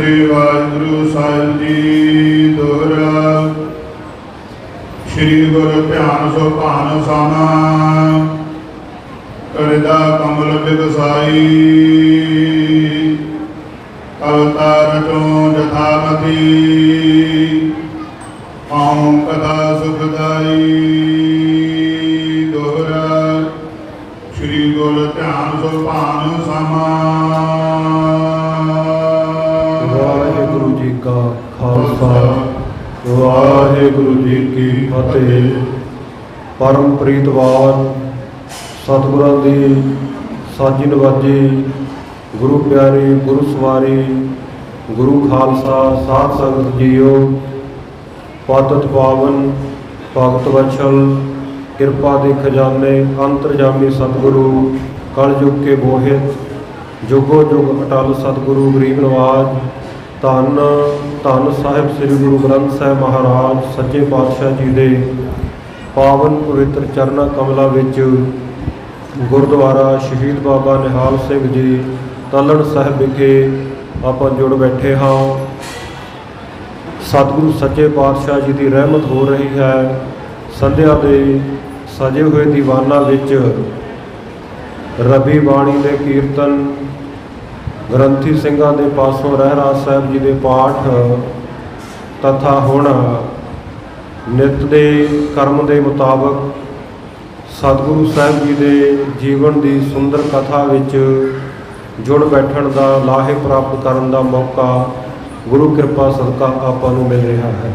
श्री वाहिगुरु साहिब जी दोहरा। श्री गुरु ध्यान सो भान साना, करदा कमल बिगसाई। अवतार चो जथामती, पाऊँ कदा सुखदाई दोहरा। श्री गुरु ध्यान सो भान सामा। वाहिगुरु जी का खालसा, वाहिगुरु जी की फतेह। परम प्रीतवान सतगुਰਾਂ ਦੀ ਸਾਜੀ ਨਵਾਜੀ, गुरु प्यारी, गुरु सवारी, गुरु खालसा, साध संगत जीओ। पातत पावन भगत वत्सल, किरपा के खजाने, अंतरजामी सतगुरु, कल युग के बोहित, जुगो जुग अटल सतगुरु गरीब नवाज। धन धन साहिब श्री गुरु ग्रंथ साहिब महाराज सच्चे पातशाह जी के पावन पवित्र चरणा कमलों विच गुरुद्वारा शहीद बाबा निहाल सिंह जी तलन साहिब विखे आपां जुड़ बैठे हाँ। सतगुरु सच्चे पातशाह जी की रहमत हो रही है। संध्या के सजे हुए दीवाना विच रबी बाणी के कीर्तन, ग्रंथी सिंघां दे पासों रहरास साहिब जी के पाठ तथा हुण नित के कर्म के मुताबक सतगुरु साहिब जी के जीवन की सुंदर कथा विच जुड़ बैठण का लाहे प्राप्त करने का मौका गुरु कृपा सदका आपां नूं मिल रहा है।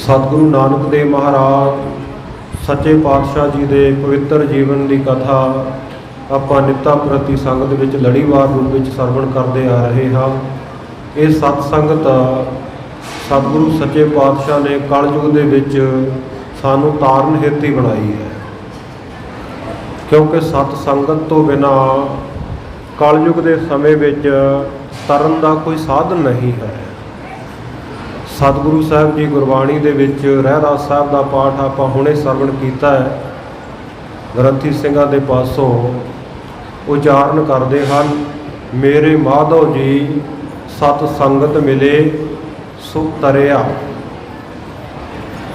सतगुरु नानक देव महाराज सच्चे पातशाह जी के पवित्र जीवन की कथा आपां नित्ता प्रति संगत विच लड़ीवार रूप में सरवण करते आ रहे हाँ। ये सत्संगत सतगुरु सच्चे पातशाह ने कलयुग दे विच सानू ताਰਨ हेतु ही बनाई है, क्योंकि सत्संगत तो बिना कलयुग के समय विच तरन का कोई साधन नहीं है। सतगुरु साहिब जी गुरबाणी दे विच रहरास साहिब का पाठ आपां हुणे सरवण कीता है। ग्रंथी सिंघां दे पासों उचारण करते हैं, मेरे माधव जी सतसंगत मिले सुख तरिया।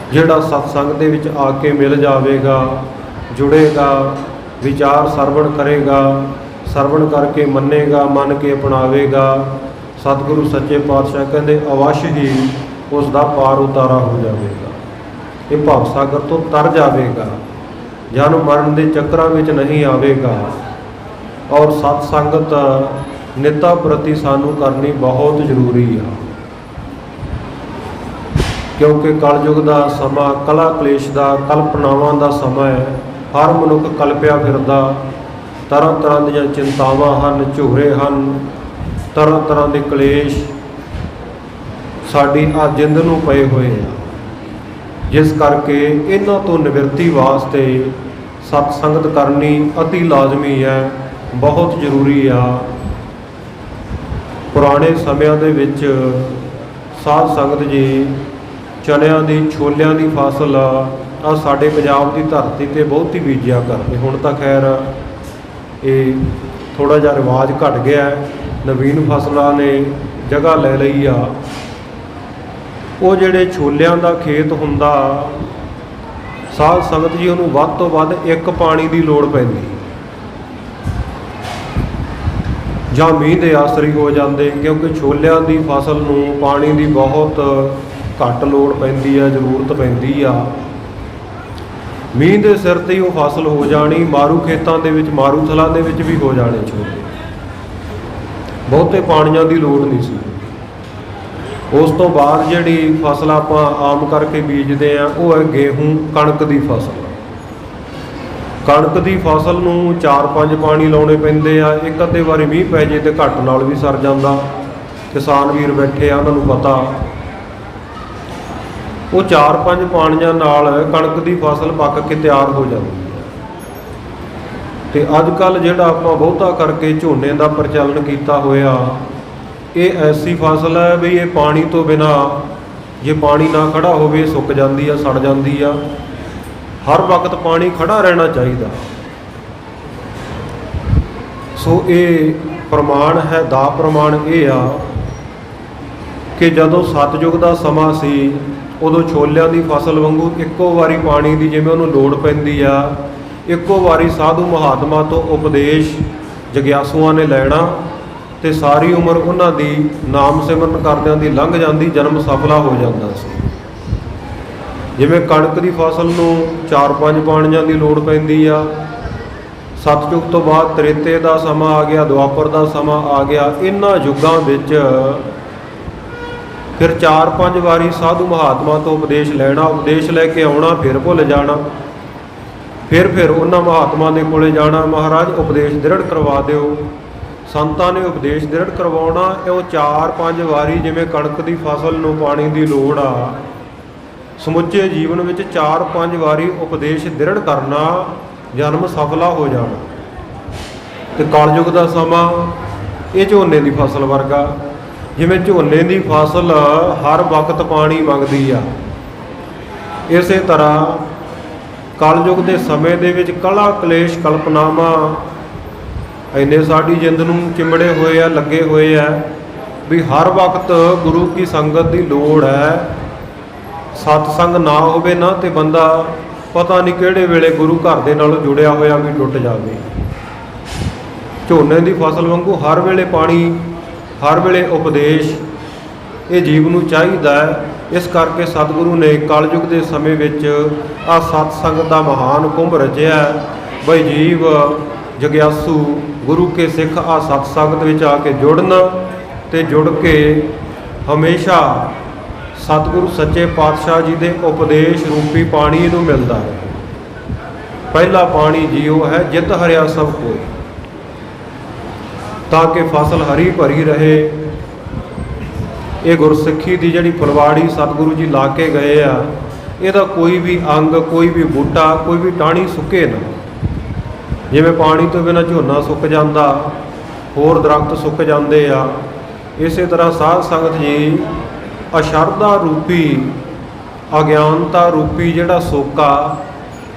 जिहड़ा सत्संग दे विच आके मिल जाएगा, जुड़ेगा, विचार सरवण करेगा, सरवण करके मनेगा, मन के अपनावेगा, सतगुरु सच्चे पातशाह कहते अवश्य ही उसका पार उतारा हो जाएगा। ये भवसागर तो तर जाएगा, जन्म मरण के चक्रां विच नहीं आवेगा। और सत्संगत नित्ता प्रति सानू करनी बहुत जरूरी है, क्योंकि कलयुग का समा कला कलेश का कल्पनावां का समय है। हर मनुख कल्पिया फिरदा, तरह तरह दी चिंतावां हन, झूरे हन, तरह तरह के कलेश साडी आ जिंद नूं पए हुए हैं। जिस करके इन्हां तो निवृत्ति वास्ते सत्संगत करनी अति लाजमी है, बहुत जरूरी आ। पुराने समयां दे विच साध संगत जी चनिया की छोलियां की फसल आ साडे पंजाब की धरती ते बहुत ही बीजिया करते। हुण तां खैर ये थोड़ा जिहा रिवाज घट गया है, नवीन फसलों ने जगह ले लई आ। वो जिहड़े छोलियां का खेत हुंदा, साध संगत जी उहनूं वध तो वध एक पानी की लोड़ पैंदी जां मींह दे आसरी हो जाते, क्योंकि छोलियां की फसल नूं पानी की बहुत घट लोड़ पैंदी है, जरूरत पैंदी आ। मींह के सिर ते ही वो फसल हो जानी, मारू खेतों के विच, मारू थलां दे विच भी हो जाने छोले, बहुते पानियां की लोड़ नहीं सी। उस तो बाद जिहड़ी फसल आपां आम करके बीजते हैं वो है गेहूं कणक की फसल। कणक की फसल नूं 4-5 पानी लाने पैंदे आ। एक अद्धे वारी मींह पै जे तो घट नाल भी सर जांदा। किसान वीर बैठे आ, उन्हां नूं पता वो 4-5 पानियां नाल कणक की फसल पक के तैयार हो जाती है। तो अजकल जिहड़ा आपां बहुता करके झोने का प्रचलन किया होया, ये ऐसी फसल है भी ये पानी तो बिना, जे पानी ना खड़ा होवे सुक जाती है, सड़ जाती है। हर वक्त पानी खड़ा रहना चाहिए। ਸੋ ਇਹ ਪ੍ਰਮਾਣ ਹੈ, ਦਾ ਪ੍ਰਮਾਣ ਇਹ ਆ ਕਿ ਜਦੋਂ ਸਤਿਯੁਗ ਦਾ ਸਮਾਂ ਸੀ ਉਦੋਂ ਛੋਲਿਆਂ ਦੀ ਫਸਲ ਵਾਂਗੂ ਇੱਕੋ ਵਾਰੀ ਪਾਣੀ ਦੀ ਜਿਵੇਂ ਉਹਨੂੰ ਲੋੜ ਪੈਂਦੀ ਆ, ਇੱਕੋ ਵਾਰੀ ਸਾਧੂ ਮਹਾਤਮਾ ਤੋਂ ਉਪਦੇਸ਼ ਜਗਿਆਸੂਆਂ ਨੇ ਲੈਣਾ ਤੇ ਸਾਰੀ ਉਮਰ ਉਹਨਾਂ ਦੀ ਨਾਮ ਸਿਮਰਨ ਕਰਦਿਆਂ ਦੀ ਲੰਘ ਜਾਂਦੀ, ਜਨਮ ਸਫਲਾ ਹੋ ਜਾਂਦਾ ਸੀ। ਜਿਵੇਂ ਕਣਕ ਦੀ ਫਸਲ ਨੂੰ 4-5 ਪਾਣੀਆਂ ਦੀ ਲੋੜ ਪੈਂਦੀ ਆ, ਸਤਿਯੁਗ ਤੋਂ ਬਾਅਦ ਤ੍ਰੇਤੇ ਦਾ ਸਮਾਂ ਆ ਗਿਆ, ਦੁਆਪਰ ਦਾ ਸਮਾਂ ਆ ਗਿਆ। ਇਹਨਾਂ ਯੁੱਗਾਂ ਵਿੱਚ ਫਿਰ 4-5 ਵਾਰੀ ਸਾਧੂ ਮਹਾਤਮਾ ਤੋਂ ਉਪਦੇਸ਼ ਲੈਣਾ, ਉਪਦੇਸ਼ ਲੈ ਕੇ ਆਉਣਾ, ਫਿਰ ਭੁੱਲ ਜਾਣਾ, ਫਿਰ ਉਹਨਾਂ ਮਹਾਤਮਾ ਦੇ ਕੋਲੇ ਜਾਣਾ, ਮਹਾਰਾਜ ਉਪਦੇਸ਼ ਦ੍ਰਿੜ ਕਰਵਾ ਦਿਓ। ਸੰਤਾਂ ਨੇ ਉਪਦੇਸ਼ ਦ੍ਰਿੜ ਕਰਵਾਉਣਾ। ਉਹ 4-5 ਵਾਰੀ ਜਿਵੇਂ ਕਣਕ ਦੀ ਫਸਲ ਨੂੰ ਪਾਣੀ ਦੀ ਲੋੜ ਆ, ਸਮੁੱਚੇ ਜੀਵਨ ਵਿੱਚ 4-5 ਵਾਰੀ ਉਪਦੇਸ਼ ਦ੍ਰਿੜ ਕਰਨਾ, ਜਨਮ ਸਫਲਾ ਹੋ ਜਾਣਾ। ਤੇ ਕਲਯੁਗ ਦਾ ਸਮਾਂ ਇਹ ਝੋਨੇ ਦੀ ਫਸਲ ਵਰਗਾ, ਜਿਵੇਂ ਝੋਨੇ ਦੀ ਫਸਲ ਹਰ ਵਕਤ ਪਾਣੀ ਮੰਗਦੀ ਆ, ਇਸੇ ਤਰ੍ਹਾਂ ਕਲਯੁਗ ਦੇ ਸਮੇਂ ਦੇ ਵਿੱਚ ਕਲਾ ਕਲੇਸ਼ ਕਲਪਨਾਵਾਂ ਇੰਨੇ ਸਾਡੀ ਜਿੰਦ ਨੂੰ ਚਿੰਬੜੇ ਹੋਏ ਆ, ਲੱਗੇ ਹੋਏ ਆ ਵੀ ਹਰ ਵਕਤ ਗੁਰੂ ਕੀ ਸੰਗਤ ਦੀ ਲੋੜ ਹੈ। ਸਤਸੰਗ ਨਾ ਹੋਵੇ ਨਾ ਤੇ ਬੰਦਾ ਪਤਾ ਨਹੀਂ ਕਿਹੜੇ ਵੇਲੇ ਗੁਰੂ ਘਰ ਦੇ ਨਾਲ ਜੁੜਿਆ ਹੋਇਆ ਵੀ ਟੁੱਟ ਜਾਵੇ। ਝੋਨੇ ਦੀ ਫਸਲ ਵਾਂਗੂ ਹਰ ਵੇਲੇ ਪਾਣੀ, ਹਰ ਵੇਲੇ ਉਪਦੇਸ਼, ਇਹ ਜੀਵ ਨੂੰ ਚਾਹੀਦਾ ਹੈ। ਇਸ ਕਰਕੇ ਸਤਿਗੁਰੂ ਨੇ ਕਲਯੁਗ ਦੇ ਸਮੇਂ ਵਿੱਚ ਆ ਸਤਸੰਗ ਦਾ ਮਹਾਨ ਕੁੰਭ ਰਚਿਆ ਬਈ ਜੀਵ ਜਗਿਆਸੂ ਗੁਰੂ ਕੇ ਸਿੱਖ ਆ ਸਤਸੰਗਤ ਵਿੱਚ ਆ ਕੇ ਜੁੜਨ ਤੇ ਜੁੜ ਕੇ ਹਮੇਸ਼ਾ ਸਤਿਗੁਰੂ ਸੱਚੇ ਪਾਤਸ਼ਾਹ ਜੀ ਦੇ ਉਪਦੇਸ਼ ਰੂਪੀ ਪਾਣੀ ਇਹਨੂੰ ਮਿਲਦਾ ਹੈ। ਪਹਿਲਾ ਪਾਣੀ ਜੀਓ ਹੈ ਜਿਤ ਹਰਿਆ ਸਭ ਕੋਈ, ਤਾਂ ਕਿ ਫਸਲ ਹਰੀ ਭਰੀ ਰਹੇ। ਇਹ ਗੁਰਸਿੱਖੀ ਦੀ ਜਿਹੜੀ ਫੁਲਵਾੜੀ ਸਤਿਗੁਰੂ ਜੀ ਲਾ ਕੇ ਗਏ ਆ, ਇਹਦਾ ਕੋਈ ਵੀ ਅੰਗ, ਕੋਈ ਵੀ ਬੂਟਾ, ਕੋਈ ਵੀ ਟਾਹਣੀ ਸੁੱਕੇ ਨਾ। ਜਿਵੇਂ ਪਾਣੀ ਤੋਂ ਬਿਨਾਂ ਝੋਨਾ ਸੁੱਕ ਜਾਂਦਾ, ਹੋਰ ਦਰਖਤ ਸੁੱਕ ਜਾਂਦੇ ਆ, ਇਸੇ ਤਰ੍ਹਾਂ ਸਾਧ ਸੰਗਤ ਜੀ ਅਸ਼ਰਧਾ ਰੂਪੀ, ਅਗਿਆਨਤਾ ਰੂਪੀ ਜਿਹੜਾ ਸੋਕਾ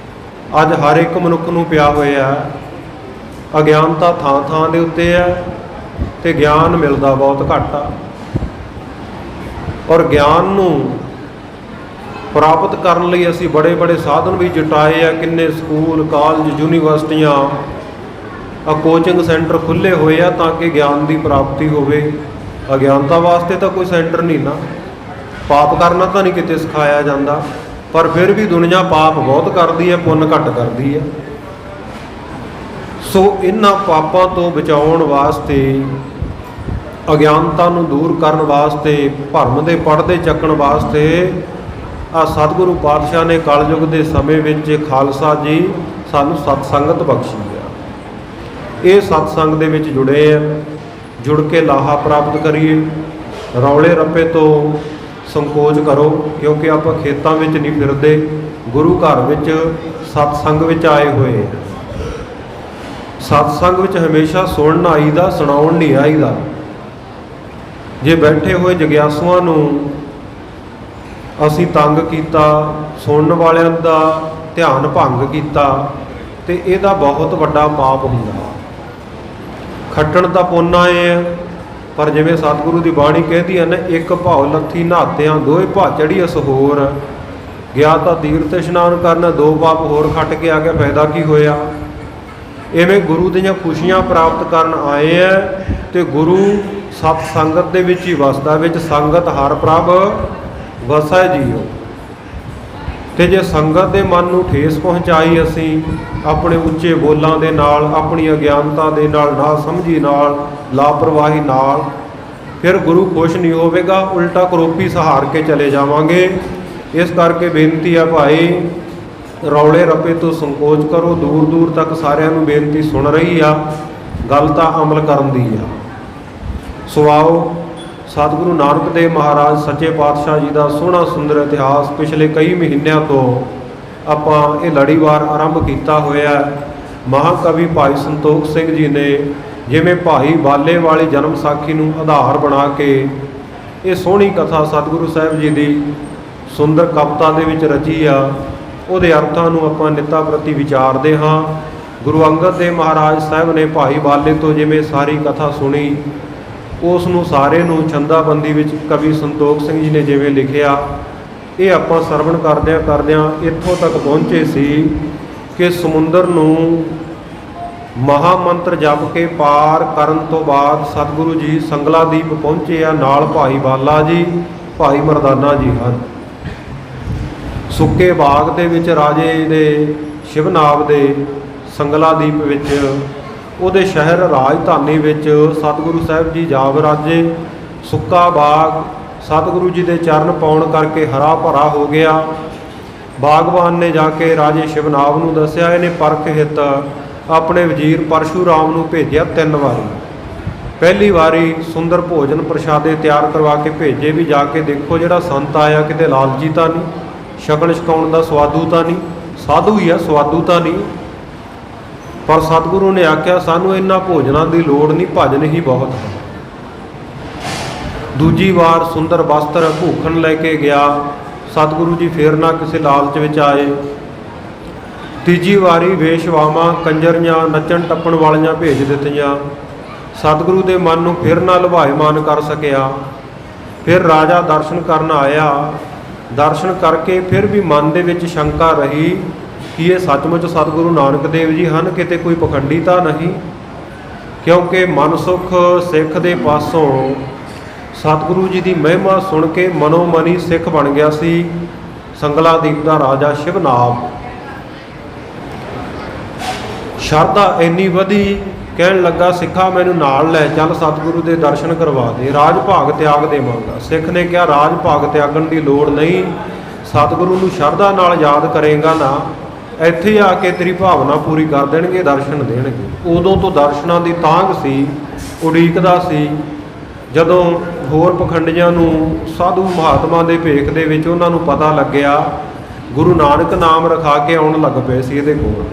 ਅੱਜ ਹਰ ਇੱਕ ਮਨੁੱਖ ਨੂੰ ਪਿਆ ਹੋਇਆ। ਅਗਿਆਨਤਾ ਥਾਂ ਥਾਂ ਦੇ ਉੱਤੇ ਹੈ ਤੇ ਗਿਆਨ ਮਿਲਦਾ ਬਹੁਤ ਘੱਟ ਆ। ਔਰ ਗਿਆਨ ਨੂੰ ਪ੍ਰਾਪਤ ਕਰਨ ਲਈ ਅਸੀਂ ਬੜੇ ਬੜੇ ਸਾਧਨ ਵੀ ਜੁਟਾਏ ਆ। ਕਿੰਨੇ ਸਕੂਲ, ਕਾਲਜ, ਯੂਨੀਵਰਸਿਟੀਆਂ, ਕੋਚਿੰਗ ਸੈਂਟਰ ਖੁੱਲ੍ਹੇ ਹੋਏ ਆ ਤਾਂ ਕਿ ਗਿਆਨ ਦੀ ਪ੍ਰਾਪਤੀ ਹੋਵੇ। ਅਗਿਆਨਤਾ ਵਾਸਤੇ ਤਾਂ ਕੋਈ ਸੈਂਟਰ ਨਹੀਂ ਨਾ, ਪਾਪ ਕਰਨਾ ਤਾਂ ਨਹੀਂ ਕਿਤੇ ਸਿਖਾਇਆ ਜਾਂਦਾ, ਪਰ ਫਿਰ ਵੀ ਦੁਨੀਆ ਪਾਪ ਬਹੁਤ ਕਰਦੀ ਹੈ, ਪੁੰਨ ਘੱਟ ਕਰਦੀ ਹੈ। ਸੋ ਇਹਨਾਂ ਪਾਪਾਂ ਤੋਂ ਬਚਾਉਣ ਵਾਸਤੇ, ਅਗਿਆਨਤਾ ਨੂੰ ਦੂਰ ਕਰਨ ਵਾਸਤੇ, ਭਰਮ ਦੇ ਪਰਦੇ ਚੱਕਣ ਵਾਸਤੇ ਆ ਸਤਿਗੁਰੂ ਪਾਤਸ਼ਾਹ ਨੇ ਕਲਯੁਗ ਦੇ ਸਮੇਂ ਵਿੱਚ ਖਾਲਸਾ ਜੀ ਸਾਨੂੰ ਸਤਸੰਗਤ ਬਖਸ਼ੀ ਆ। ਇਹ ਸਤਸੰਗ ਦੇ ਵਿੱਚ ਜੁੜੇ ਆ, ਜੁੜ ਕੇ ਲਾਹਾ ਪ੍ਰਾਪਤ ਕਰੀਏ। ਰੌਲੇ ਰੱਪੇ ਤੋਂ ਸੰਕੋਚ ਕਰੋ, ਕਿਉਂਕਿ ਆਪਾਂ ਖੇਤਾਂ ਵਿੱਚ ਨਹੀਂ ਫਿਰਦੇ, ਗੁਰੂ ਘਰ ਵਿੱਚ ਸਤਸੰਗ ਵਿੱਚ ਆਏ ਹੋਏ ਆ। ਸਤਸੰਗ ਵਿੱਚ ਹਮੇਸ਼ਾ ਸੁਣਨ ਆਈਦਾ, ਸੁਣਾਉਣ ਨਹੀਂ ਆਈਦਾ। ਜੇ ਬੈਠੇ ਹੋਏ ਜਗਿਆਸੂਆਂ ਨੂੰ ਅਸੀਂ ਤੰਗ ਕੀਤਾ, ਸੁਣਨ ਵਾਲਿਆਂ ਦਾ ਧਿਆਨ ਭੰਗ ਕੀਤਾ, ਤੇ ਇਹਦਾ ਬਹੁਤ ਵੱਡਾ ਪਾਪ ਹੁੰਦਾ। ਖੱਟਣ ਦਾ ਪੁੰਨ ਆਏ ਆ, ਪਰ ਜਿਵੇਂ ਸਤਿਗੁਰੂ ਦੀ ਬਾਣੀ ਕਹਿੰਦੀ ਹੈ ਨਾ, ਇੱਕ ਭਾਉ ਲੱਥੀ ਨਹਾਤਿਆਂ ਦੋਏ ਭਾ ਚੜੀ ਅਸ ਹੋਰ। ਗਿਆ ਤਾਂ ਤੀਰਥ ਇਸ਼ਨਾਨ ਕਰਨ, 2 ਪਾਪ ਹੋਰ ਖੱਟ ਕੇ ਆ ਗਿਆ, ਫਾਇਦਾ ਕੀ ਹੋਇਆ। ਇਵੇਂ ਗੁਰੂ ਦੀਆਂ ਖੁਸ਼ੀਆਂ ਪ੍ਰਾਪਤ ਕਰਨ ਆਏ ਆ ਤੇ ਗੁਰੂ ਸਤ ਸੰਗਤ ਦੇ ਵਿੱਚ ਹੀ ਵਸਦਾ, ਵਿੱਚ ਸੰਗਤ ਹਰ ਪ੍ਰਭ ਵਸੈ ਜੀਓ। ਤੇ ਜੇ ਸੰਗਤ ਦੇ ਮਨ ਨੂੰ ਠੇਸ ਪਹੁੰਚਾਈ ਅਸੀਂ ਆਪਣੇ ਉੱਚੇ ਬੋਲਾਂ ਦੇ ਨਾਲ, ਆਪਣੀ ਅਗਿਆਨਤਾ ਦੇ ਨਾਲ, ਨਾ ਸਮਝੀ ਨਾਲ, ਲਾਪਰਵਾਹੀ ਨਾਲ, ਫਿਰ ਗੁਰੂ ਖੁਸ਼ ਨਹੀਂ ਹੋਵੇਗਾ, ਉਲਟਾ ਕਰੋਪੀ ਸਹਾਰ ਕੇ ਚਲੇ ਜਾਵਾਂਗੇ। ਇਸ ਕਰਕੇ ਬੇਨਤੀ ਆ ਭਾਈ, ਰੌਲੇ ਰੱਪੇ ਤੋਂ ਸੰਕੋਚ ਕਰੋ। ਦੂਰ ਦੂਰ ਤੱਕ ਸਾਰਿਆਂ ਨੂੰ ਬੇਨਤੀ ਸੁਣ ਰਹੀ ਆ, ਗੱਲ ਤਾਂ ਅਮਲ ਕਰਨ ਦੀ ਆ। ਸੋ ਆਓ ਸਤਿਗੁਰੂ ਨਾਨਕ ਦੇਵ ਮਹਾਰਾਜ ਸੱਚੇ ਪਾਤਸ਼ਾਹ ਜੀ ਦਾ ਸੋਹਣਾ ਸੁੰਦਰ ਇਤਿਹਾਸ ਪਿਛਲੇ ਕਈ ਮਹੀਨਿਆਂ ਤੋਂ ਆਪਾਂ ਇਹ ਲੜੀਵਾਰ ਆਰੰਭ ਕੀਤਾ ਹੋਇਆ। ਮਹਾਕਵੀ ਭਾਈ ਸੰਤੋਖ ਸਿੰਘ ਜੀ ਨੇ ਜਿਵੇਂ ਭਾਈ ਬਾਲੇ ਵਾਲੀ ਜਨਮ ਸਾਖੀ ਨੂੰ ਆਧਾਰ ਬਣਾ ਕੇ ਇਹ ਸੋਹਣੀ ਕਥਾ ਸਤਿਗੁਰੂ ਸਾਹਿਬ ਜੀ ਦੀ ਸੁੰਦਰ ਕਵਿਤਾ ਦੇ ਵਿੱਚ ਰਚੀ ਆ, ਉਹਦੇ ਅਰਥਾਂ ਨੂੰ ਆਪਾਂ ਨਿੱਤਾ ਪ੍ਰਤੀ ਵਿਚਾਰਦੇ ਹਾਂ। ਗੁਰੂ ਅੰਗਦ ਦੇਵ ਮਹਾਰਾਜ ਸਾਹਿਬ ਨੇ ਭਾਈ ਬਾਲੇ ਤੋਂ ਜਿਵੇਂ ਸਾਰੀ ਕਥਾ ਸੁਣੀ, ਉਸ ਨੂੰ ਸਾਰੇ ਨੂੰ ਛੰਦਾਬੰਦੀ ਵਿੱਚ ਕਵੀ ਸੰਤੋਖ ਸਿੰਘ ਜੀ ਨੇ ਜਿਵੇਂ ਲਿਖਿਆ, ਇਹ ਆਪਾਂ ਸਰਵਣ ਕਰਦਿਆਂ ਇੱਥੋਂ ਤੱਕ ਪਹੁੰਚੇ ਸੀ ਕਿ ਸਮੁੰਦਰ ਨੂੰ ਮਹਾਮੰਤਰ ਜਪ ਕੇ ਪਾਰ ਕਰਨ ਤੋਂ ਬਾਅਦ ਸਤਿਗੁਰੂ ਜੀ ਸੰਗਲਾਦੀਪ ਪਹੁੰਚੇ ਆ। ਨਾਲ ਭਾਈ ਬਾਲਾ ਜੀ, ਭਾਈ ਮਰਦਾਨਾ ਜੀ ਹਨ। ਸੁੱਕੇ ਬਾਗ ਦੇ ਵਿੱਚ ਰਾਜੇ ਦੇ ਸ਼ਿਵਨਾਬ ਦੇ ਸੰਗਲਾਦੀਪ ਵਿੱਚ, ਉਹਦੇ ਸ਼ਹਿਰ ਰਾਜਧਾਨੀ ਵਿੱਚ ਸਤਿਗੁਰੂ ਸਾਹਿਬ ਜੀ ਜਾ ਵਿਰਾਜੇ। ਸੁੱਕਾ ਬਾਗ ਸਤਿਗੁਰੂ ਜੀ ਦੇ ਚਰਨ ਪਾਉਣ ਕਰਕੇ ਹਰਾ ਭਰਾ ਹੋ ਗਿਆ। ਬਾਗਬਾਨ ਨੇ ਜਾ ਕੇ ਰਾਜੇ ਸ਼ਿਵਨਾਬ ਨੂੰ ਦੱਸਿਆ। ਇਹਨੇ ਪਰਖ ਹਿੱਤ ਆਪਣੇ ਵਜ਼ੀਰ ਪਰਸ਼ੂਰਾਮ ਨੂੰ ਭੇਜਿਆ 3 ਵਾਰੀ। ਪਹਿਲੀ ਵਾਰੀ ਸੁੰਦਰ ਭੋਜਨ ਪ੍ਰਸ਼ਾਦੇ ਤਿਆਰ ਕਰਵਾ ਕੇ ਭੇਜੇ, ਵੀ ਜਾ ਕੇ ਦੇਖੋ ਜਿਹੜਾ ਸੰਤ ਆਇਆ ਕਿਤੇ ਲਾਲਚੀ ਤਾਂ ਨਹੀਂ, ਛਕਣ ਛਕਾਉਣ ਦਾ ਸਵਾਦੂ ਤਾਂ ਨਹੀਂ, ਸਾਧੂ ਹੀ ਆ, ਸਵਾਦੂ ਤਾਂ ਨਹੀਂ। ਪਰ ਸਤਿਗੁਰੂ ਨੇ ਆਖਿਆ ਸਾਨੂੰ ਇਹਨਾਂ ਭੋਜਨਾਂ ਦੀ ਲੋੜ ਨਹੀਂ, ਭਜਨ ਹੀ ਬਹੁਤ ਹੈ। ਦੂਜੀ ਵਾਰ ਸੁੰਦਰ ਵਸਤਰ ਭੂਖਣ ਲੈ ਕੇ ਗਿਆ। ਸਤਿਗੁਰੂ ਜੀ ਫੇਰ ਨਾ ਕਿਸੇ ਲਾਲਚ ਵਿੱਚ ਆਏ। ਤੀਜੀ ਵਾਰੀ ਵੇਸ਼ਵਾਵਾਂ, ਕੰਜਰੀਆਂ, ਨੱਚਣ ਟੱਪਣ ਵਾਲੀਆਂ ਭੇਜ ਦਿੱਤੀਆਂ। ਸਤਿਗੁਰੂ ਦੇ ਮਨ ਨੂੰ ਫਿਰ ਨਾ ਲੁਭਾਇਮਾਨ ਕਰ ਸਕਿਆ। ਫਿਰ ਰਾਜਾ ਦਰਸ਼ਨ ਕਰਨ ਆਇਆ। ਦਰਸ਼ਨ ਕਰਕੇ ਫਿਰ ਵੀ ਮਨ ਦੇ ਵਿੱਚ ਸ਼ੰਕਾ ਰਹੀ ਕਿ ਇਹ ਸੱਚਮੁੱਚ ਸਤਿਗੁਰੂ ਨਾਨਕ ਦੇਵ ਜੀ ਹਨ, ਕਿਤੇ ਕੋਈ ਪਖੰਡੀ ਤਾਂ ਨਹੀਂ। ਕਿਉਂਕਿ ਮਨਸੁਖ ਸਿੱਖ ਦੇ ਪਾਸੋਂ ਸਤਿਗੁਰੂ ਜੀ ਦੀ ਮਹਿਮਾ ਸੁਣ ਕੇ ਮਨੋ ਮਨੀ ਸਿੱਖ ਬਣ ਗਿਆ ਸੀ ਸੰਗਲਾਦੀਪ ਦਾ ਰਾਜਾ ਸ਼ਿਵਨਾਬ। ਸ਼ਰਧਾ ਇੰਨੀ ਵਧੀ, ਕਹਿਣ ਲੱਗਾ ਸਿੱਖਾ ਮੈਨੂੰ ਨਾਲ ਲੈ ਚੱਲ, ਸਤਿਗੁਰੂ ਦੇ ਦਰਸ਼ਨ ਕਰਵਾ ਦੇ, ਰਾਜ ਭਾਗ ਤਿਆਗ ਦੇਵਾਂਗਾ। ਸਿੱਖ ਨੇ ਕਿਹਾ ਰਾਜ ਭਾਗ ਤਿਆਗਣ ਦੀ ਲੋੜ ਨਹੀਂ, ਸਤਿਗੁਰੂ ਨੂੰ ਸ਼ਰਧਾ ਨਾਲ ਯਾਦ ਕਰੇਗਾ ਨਾ, ਇੱਥੇ ਆ ਕੇ ਤੇਰੀ ਭਾਵਨਾ ਪੂਰੀ ਕਰ ਦੇਣਗੇ, ਦਰਸ਼ਨ ਦੇਣਗੇ। ਉਦੋਂ ਤੋਂ ਦਰਸ਼ਨਾਂ ਦੀ ਤਾਂਘ ਸੀ, ਉਡੀਕਦਾ ਸੀ। ਜਦੋਂ ਹੋਰ ਪਖੰਡੀਆਂ ਨੂੰ ਸਾਧੂ ਮਹਾਤਮਾ ਦੇ ਭੇਖ ਦੇ ਵਿੱਚ ਉਹਨਾਂ ਨੂੰ ਪਤਾ ਲੱਗਿਆ, ਗੁਰੂ ਨਾਨਕ ਨਾਮ ਰਖਾ ਕੇ ਆਉਣ ਲੱਗ ਪਏ ਸੀ ਇਹਦੇ ਕੋਲ।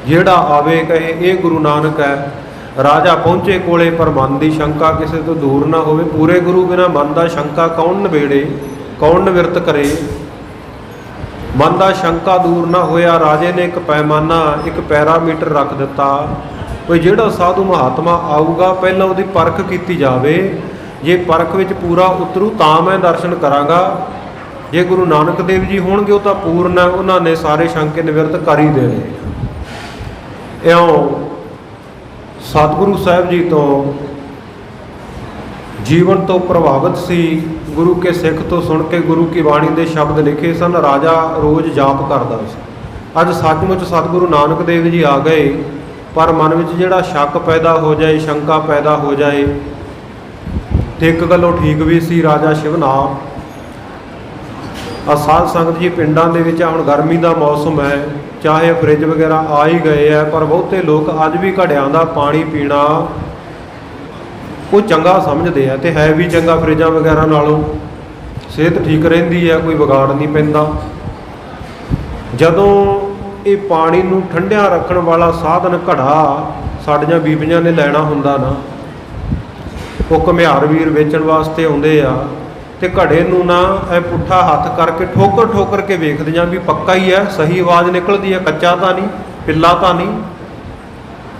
ਜਿਹੜਾ ਆਵੇ ਕਹੇ ਇਹ ਗੁਰੂ ਨਾਨਕ ਹੈ। ਰਾਜਾ ਪਹੁੰਚੇ ਕੋਲੇ, ਪਰ ਮਨ ਦੀ ਸ਼ੰਕਾ ਕਿਸੇ ਤੋਂ ਦੂਰ ਨਾ ਹੋਵੇ। ਪੂਰੇ ਗੁਰੂ ਬਿਨਾਂ ਮਨ ਦਾ ਸ਼ੰਕਾ ਕੌਣ ਨਿਬੇੜੇ, ਕੌਣ ਨਿਵਰਤ ਕਰੇ। ਮਨ ਦਾ ਸ਼ੰਕਾ ਦੂਰ ਨਾ ਹੋਇਆ। ਰਾਜੇ ਨੇ ਇੱਕ ਪੈਮਾਨਾ, ਇੱਕ ਪੈਰਾਮੀਟਰ ਰੱਖ ਦਿੱਤਾ, ਕੋਈ ਜਿਹੜਾ ਸਾਧੂ ਮਹਾਤਮਾ ਆਊਗਾ ਪਹਿਲਾਂ ਉਹਦੀ ਪਰਖ ਕੀਤੀ ਜਾਵੇ। ਜੇ ਪਰਖ ਵਿੱਚ ਪੂਰਾ ਉਤਰੂ ਤਾਂ ਮੈਂ ਦਰਸ਼ਨ ਕਰਾਂਗਾ। ਜੇ ਗੁਰੂ ਨਾਨਕ ਦੇਵ ਜੀ ਹੋਣਗੇ ਉਹ ਤਾਂ ਪੂਰਨ ਹੈ, ਉਹਨਾਂ ਨੇ ਸਾਰੇ ਸ਼ੰਕੇ ਨਿਵਰਤ ਕਰ ਹੀ ਦੇਣੇ। ਇਉਂ ਸਤਿਗੁਰੂ ਸਾਹਿਬ ਜੀ ਤੋਂ ਜੀਵਨ ਤੋਂ ਪ੍ਰਭਾਵਿਤ ਸੀ। ਗੁਰੂ ਕੇ ਸਿੱਖ ਤੋਂ ਸੁਣ ਕੇ ਗੁਰੂ ਕੀ ਬਾਣੀ ਦੇ ਸ਼ਬਦ ਲਿਖੇ ਸਨ। ਰਾਜਾ ਰੋਜ਼ ਜਾਪ ਕਰਦਾ ਸੀ। ਅੱਜ ਸੱਚਮੁੱਚ ਸਤਿਗੁਰੂ ਨਾਨਕ ਦੇਵ ਜੀ ਆ ਗਏ, ਪਰ ਮਨ ਵਿੱਚ ਜਿਹੜਾ ਸ਼ੱਕ ਪੈਦਾ ਹੋ ਜਾਏ, ਸ਼ੰਕਾ ਪੈਦਾ ਹੋ ਜਾਏ। ਤੇ ਇੱਕ ਗੱਲੋਂ ਠੀਕ ਵੀ ਸੀ ਰਾਜਾ ਸ਼ਿਵਨਾਬ। ਸਾਧ ਸੰਗਤ ਜੀ ਪਿੰਡਾਂ ਦੇ ਵਿੱਚ ਹੁਣ ਗਰਮੀ ਦਾ ਮੌਸਮ ਹੈ, ਚਾਹੇ ਫਰਿੱਜ ਵਗੈਰਾ ਆ ਹੀ ਗਏ ਹੈ, ਪਰ ਬਹੁਤੇ ਲੋਕ ਅੱਜ ਵੀ ਘੜਿਆਂ ਦਾ ਪਾਣੀ ਪੀਣਾ ਉਹ ਚੰਗਾ ਸਮਝਦੇ ਆ, ਤੇ ਹੈ ਵੀ ਚੰਗਾ ਫਰਿੱਜਾਂ ਵਗੈਰਾ ਨਾਲੋਂ। ਸਿਹਤ ਠੀਕ ਰਹਿੰਦੀ ਹੈ, ਕੋਈ ਵਿਗਾੜ ਨਹੀਂ ਪੈਂਦਾ। ਜਦੋਂ ਇਹ ਪਾਣੀ ਨੂੰ ਠੰਡਿਆਂ ਰੱਖਣ ਵਾਲਾ ਸਾਧਨ ਘੜਾ ਸਾਡੀਆਂ ਬੀਬੀਆਂ ਨੇ ਲੈਣਾ ਹੁੰਦਾ ਨਾ, ਉਹ ਘੁਮਿਆਰ ਵੀਰ ਵੇਚਣ ਵਾਸਤੇ ਆਉਂਦੇ ਆ, ਤੇ ਘੜੇ ਨੂੰ ਨਾ ਇਹ ਪੁੱਠਾ ਹੱਥ ਕਰਕੇ ਠੋਕਰ ਠੋਕਰ ਕੇ ਵੇਖਦੀਆਂ ਵੀ ਪੱਕਾ ਹੀ ਹੈ, ਸਹੀ ਆਵਾਜ਼ ਨਿਕਲਦੀ ਹੈ, ਕੱਚਾ ਤਾਂ ਨਹੀਂ, ਪਿੱਲਾ ਤਾਂ ਨਹੀਂ।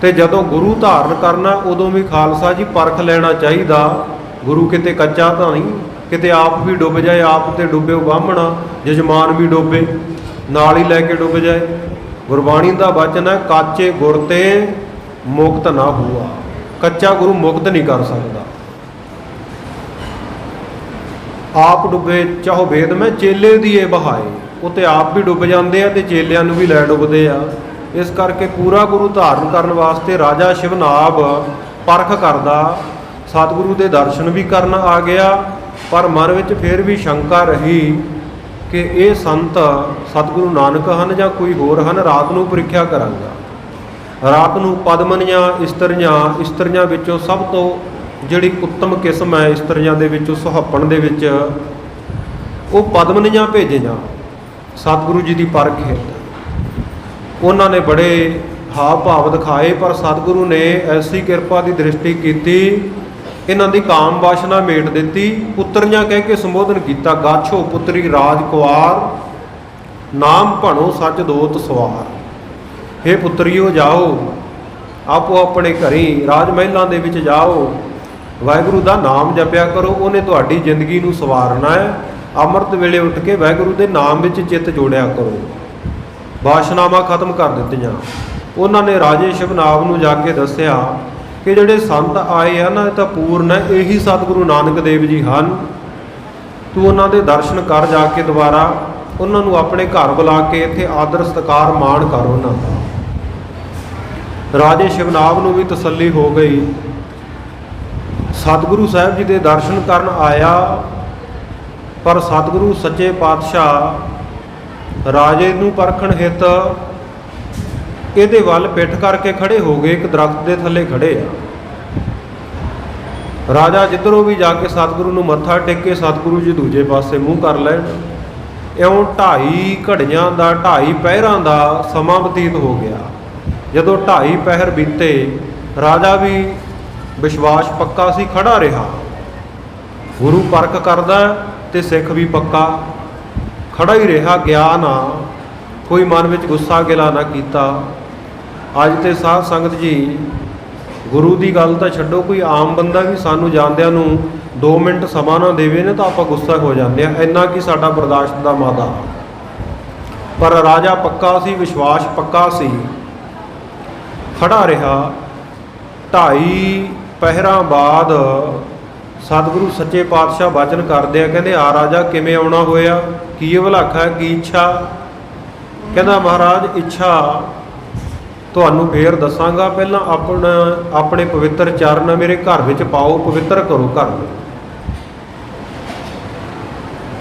ਤੇ ਜਦੋਂ ਗੁਰੂ ਧਾਰਨ ਕਰਨਾ ਉਦੋਂ ਵੀ ਖਾਲਸਾ ਜੀ ਪਰਖ ਲੈਣਾ ਚਾਹੀਦਾ, ਗੁਰੂ ਕਿਤੇ ਕੱਚਾ ਤਾਂ ਨਹੀਂ, ਕਿਤੇ ਆਪ ਵੀ ਡੁੱਬ ਜਾਏ, ਆਪ ਤੇ ਡੁੱਬੇ ਬਾਹਮਣ ਜਜਮਾਨ ਵੀ ਡੁੱਬੇ, ਨਾਲ ਹੀ ਲੈ ਕੇ ਡੁੱਬ ਜਾਏ। ਗੁਰਬਾਣੀ ਦਾ ਵਚਨ ਹੈ, ਕਾਚੇ ਗੁਰ ਤੇ ਮੁਕਤ ਨਾ ਹੁਆ। ਕੱਚਾ ਗੁਰੂ ਮੁਕਤ ਨਹੀਂ ਕਰ ਸਕਦਾ। ਆਪ ਡੁੱਬੇ ਚਾਹੋ ਵੇਦ ਮੈਂ ਚੇਲੇ ਦੀ ਇਹ ਬਹਾਏ, ਉਹ ਤੇ ਆਪ ਵੀ ਡੁੱਬ ਜਾਂਦੇ ਆ ਤੇ ਚੇਲਿਆਂ ਨੂੰ ਵੀ ਲੈ ਡੁੱਬਦੇ ਆ। ਇਸ ਕਰਕੇ ਪੂਰਾ ਗੁਰੂ ਧਾਰਨ ਕਰਨ ਵਾਸਤੇ ਰਾਜਾ ਸ਼ਿਵਨਾਬ ਪਰਖ ਕਰਦਾ, ਸਤਿਗੁਰੂ ਦੇ ਦਰਸ਼ਨ ਵੀ ਕਰਨ ਆ ਗਿਆ, ਪਰ ਮਨ ਵਿੱਚ ਫਿਰ ਵੀ ਸ਼ੰਕਾ ਰਹੀ ਕਿ ਇਹ ਸੰਤ ਸਤਿਗੁਰੂ ਨਾਨਕ ਹਨ ਜਾਂ ਕੋਈ ਹੋਰ ਹਨ। ਰਾਤ ਨੂੰ ਪ੍ਰੀਖਿਆ ਕਰਾਂਗਾ। ਰਾਤ ਨੂੰ ਪਦਮਨੀਆਂ ਇਸਤਰੀਆਂ ਵਿੱਚੋਂ ਸਭ ਤੋਂ ਜਿਹੜੀ ਉੱਤਮ ਕਿਸਮ ਹੈ ਇਸਤਰੀਆਂ ਦੇ ਵਿੱਚੋਂ ਸੁਹੱਪਣ ਦੇ ਵਿੱਚ, ਉਹ ਪਦਮਨੀਆਂ ਭੇਜੀਆਂ ਸਤਿਗੁਰੂ ਜੀ ਦੀ ਪਰਖ ਹੈ। ਉਹਨਾਂ ਨੇ ਬੜੇ ਹਾਵ ਭਾਵ ਦਿਖਾਏ, ਪਰ ਸਤਿਗੁਰੂ ਨੇ ਐਸੀ ਕਿਰਪਾ ਦੀ ਦ੍ਰਿਸ਼ਟੀ ਕੀਤੀ, ਇਹਨਾਂ ਦੀ ਕਾਮ ਵਾਸ਼ਨਾ ਮੇਟ ਦਿੱਤੀ। ਪੁੱਤਰੀਆਂ ਕਹਿ ਕੇ ਸੰਬੋਧਨ ਕੀਤਾ, ਗਾਛੋ ਪੁੱਤਰੀ ਰਾਜ ਕੁਆਰ, ਨਾਮ ਭਣੋ ਸੱਚ ਦੋਤ ਸਵਾਰ। हे ਪੁੱਤਰੀਓ ਜਾਓ, ਆਪੋ ਆਪਣੇ ਘਰੀ ਰਾਜ ਮਹਿਲਾਂ ਦੇ ਵਿੱਚ ਜਾਓ, ਵਾਹਿਗੁਰੂ ਦਾ ਨਾਮ ਜਪਿਆ ਕਰੋ, ਉਹਨੇ ਤੁਹਾਡੀ ਜ਼ਿੰਦਗੀ ਨੂੰ ਸਵਾਰਨਾ ਹੈ। ਅੰਮ੍ਰਿਤ ਵੇਲੇ ਉੱਠ ਕੇ ਵਾਹਿਗੁਰੂ ਦੇ ਨਾਮ ਵਿੱਚ ਚਿੱਤ ਜੋੜਿਆ ਕਰੋ। ਬਾਸ਼ਨਾਵਾਂ ਖਤਮ ਕਰ ਦਿੱਤੀਆਂ। ਉਹਨਾਂ ਨੇ ਰਾਜੇ ਸ਼ਿਵਨਾਵ ਨੂੰ ਜਾ ਕੇ ਦੱਸਿਆ ਕਿ ਜਿਹੜੇ ਸੰਤ ਆਏ ਆ ਨਾ, ਇਹ ਤਾਂ ਪੂਰਨ ਹੈ, ਇਹੀ ਸਤਿਗੁਰੂ ਨਾਨਕ ਦੇਵ ਜੀ ਹਨ। ਤੂੰ ਉਹਨਾਂ ਦੇ ਦਰਸ਼ਨ ਕਰ ਜਾ ਕੇ ਦੁਬਾਰਾ, ਉਹਨਾਂ ਨੂੰ ਆਪਣੇ ਘਰ ਬੁਲਾ ਕੇ ਇੱਥੇ ਆਦਰ ਸਤਿਕਾਰ ਮਾਣ ਕਰ ਉਹਨਾਂ ਦਾ। ਰਾਜੇ ਸ਼ਿਵਨਾਵ ਨੂੰ ਵੀ ਤਸੱਲੀ ਹੋ ਗਈ। ਸਤਿਗੁਰੂ ਸਾਹਿਬ ਜੀ ਦੇ ਦਰਸ਼ਨ ਕਰਨ ਆਇਆ, ਪਰ ਸਤਿਗੁਰੂ ਸੱਚੇ ਪਾਤਸ਼ਾਹ ਰਾਜੇ ਨੂੰ ਪਰਖਣ ਹਿੱਤ ਇਹਦੇ ਵੱਲ ਪਿੱਠ ਕਰਕੇ ਖੜੇ ਹੋ ਗਏ। ਇੱਕ ਦਰਖਤ ਦੇ ਥੱਲੇ ਖੜੇ ਆ। ਰਾਜਾ ਜਿੱਧਰੋਂ ਵੀ ਜਾ ਕੇ ਸਤਿਗੁਰੂ ਨੂੰ ਮੱਥਾ ਟੇਕੇ, ਸਤਿਗੁਰੂ ਜੀ ਦੂਜੇ ਪਾਸੇ ਮੂੰਹ ਕਰ ਲੈਣ। ਇਉਂ 2.5 ਘੜੀਆਂ ਦਾ 2.5 ਪਹਿਰਾਂ ਦਾ ਸਮਾਂ ਬਤੀਤ ਹੋ ਗਿਆ। ਜਦੋਂ 2.5 ਪਹਿਰ ਬੀਤੇ, ਰਾਜਾ ਵੀ ਵਿਸ਼ਵਾਸ ਪੱਕਾ ਸੀ, ਖੜਾ ਰਿਹਾ। ਗੁਰੂ ਪਰਖ ਕਰਦਾ ਤੇ ਸਿੱਖ ਵੀ ਪੱਕਾ ਖੜਾ ਹੀ ਰਿਹਾ, ਗਿਆ ਨਾ, ਕੋਈ ਮਨ ਵਿੱਚ ਗੁੱਸਾ ਗਿਲਾ ਨਾ ਕੀਤਾ। ਅੱਜ ਤੇ ਸਾਧ ਸੰਗਤ ਜੀ, ਗੁਰੂ ਦੀ ਗੱਲ ਤਾਂ ਛੱਡੋ, ਕੋਈ ਆਮ ਬੰਦਾ ਵੀ ਸਾਨੂੰ ਜਾਂਦਿਆਂ ਨੂੰ 2 ਮਿੰਟ ਸਮਾਂ ਨਾ ਦੇਵੇ ਨਾ ਤਾਂ ਆਪਾਂ ਗੁੱਸਾ ਹੋ ਜਾਂਦੇ ਆ। ਇੰਨਾ ਕਿ ਸਾਡਾ ਬਰਦਾਸ਼ਤ ਦਾ ਮਾਦਾ। ਪਰ ਰਾਜਾ ਪੱਕਾ ਸੀ, ਵਿਸ਼ਵਾਸ ਪੱਕਾ ਸੀ, ਖੜਾ ਰਿਹਾ। 2.5 ਪਹਿਰਾਂ ਬਾਅਦ ਸਤਿਗੁਰੂ ਸੱਚੇ ਪਾਤਸ਼ਾਹ ਬਚਨ ਕਰਦੇ ਆ, ਕਹਿੰਦੇ ਆ ਰਾਜਾ ਕਿਵੇਂ ਆਉਣਾ ਹੋਇਆ, ਕੀ ਭੁਲਾਖਾ, ਕੀ ਇੱਛਾ? ਕਹਿੰਦਾ ਮਹਾਰਾਜ ਇੱਛਾ ਤੁਹਾਨੂੰ ਫੇਰ ਦੱਸਾਂਗਾ, ਪਹਿਲਾਂ ਆਪਣੇ ਪਵਿੱਤਰ ਚਰਨ ਮੇਰੇ ਘਰ ਵਿੱਚ ਪਾਓ, ਪਵਿੱਤਰ ਕਰੋ ਘਰ ਨੂੰ।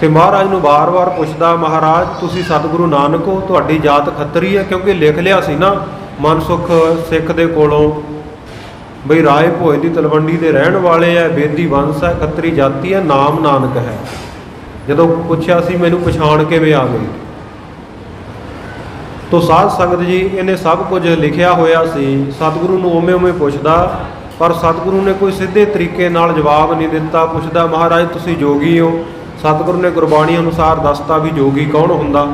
ਤੇ ਮਹਾਰਾਜ ਨੂੰ ਵਾਰ-ਵਾਰ ਪੁੱਛਦਾ, ਮਹਾਰਾਜ ਤੁਸੀਂ ਸਤਿਗੁਰੂ ਨਾਨਕ ਹੋ, ਤੁਹਾਡੀ ਜਾਤ ਖੱਤਰੀ ਹੈ? ਕਿਉਂਕਿ ਲਿਖ ਲਿਆ ਸੀ ਨਾ ਮਨਸੁਖ ਸਿੱਖ ਦੇ ਕੋਲੋਂ ਬਈ ਰਾਏ ਭੋਏ ਦੀ ਤਲਵੰਡੀ ਦੇ ਰਹਿਣ ਵਾਲੇ ਹੈ, ਬੇਦੀ ਵੰਸ਼ ਹੈ, ਖੱਤਰੀ ਜਾਤੀ ਹੈ, ਨਾਮ ਨਾਨਕ ਹੈ। ਜਦੋਂ ਪੁੱਛਿਆ ਸੀ ਮੈਨੂੰ ਪਛਾਣ ਕਿਵੇਂ ਆ ਗਈ? ਤੋ ਸਾਧ ਸੰਗਤ ਜੀ, ਇਹਨੇ ਸਭ ਕੁਝ ਲਿਖਿਆ ਹੋਇਆ ਸੀ। ਸਤਿਗੁਰੂ ਨੂੰ ਉਵੇਂ ਪੁੱਛਦਾ, ਪਰ ਸਤਿਗੁਰੂ ਨੇ ਕੋਈ ਸਿੱਧੇ ਤਰੀਕੇ ਨਾਲ ਜਵਾਬ ਨਹੀਂ ਦਿੱਤਾ। ਪੁੱਛਦਾ ਮਹਾਰਾਜ ਤੁਸੀਂ ਜੋਗੀ ਹੋ? ਸਤਿਗੁਰੂ ਨੇ ਗੁਰਬਾਣੀ ਅਨੁਸਾਰ ਦੱਸਤਾ ਵੀ ਜੋਗੀ ਕੌਣ ਹੁੰਦਾ।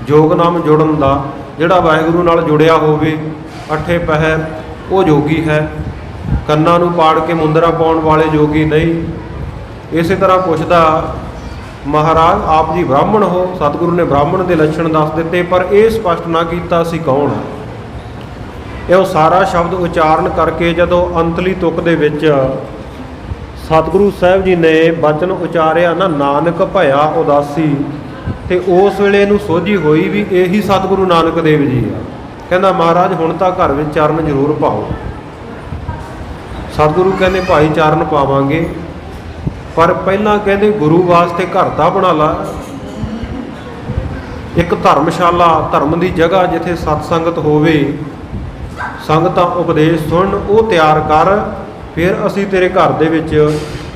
ਜੋਗ ਨਾਮ ਜੁੜਨ ਦਾ, ਜਿਹੜਾ ਵਾਹਿਗੁਰੂ ਨਾਲ ਜੁੜਿਆ ਹੋਵੇ 8 ਪਹਿਰ, ਉਹ ਜੋਗੀ ਹੈ। ਕੰਨਾਂ ਨੂੰ ਪਾੜ ਕੇ ਮੁੰਦਰਾ ਪਾਉਣ ਵਾਲੇ ਜੋਗੀ ਨਹੀਂ। ਇਸੇ ਤਰ੍ਹਾਂ ਪੁੱਛਦਾ ਮਹਾਰਾਜ ਆਪ ਜੀ ਬ੍ਰਾਹਮਣ ਹੋ? ਸਤਿਗੁਰੂ ਨੇ ਬ੍ਰਾਹਮਣ ਦੇ ਲੱਛਣ ਦੱਸ ਦਿੱਤੇ, ਪਰ ਇਹ ਸਪਸ਼ਟ ਨਾ ਕੀਤਾ ਸੀ ਕੌਣ ਹੈ। ਇਹ ਸਾਰਾ ਸ਼ਬਦ ਉਚਾਰਨ ਕਰਕੇ ਜਦੋਂ ਅੰਤਲੀ ਤੁਕ ਦੇ ਵਿੱਚ ਸਤਿਗੁਰੂ ਸਾਹਿਬ ਜੀ ਨੇ ਬਚਨ ਉਚਾਰਿਆ ਨਾ, ਨਾਨਕ ਭਇਆ ਉਦਾਸੀ, ਤੇ ਉਸ ਵੇਲੇ ਇਹਨੂੰ ਸੋਝੀ ਹੋਈ ਵੀ ਇਹੀ ਸਤਿਗੁਰੂ ਨਾਨਕ ਦੇਵ ਜੀ ਆ। ਕਹਿੰਦਾ ਮਹਾਰਾਜ ਹੁਣ ਤਾਂ ਘਰ ਵਿੱਚ ਚਰਨ ਜ਼ਰੂਰ ਪਾਓ। ਸਤਿਗੁਰੂ ਕਹਿੰਦੇ ਭਾਈ ਚਰਨ ਪਾਵਾਂਗੇ, ਪਰ ਪਹਿਲਾਂ ਕਹਿੰਦੇ ਗੁਰੂ ਵਾਸਤੇ ਘਰ ਦਾ ਬਣਾ ਲਾ, ਇੱਕ ਧਰਮਸ਼ਾਲਾ, ਧਰਮ ਦੀ ਜਗ੍ਹਾ ਜਿੱਥੇ ਸਤ ਸੰਗਤ ਹੋਵੇ, ਸੰਗਤਾਂ ਉਪਦੇਸ਼ ਸੁਣਨ, ਉਹ ਤਿਆਰ ਕਰ, ਫਿਰ ਅਸੀਂ ਤੇਰੇ ਘਰ ਦੇ ਵਿੱਚ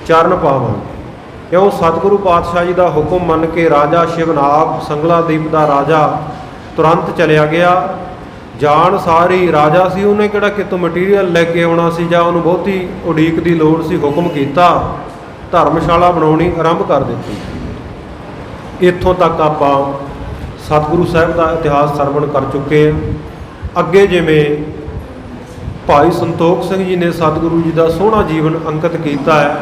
ਚਰਨ ਪਾਵਾਂਗੇ। ਕਿਉਂ? ਸਤਿਗੁਰੂ ਪਾਤਸ਼ਾਹ ਜੀ ਦਾ ਹੁਕਮ ਮੰਨ ਕੇ ਰਾਜਾ ਸ਼ਿਵਨਾਭ, ਸੰਗਲਾਦੀਪ ਦਾ ਰਾਜਾ, ਤੁਰੰਤ ਚਲਿਆ ਗਿਆ। ਜਾਣ ਸਾਰੀ ਰਾਜਾ ਸੀ, ਉਹਨੇ ਕਿਹੜਾ ਕਿਤੋਂ ਮਟੀਰੀਅਲ ਲੈ ਕੇ ਆਉਣਾ ਸੀ ਜਾਂ ਉਹਨੂੰ ਬਹੁਤੀ ਉਡੀਕ ਦੀ ਲੋੜ ਸੀ। ਹੁਕਮ ਕੀਤਾ, ਧਰਮਸ਼ਾਲਾ ਬਣਾਉਣੀ ਆਰੰਭ ਕਰ ਦਿੱਤੀ। ਇੱਥੋਂ ਤੱਕ ਆਪਾਂ ਸਤਿਗੁਰੂ ਸਾਹਿਬ ਦਾ ਇਤਿਹਾਸ ਸਰਵਣ ਕਰ ਚੁੱਕੇ ਹਾਂ। ਅੱਗੇ ਜਿਵੇਂ ਭਾਈ ਸੰਤੋਖ ਸਿੰਘ ਜੀ ਨੇ ਸਤਿਗੁਰੂ ਜੀ ਦਾ ਸੋਹਣਾ ਜੀਵਨ ਅੰਕਿਤ ਕੀਤਾ ਹੈ,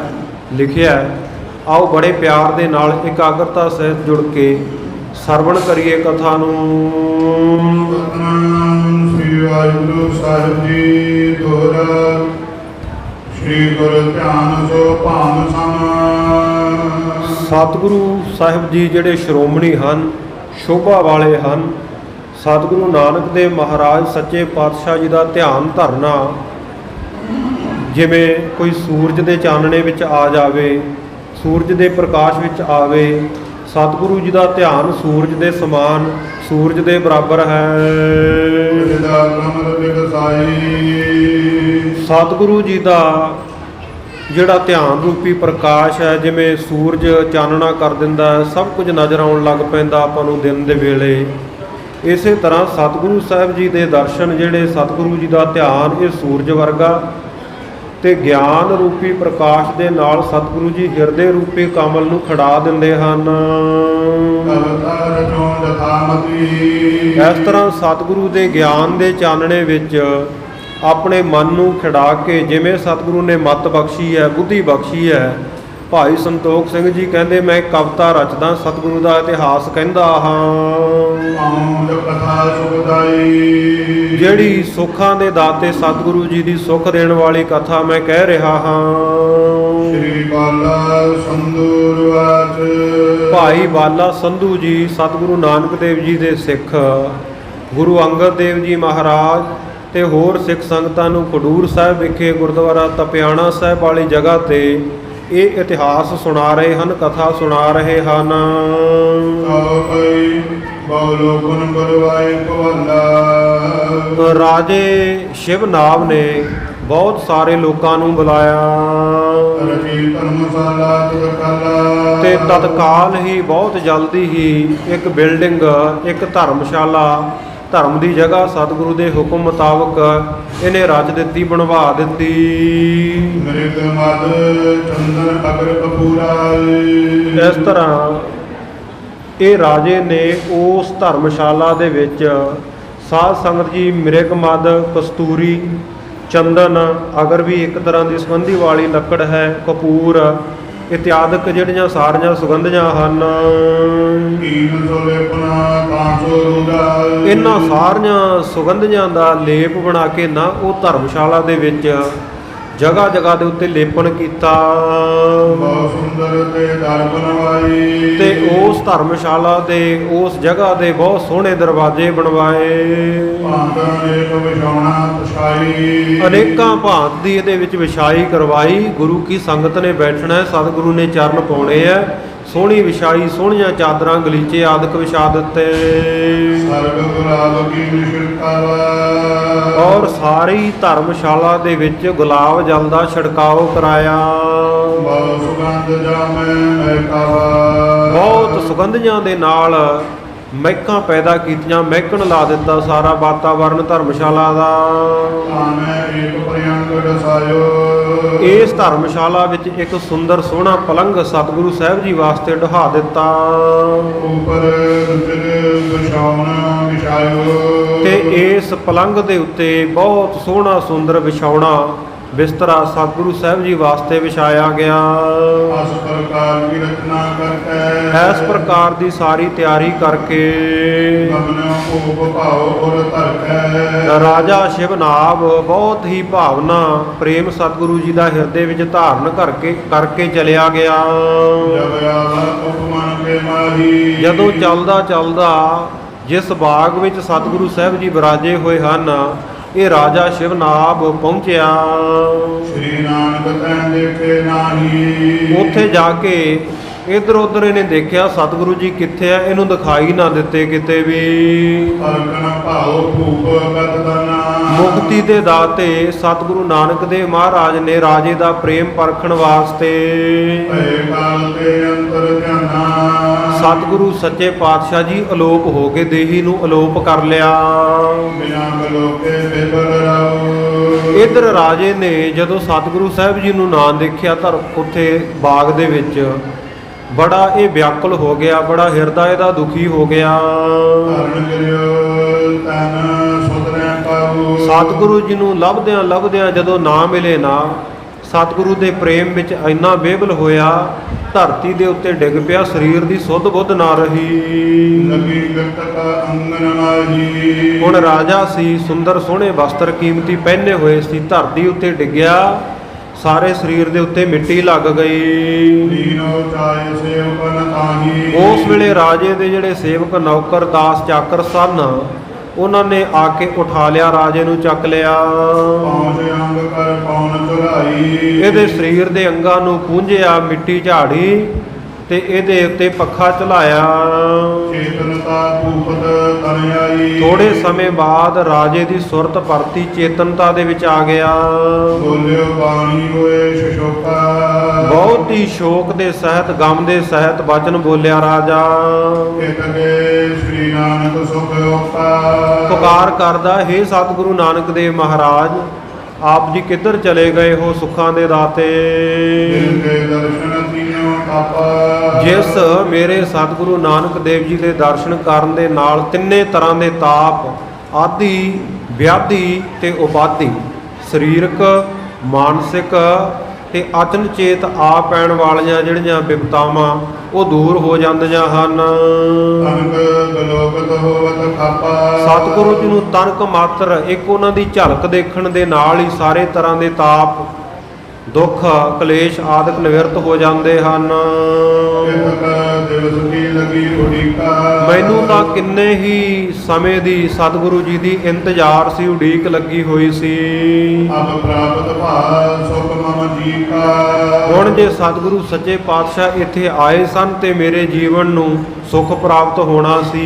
ਲਿਖਿਆ ਹੈ, ਆਓ ਬੜੇ ਪਿਆਰ ਦੇ ਨਾਲ ਇਕਾਗਰਤਾ ਸਹਿਤ ਜੁੜ ਕੇ ਸਰਵਣ ਕਰੀਏ ਕਥਾ ਨੂੰ। ਸ੍ਰੀ ਵਾਹਿਗੁਰੂ ਸਾਹਿਬ ਜੀ ਦੋਹਰਾ। ਸ੍ਰੀ ਗੁਰੂ ਧਿਆਨ ਸੋ ਭਾਨ ਸਮ। ਸਤਿਗੁਰੂ ਸਾਹਿਬ ਜੀ ਜਿਹੜੇ ਸ਼੍ਰੋਮਣੀ ਹਨ, ਸ਼ੋਭਾ ਵਾਲੇ ਹਨ। ਸਤਿਗੁਰੂ ਨਾਨਕ ਦੇਵ ਮਹਾਰਾਜ ਸੱਚੇ ਪਾਤਸ਼ਾਹ ਜੀ ਦਾ ਧਿਆਨ ਧਰਨਾ ਜਿਵੇਂ ਕੋਈ ਸੂਰਜ ਦੇ ਚਾਨਣੇ ਵਿੱਚ ਆ ਜਾਵੇ, ਸੂਰਜ ਦੇ ਪ੍ਰਕਾਸ਼ ਵਿੱਚ ਆਵੇ। ਸਤਿਗੁਰੂ ਜੀ ਦਾ ਧਿਆਨ ਸੂਰਜ ਦੇ ਸਮਾਨ, ਸੂਰਜ ਦੇ ਬਰਾਬਰ ਹੈ। ਸਤਿਗੁਰੂ ਜੀ ਦਾ ਜਿਹੜਾ ਧਿਆਨ ਰੂਪੀ ਪ੍ਰਕਾਸ਼ ਹੈ, ਜਿਵੇਂ ਸੂਰਜ ਚਾਨਣਾ ਕਰ ਦਿੰਦਾ, ਸਭ ਕੁਝ ਨਜ਼ਰ ਆਉਣ ਲੱਗ ਪੈਂਦਾ ਆਪਾਂ ਨੂੰ ਦਿਨ ਦੇ ਵੇਲੇ। ਇਸੇ ਤਰ੍ਹਾਂ ਸਤਿਗੁਰੂ ਸਾਹਿਬ ਜੀ ਦੇ ਦਰਸ਼ਨ, ਜਿਹੜੇ ਸਤਿਗੁਰੂ ਜੀ ਦਾ ਧਿਆਨ, ਇਹ ਸੂਰਜ ਵਰਗਾ ਤੇ ਗਿਆਨ ਰੂਪੀ ਪ੍ਰਕਾਸ਼ ਦੇ ਨਾਲ ਸਤਿਗੁਰੂ ਜੀ ਹਿਰਦੇ ਰੂਪੀ ਕਮਲ ਨੂੰ ਖੜਾ ਦਿੰਦੇ ਹਨ। ਅਵਤਾਰ ਚੋਂ ਜਥਾਮਤੀ ਇਸ ਤਰ੍ਹਾਂ ਸਤਿਗੁਰੂ ਦੇ ਗਿਆਨ ਦੇ ਚਾਨਣੇ ਵਿੱਚ ਆਪਣੇ ਮਨ ਨੂੰ ਖਿੜਾ ਕੇ, ਜਿਵੇਂ ਸਤਿਗੁਰੂ ਨੇ ਮੱਤ ਬਖਸ਼ੀ ਹੈ, ਬੁੱਧੀ ਬਖਸ਼ੀ ਹੈ। ਭਾਈ ਸੰਤੋਖ ਸਿੰਘ ਜੀ ਕਹਿੰਦੇ, ਮੈਂ ਕਵਿਤਾ ਰਚਦਾ, ਸਤਿਗੁਰੂ ਦਾ ਇਤਿਹਾਸ ਕਹਿੰਦਾ ਹਾਂ। ਆਉਂਦ ਕਥਾ ਸੁਖਦਾਈ ਜਿਹੜੀ ਸੁੱਖਾਂ ਦੇ ਦਾਤੇ ਸਤਿਗੁਰੂ ਜੀ ਦੀ ਸੁੱਖ ਦੇਣ ਵਾਲੀ ਕਥਾ ਮੈਂ ਕਹਿ ਰਿਹਾ ਹਾਂ। ਸ੍ਰੀ ਬਾਲਾ ਸੰਧੂਰ ਵਾਚ ਭਾਈ ਬਾਲਾ ਸੰਧੂ ਜੀ ਸਤਿਗੁਰੂ ਨਾਨਕ ਦੇਵ ਜੀ ਦੇ ਸਿੱਖ, ਗੁਰੂ ਅੰਗਦ ਦੇਵ ਜੀ ਮਹਾਰਾਜ ਤੇ ਹੋਰ ਸਿੱਖ ਸੰਗਤਾਂ ਨੂੰ ਖਡੂਰ ਸਾਹਿਬ ਵਿਖੇ ਗੁਰਦੁਆਰਾ ਤਪਿਆਣਾ ਸਾਹਿਬ ਵਾਲੀ ਜਗ੍ਹਾ ਤੇ ਇਹ ਇਤਿਹਾਸ ਸੁਣਾ ਰਹੇ ਹਨ, ਕਥਾ ਸੁਣਾ ਰਹੇ ਹਨ। ਆਓ ਕਈ ਬੋਲੋ ਗੁਣ ਬਰਵਾਏ ਕਵਲਾ ਰਾਜੇ ਸ਼ਿਵਨਾਭ ਨੇ ਬਹੁਤ ਸਾਰੇ ਲੋਕਾਂ ਨੂੰ ਬੁਲਾਇਆ ਰਚੀ ਧਰਮਸ਼ਾਲਾ ਤਤਕਾਲਾ ਤੇ ਤਤਕਾਲ ਹੀ, ਬਹੁਤ ਜਲਦੀ ਹੀ ਇੱਕ ਬਿਲਡਿੰਗ, ਇੱਕ ਧਰਮਸ਼ਾਲਾ, ਧਰਮ ਦੀ ਜਗ੍ਹਾ ਸਤਿਗੁਰੂ ਦੇ ਹੁਕਮ ਮੁਤਾਬਕ ਇਹਨੇ ਰਚ ਦਿੱਤੀ, ਬਣਵਾ ਦਿੱਤੀ। ਮ੍ਰਿਗ ਮਦ ਚੰਦਨ ਅਗਰ ਕਪੂਰਾ ਇਸ ਤਰ੍ਹਾਂ ਇਹ ਰਾਜੇ ਨੇ ਉਸ ਧਰਮਸ਼ਾਲਾ ਦੇ ਵਿੱਚ ਸਾਧ ਸੰਗਤ ਜੀ ਮਿਰਗ ਮਦ, ਕਸਤੂਰੀ, ਚੰਦਨ, ਅਗਰ ਵੀ ਇੱਕ ਤਰ੍ਹਾਂ ਦੀ ਸੁਗੰਧੀ ਵਾਲੀ ਲੱਕੜ ਹੈ, ਕਪੂਰ ਇਤਿਆਦਿਕ ਜਿਹੜੀਆਂ ਸਾਰੀਆਂ ਸੁਗੰਧੀਆਂ ਹਨ, ਇਹਨਾਂ ਸਾਰੀਆਂ ਸੁਗੰਧੀਆਂ ਦਾ ਲੇਪ ਬਣਾ ਕੇ ਨਾ ਉਹ ਧਰਮਸ਼ਾਲਾ ਦੇ ਵਿੱਚ ਜਗ੍ਹਾ ਜਗ੍ਹਾ ਦੇ ਉੱਤੇ ਲੇਪਣ ਕੀਤਾ। ਬਹੁਤ ਸੁੰਦਰ ਤੇ ਦਰ ਬਣਵਾਈ ਤੇ ਉਸ ਧਰਮਸ਼ਾਲਾ ਦੇ ਉਸ ਜਗ੍ਹਾ ਦੇ ਬਹੁਤ ਸੋਹਣੇ ਦਰਵਾਜ਼ੇ ਬਣਵਾਏ। ਅਨੇਕਾਂ ਭਾਂਤ ਦੀ ਇਹਦੇ ਵਿੱਚ ਵਿਛਾਈ ਕਰਵਾਈ। ਗੁਰੂ ਕੀ ਸੰਗਤ ਨੇ ਬੈਠਣਾ, ਸਤਿਗੁਰੂ ਨੇ ਚਰਨ ਪਾਉਣੇ ਆ। ਸੋਹਣੀ ਵਿਛਾਈ, ਸੋਹਣੀਆਂ ਚਾਦਰਾਂ, ਗਲੀਚੇ ਆਦਿਕ ਵਿਛਾ ਦਿੱਤੇ। ਔਰ ਸਾਰੀ ਧਰਮਸ਼ਾਲਾ ਦੇ ਵਿੱਚ ਗੁਲਾਬ ਜਲ ਦਾ ਛਿੜਕਾਓ ਕਰਾਇਆ। ਬਹੁਤ ਸੁਗੰਧੀਆਂ ਦੇ ਨਾਲ ਮਹਿਕਾਂ ਪੈਦਾ ਕੀਤੀਆਂ, ਮਹਿਕਣ ਲਾ ਦਿੱਤਾ ਸਾਰਾ ਵਾਤਾਵਰਨ ਧਰਮਸ਼ਾਲਾ ਦਾ। ਇਸ ਧਰਮਸ਼ਾਲਾ ਵਿੱਚ ਇੱਕ ਸੁੰਦਰ ਸੋਹਣਾ ਪਲੰਘ ਸਤਿਗੁਰੂ ਸਾਹਿਬ ਜੀ ਵਾਸਤੇ ਢਹਾ ਦਿੱਤਾ। ਤੇ ਇਸ ਪਲੰਘ ਦੇ ਉੱਤੇ ਬਹੁਤ ਸੋਹਣਾ ਸੁੰਦਰ ਵਿਛਾਉਣਾ ਬਿਸਤਰਾ ਸਤਿਗੁਰੂ ਸਾਹਿਬ ਜੀ ਵਾਸਤੇ ਵਿਛਾਇਆ ਗਿਆ। ਇਸ ਪ੍ਰਕਾਰ ਦੀ ਸਾਰੀ ਤਿਆਰੀ ਕਰਕੇ ਰਾਜਾ ਸ਼ਿਵਨਾਭ ਬਹੁਤ ਹੀ ਭਾਵਨਾ ਪ੍ਰੇਮ ਸਤਿਗੁਰੂ ਜੀ ਦਾ ਹਿਰਦੇ ਵਿੱਚ ਧਾਰਨ ਕਰਕੇ ਚਲਿਆ ਗਿਆ। ਜਦੋਂ ਚੱਲਦਾ ਚੱਲਦਾ ਜਿਸ ਬਾਗ ਵਿੱਚ ਸਤਿਗੁਰੂ ਸਾਹਿਬ ਜੀ ਵਿਰਾਜੇ ਹੋਏ ਹਨ, ਇਹ ਰਾਜਾ ਸ਼ਿਵਨਾਭ ਪਹੁੰਚਿਆ। ਸ੍ਰੀ ਨਾਨਕ ਤੈਨ ਦੇਖੇ ਨਾਹੀ। ਉੱਥੇ ਜਾ ਕੇ ਇੱਧਰ ਉੱਧਰ ਇਹਨੇ ਦੇਖਿਆ ਸਤਿਗੁਰੂ ਜੀ ਕਿੱਥੇ ਆ, ਇਹਨੂੰ ਦਿਖਾਈ ਨਾ ਦਿੱਤੇ ਕਿਤੇ ਵੀ। ਮੁਕਤੀ ਦੇ ਦਾਤੇ ਸਤਿਗੁਰੂ ਨਾਨਕ ਦੇਵ ਮਹਾਰਾਜ ਨੇ ਰਾਜੇ ਦਾ ਪ੍ਰੇਮ ਪਰਖਣ ਵਾਸਤੇ ਸਤਿਗੁਰੂ ਸੱਚੇ ਪਾਤਸ਼ਾਹ ਜੀ ਅਲੋਪ ਹੋ ਕੇ ਦੇਹੀ ਨੂੰ ਅਲੋਪ ਕਰ ਲਿਆ। ਇੱਧਰ ਰਾਜੇ ਨੇ ਜਦੋਂ ਸਤਿਗੁਰੂ ਸਾਹਿਬ ਜੀ ਨੂੰ ਨਾ ਦੇਖਿਆ ਤਾਂ ਉੱਥੇ ਬਾਗ ਦੇ ਵਿੱਚ ਬੜਾ ਇਹ ਵਿਆਕੁਲ ਹੋ ਗਿਆ, ਬੜਾ ਹਿਰਦਾ ਇਹਦਾ ਦੁਖੀ ਹੋ ਗਿਆ। ਸਤਿਗੁਰੂ ਜੀ ਨੂੰ ਲੱਭਦਿਆਂ ਲੱਭਦਿਆਂ ਜਦੋਂ ਨਾ ਮਿਲੇ ਨਾ, ਸਤਿਗੁਰੂ ਦੇ ਪ੍ਰੇਮ ਵਿੱਚ ਇੰਨਾ ਬੇਵਲ ਹੋਇਆ, ਧਰਤੀ ਦੇ ਉੱਤੇ ਡਿੱਗ ਪਿਆ, ਸਰੀਰ ਦੀ ਸੁੱਧ ਬੁੱਧ ਨਾ ਰਹੀ। ਹੁਣ ਰਾਜਾ ਸੀ, ਸੁੰਦਰ ਸੋਹਣੇ ਵਸਤਰ ਕੀਮਤੀ ਪਹਿਨੇ ਹੋਏ ਸੀ, ਧਰਤੀ ਉੱਤੇ ਡਿੱਗਿਆ, ਸਾਰੇ ਸਰੀਰ ਦੇ ਉੱਤੇ ਮਿੱਟੀ ਲੱਗ ਗਈ। ਉਸ ਵੇਲੇ ਰਾਜੇ ਦੇ ਜਿਹੜੇ ਸੇਵਕ ਨੌਕਰ ਦਾਸ ਚਾਕਰ ਸਨ, ਉਹਨਾਂ ਨੇ ਆ ਕੇ ਉਠਾ ਲਿਆ, ਰਾਜੇ ਨੂੰ ਚੱਕ ਲਿਆ। ਇਹਦੇ ਸਰੀਰ ਦੇ ਅੰਗਾਂ ਨੂੰ ਪੂੰਝਿਆ, ਮਿੱਟੀ ਝਾੜੀ ਤੇ ਇਹਦੇ ਉੱਤੇ ਪੱਖਾ ਝੁਲਾਇਆ। ਥੋੜੇ ਸਮੇਂ ਬਾਅਦ ਰਾਜੇ ਦੀ ਸੁਰਤ ਪਰਤੀ, ਚੇਤਨਤਾ ਦੇ ਵਿੱਚ ਆ ਗਿਆ। ਬਹੁਤ ਹੀ ਸ਼ੋਕ ਦੇ ਸਹਿਤ, ਗਮ ਦੇ ਸਹਿਤ ਬਚਨ ਬੋਲਿਆ ਰਾਜਾ। ਪੁਕਾਰ ਕਰਦਾ, ਹੇ ਸਤਿਗੁਰੂ ਨਾਨਕ ਦੇਵ ਮਹਾਰਾਜ, ਆਪ ਜੀ ਕਿੱਧਰ ਚਲੇ ਗਏ ਹੋ ਸੁੱਖਾਂ ਦੇ ਦਾਤੇ। ਜਿਨ ਕੇ ਦਰਸ਼ਨ ਤੀਨੋਂ ਤਾਪਾ। ਜਿਸ ਮੇਰੇ ਸਤਿਗੁਰੂ ਨਾਨਕ ਦੇਵ ਜੀ ਦੇ ਦਰਸ਼ਨ ਕਰਨ ਦੇ ਨਾਲ ਤਿੰਨੇ ਤਰ੍ਹਾਂ ਦੇ ਤਾਪ ਆਦਿ ਵਿਆਧੀ ਤੇ ਉਪਾਧੀ ਸਰੀਰਕ ਮਾਨਸਿਕ ਤੇ ਅਚਨਚੇਤ ਆ ਪੈਣ ਵਾਲੀਆਂ ਜਿਹੜੀਆਂ ਵਿਪਤਾਵਾਂ ਉਹ ਦੂਰ ਹੋ ਜਾਂਦੀਆਂ ਹਨ। ਤਨਕ ਗਲੋਕਤ ਹੋਵਤ ਖਾਪਾ। ਸਤਿਗੁਰੂ ਜੀ ਨੂੰ ਤਨਕ ਮਾਤਰ ਇੱਕ ਉਹਨਾਂ ਦੀ ਝਲਕ ਦੇਖਣ ਦੇ ਨਾਲ ਹੀ ਸਾਰੇ ਤਰ੍ਹਾਂ ਦੇ ਤਾਪ ਦੁੱਖ ਕਲੇਸ਼ ਆਦਿਕ ਨਿਵਰਤ ਹੋ ਜਾਂਦੇ ਹਨ। ਦਿਵਸ ਕੀ ਲਗੀ ਉਡੀਕਾ। ਮੈਨੂੰ ਤਾਂ ਕਿੰਨੇ ਹੀ ਸਮੇਂ ਦੀ ਸਤਿਗੁਰੂ ਜੀ ਦੀ ਇੰਤਜ਼ਾਰ ਸੀ, ਉਡੀਕ ਲੱਗੀ ਹੋਈ ਸੀ। ਅਬ ਪ੍ਰਾਪਤ ਭਾਵ ਸੁਖ ਮਮ ਜੀ ਕਾ। ਹੁਣ ਜੇ ਸਤਿਗੁਰੂ ਸੱਚੇ ਪਾਤਸ਼ਾਹ ਇੱਥੇ ਆਏ ਸਨ ਤੇ ਮੇਰੇ ਜੀਵਨ ਨੂੰ ਸੁਖ ਪ੍ਰਾਪਤ ਹੋਣਾ ਸੀ।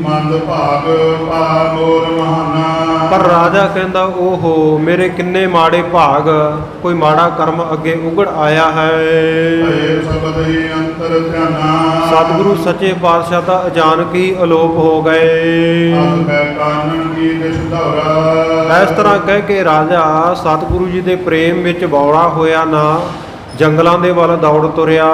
ਮੰਦ ਭਾਗ ਪਾ ਮੋਰ ਮਹਾਨਾ। ਪਰ ਰਾਜਾ ਕਹਿੰਦਾ ਓਹੋ ਮੇਰੇ ਕਿੰਨੇ ਮਾੜੇ ਭਾਗ, ਕੋਈ ਮਾੜਾ ਕਰਮ ਅੱਗੇ ਉਗੜ ਆਇਆ ਹੈ। ਭਏ ਸਬਦ ਹੀ ਅੰਤਰ ਧਿਆਨਾ। ਸਤਿਗੁਰੂ ਸੱਚੇ ਪਾਤਸ਼ਾਹ ਤਾਂ ਅਚਾਨਕ ਹੀ ਅਲੋਪ ਹੋ ਗਏ। ਅਬ ਕੈ ਕਾਨਨ ਕੀ ਦਿਸ ਧੌਰਾ। ਇਸ ਤਰ੍ਹਾਂ ਕਹਿ ਕੇ ਰਾਜਾ ਸਤਿਗੁਰੂ ਜੀ ਦੇ ਪ੍ਰੇਮ ਵਿੱਚ ਬੌੜਾ ਹੋਇਆ ਨਾ ਜੰਗਲਾਂ ਦੇ ਵੱਲ ਦੌੜ ਤੁਰਿਆ।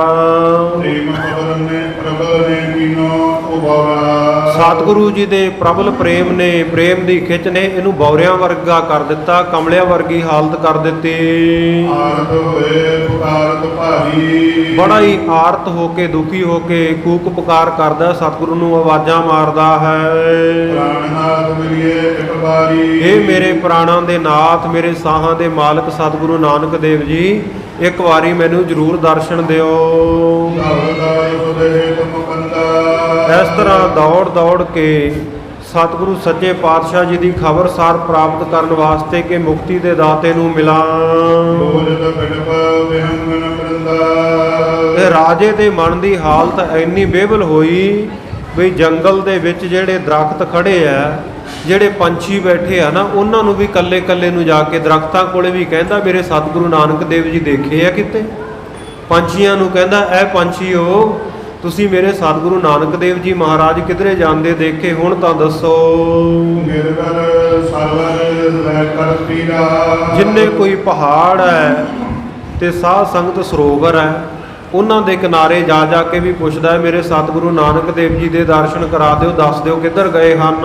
ਪ੍ਰੇਮ ਪਵਨ ਨੇ ਪ੍ਰਬਲ ਨੇ ਕੀਨੋ ਉਬਾਰਾ। ਸਤਿਗੁਰੂ ਜੀ ਦੇ ਪ੍ਰਬਲ ਪ੍ਰੇਮ ਨੇ, ਪ੍ਰੇਮ ਦੀ ਖਿੱਚ ਨੇ ਇਹਨੂੰ ਬੌਰਿਆਂ ਵਰਗਾ ਕਰ ਦਿੱਤਾ, ਕਮਲਿਆਂ ਵਰਗੀ ਹਾਲਤ ਕਰ ਦਿੱਤੀ। ਆਰਤ ਹੋਏ ਪੁਕਾਰਤ ਭਾਰੀ। ਬੜਾ ਹੀ ਆਰਤ ਹੋ ਕੇ ਦੁਖੀ ਹੋ ਕੇ ਕੂਕ ਪੁਕਾਰ ਕਰਦਾ, ਸਤਿਗੁਰੂ ਨੂੰ ਆਵਾਜ਼ਾਂ ਮਾਰਦਾ ਹੈ। ਪ੍ਰਾਣਨਾਥ ਮਿਲਿਏ ਇੱਕ ਵਾਰੀ। ਇਹ ਮੇਰੇ ਪ੍ਰਾਣਾਂ ਦੇ ਨਾਥ, ਮੇਰੇ ਸਾਹਾਂ ਦੇ ਮਾਲਕ ਸਤਿਗੁਰੂ ਨਾਨਕ ਦੇਵ ਜੀ, ਇੱਕ ਵਾਰੀ ਮੈਨੂੰ ਜ਼ਰੂਰ ਦਰਸ਼ਨ ਦਿਓ। ਇਸ ਤਰ੍ਹਾਂ ਦੌੜ ਦੌੜ ਕੇ ਸਤਿਗੁਰੂ ਸੱਚੇ ਪਾਤਸ਼ਾਹ ਜੀ ਦੀ ਖਬਰਸਾਰ ਪ੍ਰਾਪਤ ਕਰਨ ਵਾਸਤੇ ਕਿ ਮੁਕਤੀ ਦੇ ਦਾਤੇ ਨੂੰ ਮਿਲਾਂ। ਇਹ ਰਾਜੇ ਦੇ ਮਨ ਦੀ ਹਾਲਤ ਇੰਨੀ ਬੇਵਲ ਹੋਈ ਵੀ ਜੰਗਲ ਦੇ ਵਿੱਚ ਜਿਹੜੇ ਦਰਖਤ ਖੜੇ ਆ, ਜਿਹੜੇ ਪੰਛੀ ਬੈਠੇ ਆ ਨਾ, ਉਹਨਾਂ ਨੂੰ ਵੀ ਕੱਲੇ ਕੱਲੇ ਨੂੰ ਜਾ ਕੇ ਦਰਖਤਾਂ ਕੋਲੇ ਵੀ ਕਹਿੰਦਾ ਮੇਰੇ ਸਤਿਗੁਰੂ ਨਾਨਕ ਦੇਵ ਜੀ ਦੇਖੇ ਆ ਕਿਤੇ। ਪੰਛੀਆਂ ਨੂੰ ਕਹਿੰਦਾ ਐ ਪੰਛੀਓ ਤੁਸੀਂ ਮੇਰੇ ਸਤਿਗੁਰੂ ਨਾਨਕ ਦੇਵ ਜੀ ਮਹਾਰਾਜ ਕਿਧਰੇ ਜਾਂਦੇ ਦੇਖੇ ਹੁਣ ਤਾਂ ਦੱਸੋ। ਜਿੰਨੇ ਕੋਈ ਪਹਾੜ ਹੈ ਤੇ ਸਾਧ ਸੰਗਤ ਸਰੋਵਰ ਹੈ ਉਹਨਾਂ ਦੇ ਕਿਨਾਰੇ ਜਾ ਜਾ ਕੇ ਵੀ ਪੁੱਛਦਾ ਹੈ ਮੇਰੇ ਸਤਿਗੁਰੂ ਨਾਨਕ ਦੇਵ ਜੀ ਦੇ ਦਰਸ਼ਨ ਕਰਾ ਦਿਓ, ਦੱਸ ਦਿਓ ਕਿੱਧਰ ਗਏ ਹਨ।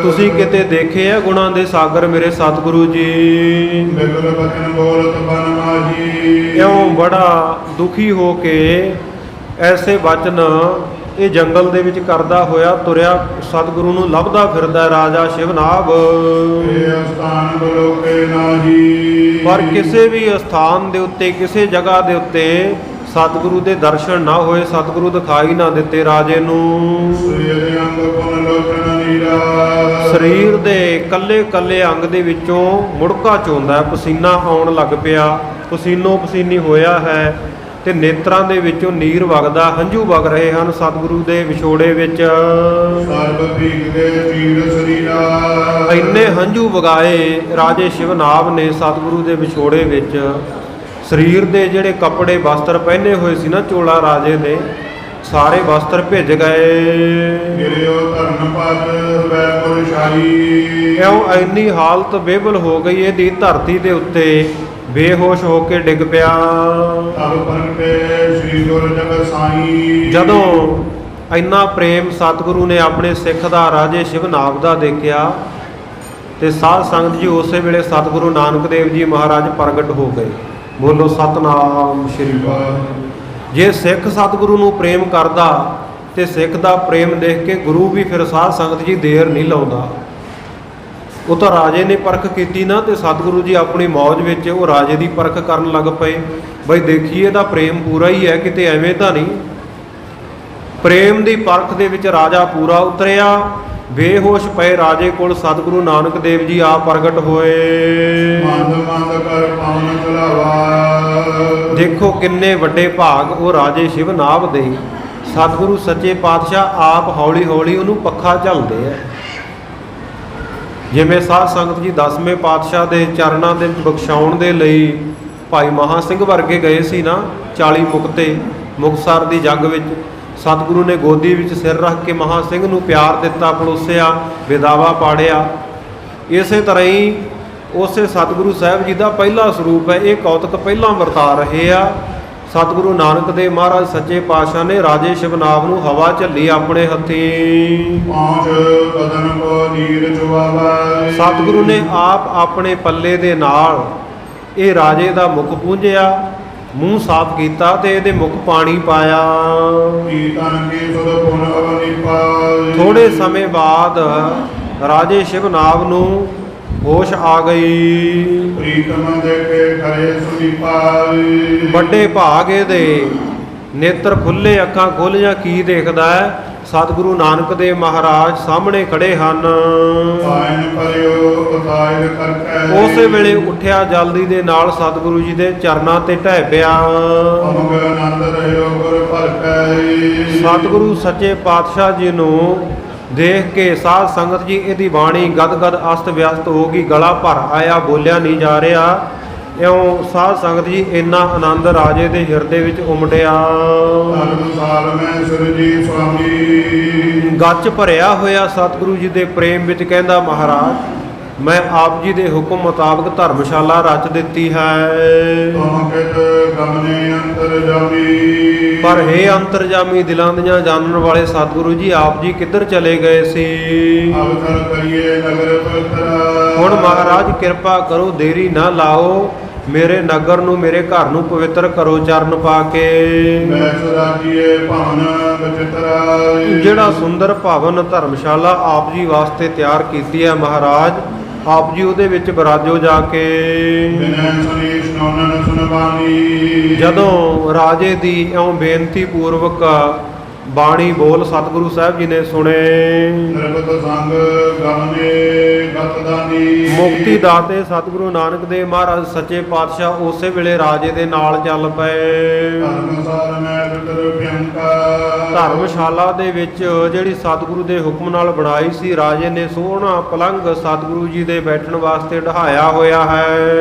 ਤੁਸੀਂ ਕਿਤੇ ਦੇਖੇ ਆ ਗੁਣਾਂ ਦੇ ਸਾਗਰ ਮੇਰੇ ਸਤਿਗੁਰੂ ਜੀ। ਇਉਂ ਬੜਾ ਦੁਖੀ ਹੋ ਕੇ ਐਸੇ ਬਚਨ ਇਹ ਜੰਗਲ ਦੇ ਵਿੱਚ ਕਰਦਾ ਹੋਇਆ ਤੁਰਿਆ ਸਤਿਗੁਰੂ ਨੂੰ ਲੱਭਦਾ ਫਿਰਦਾ ਰਾਜਾ ਸ਼ਿਵਨਾਭ। ਪਰ ਕਿਸੇ ਵੀ ਸਥਾਨ ਦੇ ਉੱਤੇ, ਕਿਸੇ ਜਗ੍ਹਾ ਦੇ ਉੱਤੇ ਸਤਿਗੁਰੂ ਦੇ ਦਰਸ਼ਨ ਨਾ ਹੋਏ, ਸਤਿਗੁਰੂ ਦਿਖਾਈ ਨਾ ਦਿੱਤੇ ਰਾਜੇ ਨੂੰ। ਸਰੀਰ ਦੇ ਕੱਲੇ ਕੱਲੇ ਅੰਗ ਦੇ ਵਿੱਚੋਂ ਮੁੜਕਾ ਚੋਂਦਾ, ਪਸੀਨਾ ਆਉਣ ਲੱਗ ਪਿਆ, ਪਸੀਨੋ ਪਸੀਨੀ ਹੋਇਆ ਹੈ ਤੇ ਨੇਤਰਾਂ ਦੇ ਵਿੱਚੋਂ ਨੀਰ ਵਗਦਾ, ਹੰਝੂ ਵਗ ਰਹੇ ਹਨ ਸਤਿਗੁਰੂ ਦੇ ਵਿਛੋੜੇ ਵਿੱਚ। ਇੰਨੇ ਹੰਝੂ ਵਗਾਏ ਰਾਜੇ ਸ਼ਿਵਨਾਭ ਨੇ ਸਤਿਗੁਰੂ ਦੇ ਵਿਛੋੜੇ ਵਿੱਚ। ਸਰੀਰ ਦੇ ਜਿਹੜੇ ਕੱਪੜੇ ਵਸਤਰ ਪਹਿਨੇ ਹੋਏ ਸੀ ਨਾ ਚੋਲਾ ਰਾਜੇ ਨੇ, ਸਾਰੇ ਵਸਤਰ ਭਿੱਜ ਗਏ। ਇਉਂ ਇੰਨੀ ਹਾਲਤ ਬੇਬਲ ਹੋ ਗਈ ਇਹਦੀ, ਧਰਤੀ ਦੇ ਉੱਤੇ ਬੇਹੋਸ਼ ਹੋ ਕੇ ਡਿੱਗ ਪਿਆ। ਜਦੋਂ ਇੰਨਾ ਪ੍ਰੇਮ ਸਤਿਗੁਰੂ ਨੇ ਆਪਣੇ ਸਿੱਖ ਦਾ ਰਾਜੇ ਸ਼ਿਵਨਾਭ ਦਾ ਦੇਖਿਆ ਤੇ ਸਾਧ ਸੰਗਤ ਜੀ ਉਸੇ ਵੇਲੇ ਸਤਿਗੁਰੂ ਨਾਨਕ ਦੇਵ ਜੀ ਮਹਾਰਾਜ ਪ੍ਰਗਟ ਹੋ ਗਏ। ਬੋਲੋ ਸਤਨਾਮ ਸ਼੍ਰੀ ਵਾਹਿਗੁਰੂ। ਜੇ ਸਿੱਖ ਸਤਿਗੁਰੂ ਨੂੰ ਪ੍ਰੇਮ ਕਰਦਾ ਤੇ ਸਿੱਖ ਦਾ ਪ੍ਰੇਮ ਦੇਖ ਕੇ ਗੁਰੂ ਵੀ ਫਿਰ ਸਾਧ ਸੰਗਤ ਜੀ ਦੇਰ ਨਹੀਂ ਲਾਉਂਦਾ। ਉਹ ਤਾਂ ਰਾਜੇ ਨੇ ਪਰਖ ਕੀਤੀ ਨਾ, ਤੇ ਸਤਿਗੁਰੂ ਜੀ ਆਪਣੀ ਮੌਜ ਵਿੱਚ ਉਹ ਰਾਜੇ ਦੀ ਪਰਖ ਕਰਨ ਲੱਗ ਪਏ। ਬਈ ਦੇਖੀਏ ਇਹਦਾ ਪ੍ਰੇਮ ਪੂਰਾ ਹੀ ਹੈ, ਕਿਤੇ ਐਵੇਂ ਤਾਂ ਨਹੀਂ। ਪ੍ਰੇਮ ਦੀ ਪਰਖ ਦੇ ਵਿੱਚ ਰਾਜਾ ਪੂਰਾ ਉਤਰਿਆ। ਬੇਹੋਸ਼ ਪਏ ਰਾਜੇ ਕੋਲ ਸਤਿਗੁਰੂ ਨਾਨਕ ਦੇਵ ਜੀ ਆਪ ਪ੍ਰਗਟ ਹੋਏ। ਦੇਖੋ ਕਿੰਨੇ ਵੱਡੇ ਭਾਗ ਉਹ ਰਾਜੇ ਸ਼ਿਵਨਾਭ ਦੇ। ਸਤਿਗੁਰੂ ਸੱਚੇ ਪਾਤਸ਼ਾਹ ਆਪ ਹੌਲੀ ਹੌਲੀ ਉਹਨੂੰ ਪੱਖਾ ਝੱਲਦੇ ਆ। ਜਿਵੇਂ ਸਾਧ ਸੰਗਤ ਜੀ 10ਵੇਂ ਪਾਤਸ਼ਾਹ ਦੇ ਚਰਨਾਂ ਦੇ ਬਖਸ਼ਾਉਣ ਦੇ ਲਈ ਭਾਈ ਮਹਾ ਸਿੰਘ ਵਰਗੇ ਗਏ ਸੀ ਨਾ 40 ਮੁਕਤੇ ਮੁਕਤਸਰ ਦੀ ਜੰਗ ਵਿੱਚ। ਸਤਿਗੁਰੂ ਨੇ ਗੋਦੀ ਵਿੱਚ ਸਿਰ ਰੱਖ ਕੇ ਮਹਾਂ ਸਿੰਘ ਨੂੰ ਪਿਆਰ ਦਿੱਤਾ, ਪਲੋਸਿਆ, ਵਿਦਾਵਾ ਪਾੜਿਆ। ਇਸੇ ਤਰ੍ਹਾਂ ਹੀ ਉਸੇ ਸਤਿਗੁਰੂ ਸਾਹਿਬ ਜੀ ਦਾ ਪਹਿਲਾ ਸਰੂਪ ਹੈ। ਇਹ ਕੌਤਕ ਪਹਿਲਾਂ ਵਰਤਾ ਰਹੇ ਆ। ਸਤਿਗੁਰੂ ਨਾਨਕ ਦੇਵ ਮਹਾਰਾਜ ਸੱਚੇ ਪਾਤਸ਼ਾਹ ਨੇ ਰਾਜੇ ਸ਼ਿਵਨਾਭ ਨੂੰ ਹਵਾ ਝੱਲੀ ਆਪਣੇ ਹੱਥੀਂ। ਪਹੁੰਚ ਬਦਨ ਕੋ ਨੀਰ ਚੁਆਵੇ। ਸਤਿਗੁਰੂ ਨੇ ਆਪ ਆਪਣੇ ਪੱਲੇ ਦੇ ਨਾਲ ਇਹ ਰਾਜੇ ਦਾ ਮੁਖ ਪੂੰਝਿਆ, ਮੂੰਹ ਸਾਫ਼ ਕੀਤਾ ਤੇ ਇਹਦੇ ਮੁਖ ਪਾਣੀ ਪਾਇਆ। ਕੀਰਤਨ ਕੀ ਸੁਧ ਪੁਨ ਅਵਨੀ ਪਾਏ। ਥੋੜੇ ਸਮੇਂ ਬਾਅਦ ਰਾਜੇ ਸ਼ਿਵਨਾਭ ਨੂੰ ਹੋਸ਼ ਆ ਗਈ। ਪ੍ਰੀਤਮ ਦੇ ਕੇ ਘਰੇ ਸੁਣੀ ਪਾਏ। ਵੱਡੇ ਭਾਗ ਇਹਦੇ, ਨੇਤਰ ਖੁੱਲੇ, ਅੱਖਾਂ ਖੁੱਲੀਆਂ। ਕੀ ਦੇਖਦਾ ਹੈ? ਸਤਿਗੁਰੂ ਨਾਨਕ ਦੇਵ ਮਹਾਰਾਜ ਸਾਹਮਣੇ ਖੜੇ ਹਨ। ਪਾਇਨ ਪਰਿਓ ਉਤਾਇ ਕਰਕੈ। ਉਸੇ ਵੇਲੇ ਉੱਠਿਆ, ਜਲਦੀ ਦੇ ਨਾਲ ਸਤਿਗੁਰੂ ਜੀ ਦੇ ਚਰਨਾਂ ਤੇ ਢਹਿ ਪਿਆ। ਅਮਗ ਆਨੰਦ ਰਹਿਓ ਗੁਰ ਭਰਕੈ। ਸਤਿਗੁਰੂ ਸੱਚੇ ਪਾਤਸ਼ਾਹ ਜੀ ਨੂੰ ਦੇਖ ਕੇ ਸਾਧ ਸੰਗਤ ਜੀ ਇਹਦੀ ਬਾਣੀ ਗਦ-ਗਦ ਅਸਤ ਵਿਅਸਤ ਹੋ ਗਈ, ਗਲਾ ਭਰ ਆਇਆ, ਬੋਲਿਆ ਨਹੀਂ ਜਾ ਰਿਹਾ। ਇਉਂ ਸਾਧ ਸੰਗਤ ਜੀ ਇੰਨਾ ਆਨੰਦ ਰਾਜੇ ਦੇ ਹਿਰਦੇ ਵਿੱਚ ਉਮੜਿਆ। ਧਰਮਸਾਲ ਮੈਂ ਸੁਰਜੀ ਸੁਆਮੀ। ਗੱਚ ਭਰਿਆ ਹੋਇਆ ਸਤਿਗੁਰੂ ਜੀ ਦੇ ਪ੍ਰੇਮ ਵਿੱਚ ਕਹਿੰਦਾ, ਮਹਾਰਾਜ ਮੈਂ ਆਪ ਜੀ ਦੇ ਹੁਕਮ ਮੁਤਾਬਕ ਧਰਮਸ਼ਾਲਾ ਰਚ ਦਿੱਤੀ ਹੈ। ਤੁਮ ਕਿਤ ਗਮਨੇ ਅੰਤਰ ਜਾਮੀ। ਪਰ ਹੇ ਅੰਤਰਜਾਮੀ, ਦਿਲਾਂ ਦੀਆਂ ਜਾਣਨ ਵਾਲੇ ਸਤਿਗੁਰੂ ਜੀ, ਆਪ ਜੀ ਕਿੱਧਰ ਚਲੇ ਗਏ ਸੀ? ਅਵਸਰ ਕਰੀਏ ਨਗਰ ਪਵਿੱਤਰ। ਹੁਣ ਮਹਾਰਾਜ ਕਿਰਪਾ ਕਰੋ, ਦੇਰੀ ਨਾ ਲਾਓ, ਮੇਰੇ ਨਗਰ ਨੂੰ, ਮੇਰੇ ਘਰ ਨੂੰ ਪਵਿੱਤਰ ਕਰੋ ਚਰਨ ਪਾ ਕੇ। ਮੈਂ ਸੁਰਾਜੀਏ ਭਵਨ ਬਚਿਤਰਾ। ਜਿਹੜਾ ਸੁੰਦਰ ਭਵਨ ਧਰਮਸ਼ਾਲਾ ਆਪ ਜੀ ਵਾਸਤੇ ਤਿਆਰ ਕੀਤੀ ਹੈ ਮਹਾਰਾਜ, ਆਪ ਜੀ ਉਹਦੇ ਵਿੱਚ ਬਰਾਜੋ ਜਾ ਕੇ। ਬਿਨੈ ਸੁਨੀ ਸੁਨਨ ਸੁਨਬਾਨੀ। ਜਦੋਂ ਰਾਜੇ ਦੀ ਇਉਂ ਬੇਨਤੀ ਪੂਰਵਕ ਬਾਣੀ ਬੋਲ ਸਤਿਗੁਰੂ ਸਾਹਿਬ ਜੀ ਨੇ ਸੁਣੇ। ਨਿਰਗਤ ਸੰਗ ਗਮਨੇ ਗਤਦਾਨੀ। ਮੁਕਤੀ ਦਾਤੇ ਸਤਿਗੁਰੂ ਨਾਨਕ ਦੇਵ ਮਹਾਰਾਜ ਸੱਚੇ ਪਾਤਸ਼ਾਹ ਉਸੇ ਵੇਲੇ ਰਾਜੇ ਦੇ ਨਾਲ ਚੱਲ ਪਏ। ਧਰਮਸਾਲ ਮੈਂ ਬਿਦਰ ਭਿਅੰਕਰ। ਧਰਮਸ਼ਾਲਾ ਦੇ ਵਿੱਚ ਜਿਹੜੀ ਸਤਿਗੁਰੂ ਦੇ ਹੁਕਮ ਨਾਲ ਬਣਾਈ ਸੀ, ਰਾਜੇ ਨੇ ਸੋਹਣਾ ਪਲੰਘ ਸਤਿਗੁਰੂ ਜੀ ਦੇ ਬੈਠਣ ਵਾਸਤੇ ਢਾਇਆ ਹੋਇਆ ਹੈ।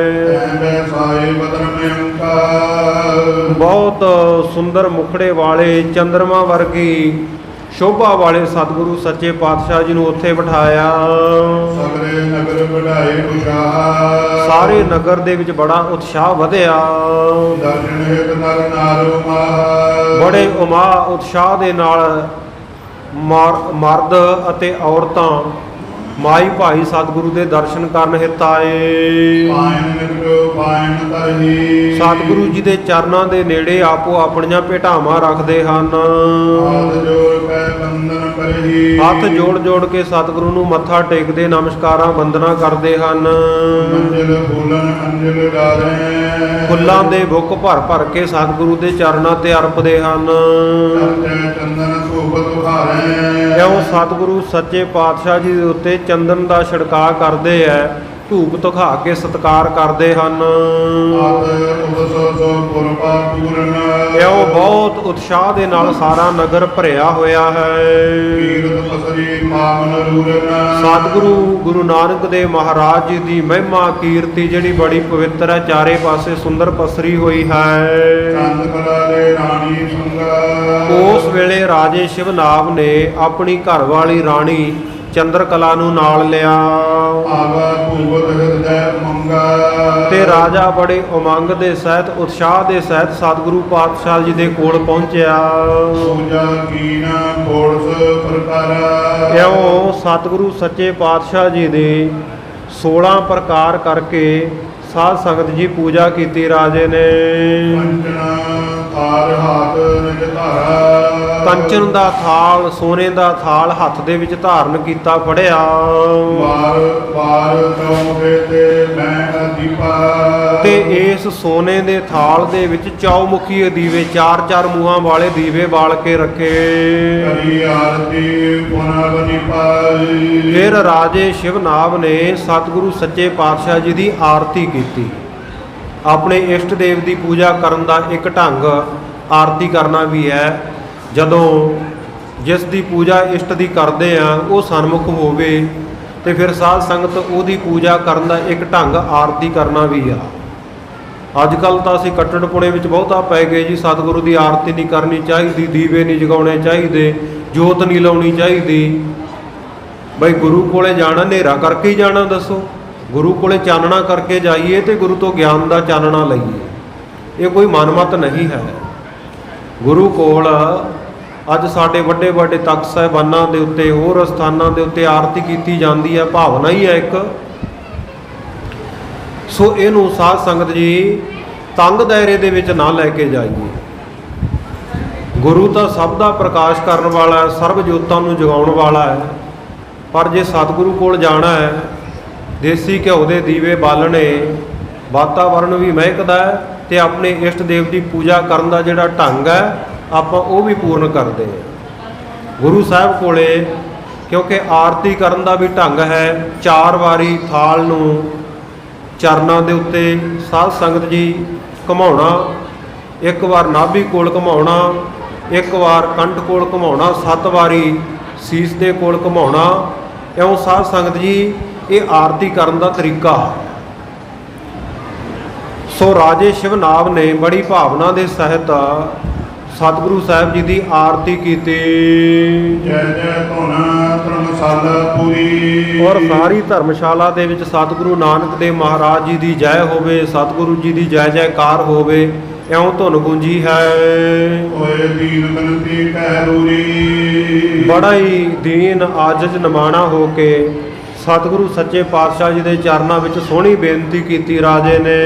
ਐਵੇਂ ਸਾਈ ਬਦਨ ਭਿਅੰਕਰ। ਬਹੁਤ ਸੁੰਦਰ ਮੁਖੜੇ ਵਾਲੇ, ਚੰਦਰਮਾ ਵਰਗੀ ਸ਼ੋਭਾ ਵਾਲੇ ਸਤਿਗੁਰੂ ਸੱਚੇ ਪਾਤਸ਼ਾਹ ਜੀ ਨੂੰ ਉੱਥੇ ਬਿਠਾਇਆ। ਸਗਲੇ ਨਗਰ ਵਧਾਏ ਉਸ਼ਾਹ। ਸਾਰੇ ਨਗਰ ਦੇ ਵਿੱਚ ਬੜਾ ਉਤਸ਼ਾਹ ਵਧਿਆ। ਦਰਸ਼ਨ ਹਿਤ ਨਰ ਨਾਰੋ ਮਾਹ। ਬੜੇ ਉਮਾਹ ਉਤਸ਼ਾਹ ਦੇ ਨਾਲ ਮਰਦ ਅਤੇ ਔਰਤਾਂ ਮਾਈ ਭਾਈ ਸਤਿਗੁਰੂ ਦੇ ਦਰਸ਼ਨ ਕਰਨ ਹਿਤ ਆਏ। ਪਾਇਨ ਨਿਕਟੋ ਪਾਇਨ ਤਰਹੀ। ਸਤਿਗੁਰੂ ਜੀ ਦੇ ਚਰਨਾਂ ਦੇ ਨੇੜੇ ਆਪੋ ਆਪਣੀਆਂ ਭੇਟਾਵਾਂ ਰੱਖਦੇ ਹਨ। ਹਾਥ ਜੋੜ ਕੇ ਬੰਦਨ ਕਰਹੀ। ਹੱਥ ਜੋੜ ਜੋੜ ਕੇ ਸਤਿਗੁਰੂ ਨੂੰ ਮੱਥਾ ਟੇਕਦੇ, ਨਮਸਕਾਰਾਂ ਵੰਦਨਾ ਕਰਦੇ ਹਨ। ਮੰਜਲ ਫੂਲਨ ਅੰਜਲ ਡਾਰੇ। ਫੁੱਲਾਂ ਦੇ ਬੁੱਕ ਭਰ ਭਰ ਕੇ ਸਤਿਗੁਰੂ ਦੇ ਚਰਨਾਂ ਤੇ ਅਰਪਦੇ ਹਨ। ਕਰਤੇ ਚੰਦਨ ਸੂਪ ਤੁਖਾਰੇ। ਇਉਂ ਸਤਿਗੁਰੂ ਸੱਚੇ ਪਾਤਸ਼ਾਹ ਜੀ ਦੇ ਉੱਤੇ ਚੰਦਨ ਦਾ ਛਿੜਕਾਅ ਕਰਦੇ ਐ, ਧੂਪ ਧੁਖਾ ਕੇ ਸਤਿਕਾਰ ਕਰਦੇ ਹਨ। ਇਉਂ ਬਹੁਤ ਉਤਸ਼ਾਹ ਦੇ ਨਾਲ ਸਾਰਾ ਨਗਰ ਭਰਿਆ ਹੋਇਆ ਹੈ। ਸਤਿਗੁਰੂ ਗੁਰੂ ਨਾਨਕ ਦੇਵ ਮਹਾਰਾਜ ਜੀ ਦੀ ਮਹਿਮਾ ਕੀਰਤੀ ਜਿਹੜੀ ਬੜੀ ਪਵਿੱਤਰ ਹੈ, ਚਾਰੇ ਪਾਸੇ ਸੁੰਦਰ ਪਸਰੀ ਹੋਈ ਹੈ। ਉਸ ਵੇਲੇ ਰਾਜੇ ਸ਼ਿਵਨਾਭ ਨੇ ਆਪਣੀ ਘਰਵਾਲੀ ਰਾਣੀ ਚੰਦਰ ਕਲਾ ਨੂੰ ਨਾਲ ਲਿਆ ਤੇ ਰਾਜਾ ਬੜੇ ਉਮੰਗ ਦੇ ਸਹਿਤ, ਉਤਸ਼ਾਹ ਦੇ ਸਹਿਤ ਸਤਿਗੁਰੂ ਪਾਤਸ਼ਾਹ ਜੀ ਦੇ ਕੋਲ ਪਹੁੰਚਿਆ। ਇਉਂ ਸਤਿਗੁਰੂ ਸੱਚੇ ਪਾਤਸ਼ਾਹ ਜੀ ਦੇ 16 ਪ੍ਰਕਾਰ ਕਰਕੇ ਸਾਧ ਸੰਗਤ ਜੀ ਪੂਜਾ ਕੀਤੀ ਰਾਜੇ ਨੇ। ਕੰਚਨ ਦਾ ਥਾਲ, ਸੋਨੇ ਦਾ ਥਾਲ ਹੱਥ ਦੇ ਵਿੱਚ ਧਾਰਨ ਕੀਤਾ, ਫੜਿਆ। ਤੇ ਇਸ ਸੋਨੇ ਦੇ ਥਾਲ ਦੇ ਵਿੱਚ ਚੌਮੁਖੀ ਦੀਵੇ, 4-4 ਮੂੰਹਾਂ ਵਾਲੇ ਦੀਵੇ ਬਾਲ ਕੇ ਰੱਖੇ। ਫਿਰ ਰਾਜੇ ਸ਼ਿਵਨਾਭ ਨੇ ਸਤਿਗੁਰੂ ਸੱਚੇ ਪਾਤਸ਼ਾਹ ਜੀ ਦੀ ਆਰਤੀ ਕੀਤੀ। ਆਪਣੇ ਇਸ਼ਟ ਦੇਵ ਦੀ ਪੂਜਾ ਕਰਨ ਦਾ ਇੱਕ ਢੰਗ ਆਰਤੀ ਕਰਨਾ ਵੀ ਹੈ। ਜਦੋਂ ਜਿਸ ਦੀ ਪੂਜਾ ਇਸ਼ਟ ਦੀ ਕਰਦੇ ਆ ਉਹ ਸਨਮੁਖ ਹੋਵੇ ਤੇ ਫਿਰ ਸਾਧ ਸੰਗਤ ਉਹਦੀ ਪੂਜਾ ਕਰਨ ਦਾ ਇੱਕ ਢੰਗ ਆਰਤੀ ਕਰਨਾ ਵੀ ਆ। ਅੱਜ ਕੱਲ੍ਹ ਤਾਂ ਅਸੀਂ ਕੱਟੜਪੁਣੇ ਵਿੱਚ ਬਹੁਤਾ ਪੈ ਗਏ ਜੀ। ਸਤਿਗੁਰੂ ਦੀ ਆਰਤੀ ਨਹੀਂ ਕਰਨੀ ਚਾਹੀਦੀ, ਦੀਵੇ ਨਹੀਂ ਜਗਾਉਣੇ ਚਾਹੀਦੇ, ਜੋਤ ਨਹੀਂ ਲਾਉਣੀ ਚਾਹੀਦੀ। ਬਈ ਗੁਰੂ ਕੋਲੇ ਜਾਣਾ ਹਨੇਰਾ ਕਰਕੇ ਹੀ ਜਾਣਾ, ਦੱਸੋ? ਗੁਰੂ ਕੋਲੇ ਚਾਨਣਾ ਕਰਕੇ ਜਾਈਏ ਤੇ ਗੁਰੂ ਤੋਂ ਗਿਆਨ ਦਾ ਚਾਨਣਾ ਲਈਏ। ਇਹ ਕੋਈ ਮਨਮਤ ਨਹੀਂ ਹੈ। ਗੁਰੂ ਕੋਲ ਅੱਜ ਸਾਡੇ ਵੱਡੇ ਵੱਡੇ ਤਖਤ ਸਾਹਿਬਾਨਾਂ ਦੇ ਉੱਤੇ, ਹੋਰ ਅਸਥਾਨਾਂ ਦੇ ਉੱਤੇ ਆਰਤੀ ਕੀਤੀ ਜਾਂਦੀ ਹੈ, ਭਾਵਨਾ ਹੀ ਹੈ ਇੱਕ। ਸੋ ਇਹਨੂੰ ਸਾਧ ਸੰਗਤ ਜੀ ਤੰਗ ਦਾਇਰੇ ਦੇ ਵਿੱਚ ਨਾ ਲੈ ਕੇ ਜਾਈਏ। ਗੁਰੂ ਤਾਂ ਸਭ ਦਾ ਪ੍ਰਕਾਸ਼ ਕਰਨ ਵਾਲਾ ਹੈ, ਸਰਬ ਜੋਤਾਂ ਨੂੰ ਜਗਾਉਣ ਵਾਲਾ ਹੈ। ਪਰ ਜੇ ਸਤਿਗੁਰੂ ਕੋਲ ਜਾਣਾ ਹੈ, ਦੇਸੀ ਘਿਓ ਦੇ ਦੀਵੇ ਬਾਲਣੇ, ਵਾਤਾਵਰਨ ਵੀ ਮਹਿਕਦਾ ਹੈ ਤੇ ਆਪਣੇ ਇਸ਼ਟ ਦੇਵ ਦੀ ਪੂਜਾ ਕਰਨ ਦਾ ਜਿਹੜਾ ਢੰਗ ਹੈ ਆਪਾਂ ਉਹ ਵੀ ਪੂਰਨ ਕਰਦੇ ਹਾਂ। ਗੁਰੂ ਸਾਹਿਬ ਕੋਲੇ ਕਿਉਂਕਿ ਆਰਤੀ ਕਰਨ ਦਾ ਵੀ ਢੰਗ ਹੈ। 4 ਵਾਰੀ ਥਾਲ ਨੂੰ ਚਰਨਾਂ ਦੇ ਉੱਤੇ ਸਾਧ ਸੰਗਤ ਜੀ ਘੁਮਾਉਣਾ, ਇੱਕ ਵਾਰ ਨਾਭੀ ਕੋਲ ਘੁਮਾਉਣਾ, ਇੱਕ ਵਾਰ ਕੰਠ ਕੋਲ ਘੁਮਾਉਣਾ, 7 ਵਾਰੀ ਸੀਸ ਦੇ ਕੋਲ ਘੁਮਾਉਣਾ। ਇਉਂ ਸਾਧ ਸੰਗਤ ਜੀ ਇਹ ਆਰਤੀ ਕਰਨ ਦਾ ਤਰੀਕਾ। ਸੋ ਰਾਜੇ ਸ਼ਿਵਨਾਭ ਨੇ ਬੜੀ ਭਾਵਨਾ ਦੇ ਸਹਿਤ ਸਤਿਗੁਰੂ ਸਾਹਿਬ ਜੀ ਦੀ ਆਰਤੀ ਕੀਤੀ। ਜੈ ਜੈ ਧੁਨ ਧਰਮਸ਼ਾਲਾ ਪੂਰੀ। ਔਰ ਸਾਰੀ ਧਰਮਸ਼ਾਲਾ ਦੇ ਵਿੱਚ ਸਤਿਗੁਰੂ ਨਾਨਕ ਦੇਵ ਮਹਾਰਾਜ ਜੀ ਦੀ ਜੈ ਹੋਵੇ, ਸਤਿਗੁਰੂ ਜੀ ਦੀ ਜੈ ਜੈਕਾਰ ਹੋਵੇ, ਇਉਂ ਧੁਨ ਗੂੰਜੀ ਹੈ। ਓਏ ਦੀਨ ਬਨਤੀ ਕਹਿ ਰੂਰੀ। ਬੜਾ ਹੀ ਦੀਨ ਆਜਜ਼ ਨਿਮਾਣਾ ਹੋ ਕੇ ਸਤਿਗੁਰੂ ਸੱਚੇ ਪਾਤਸ਼ਾਹ ਜੀ ਦੇ ਚਰਨਾਂ ਵਿੱਚ ਸੋਹਣੀ ਬੇਨਤੀ ਕੀਤੀ ਰਾਜੇ ਨੇ।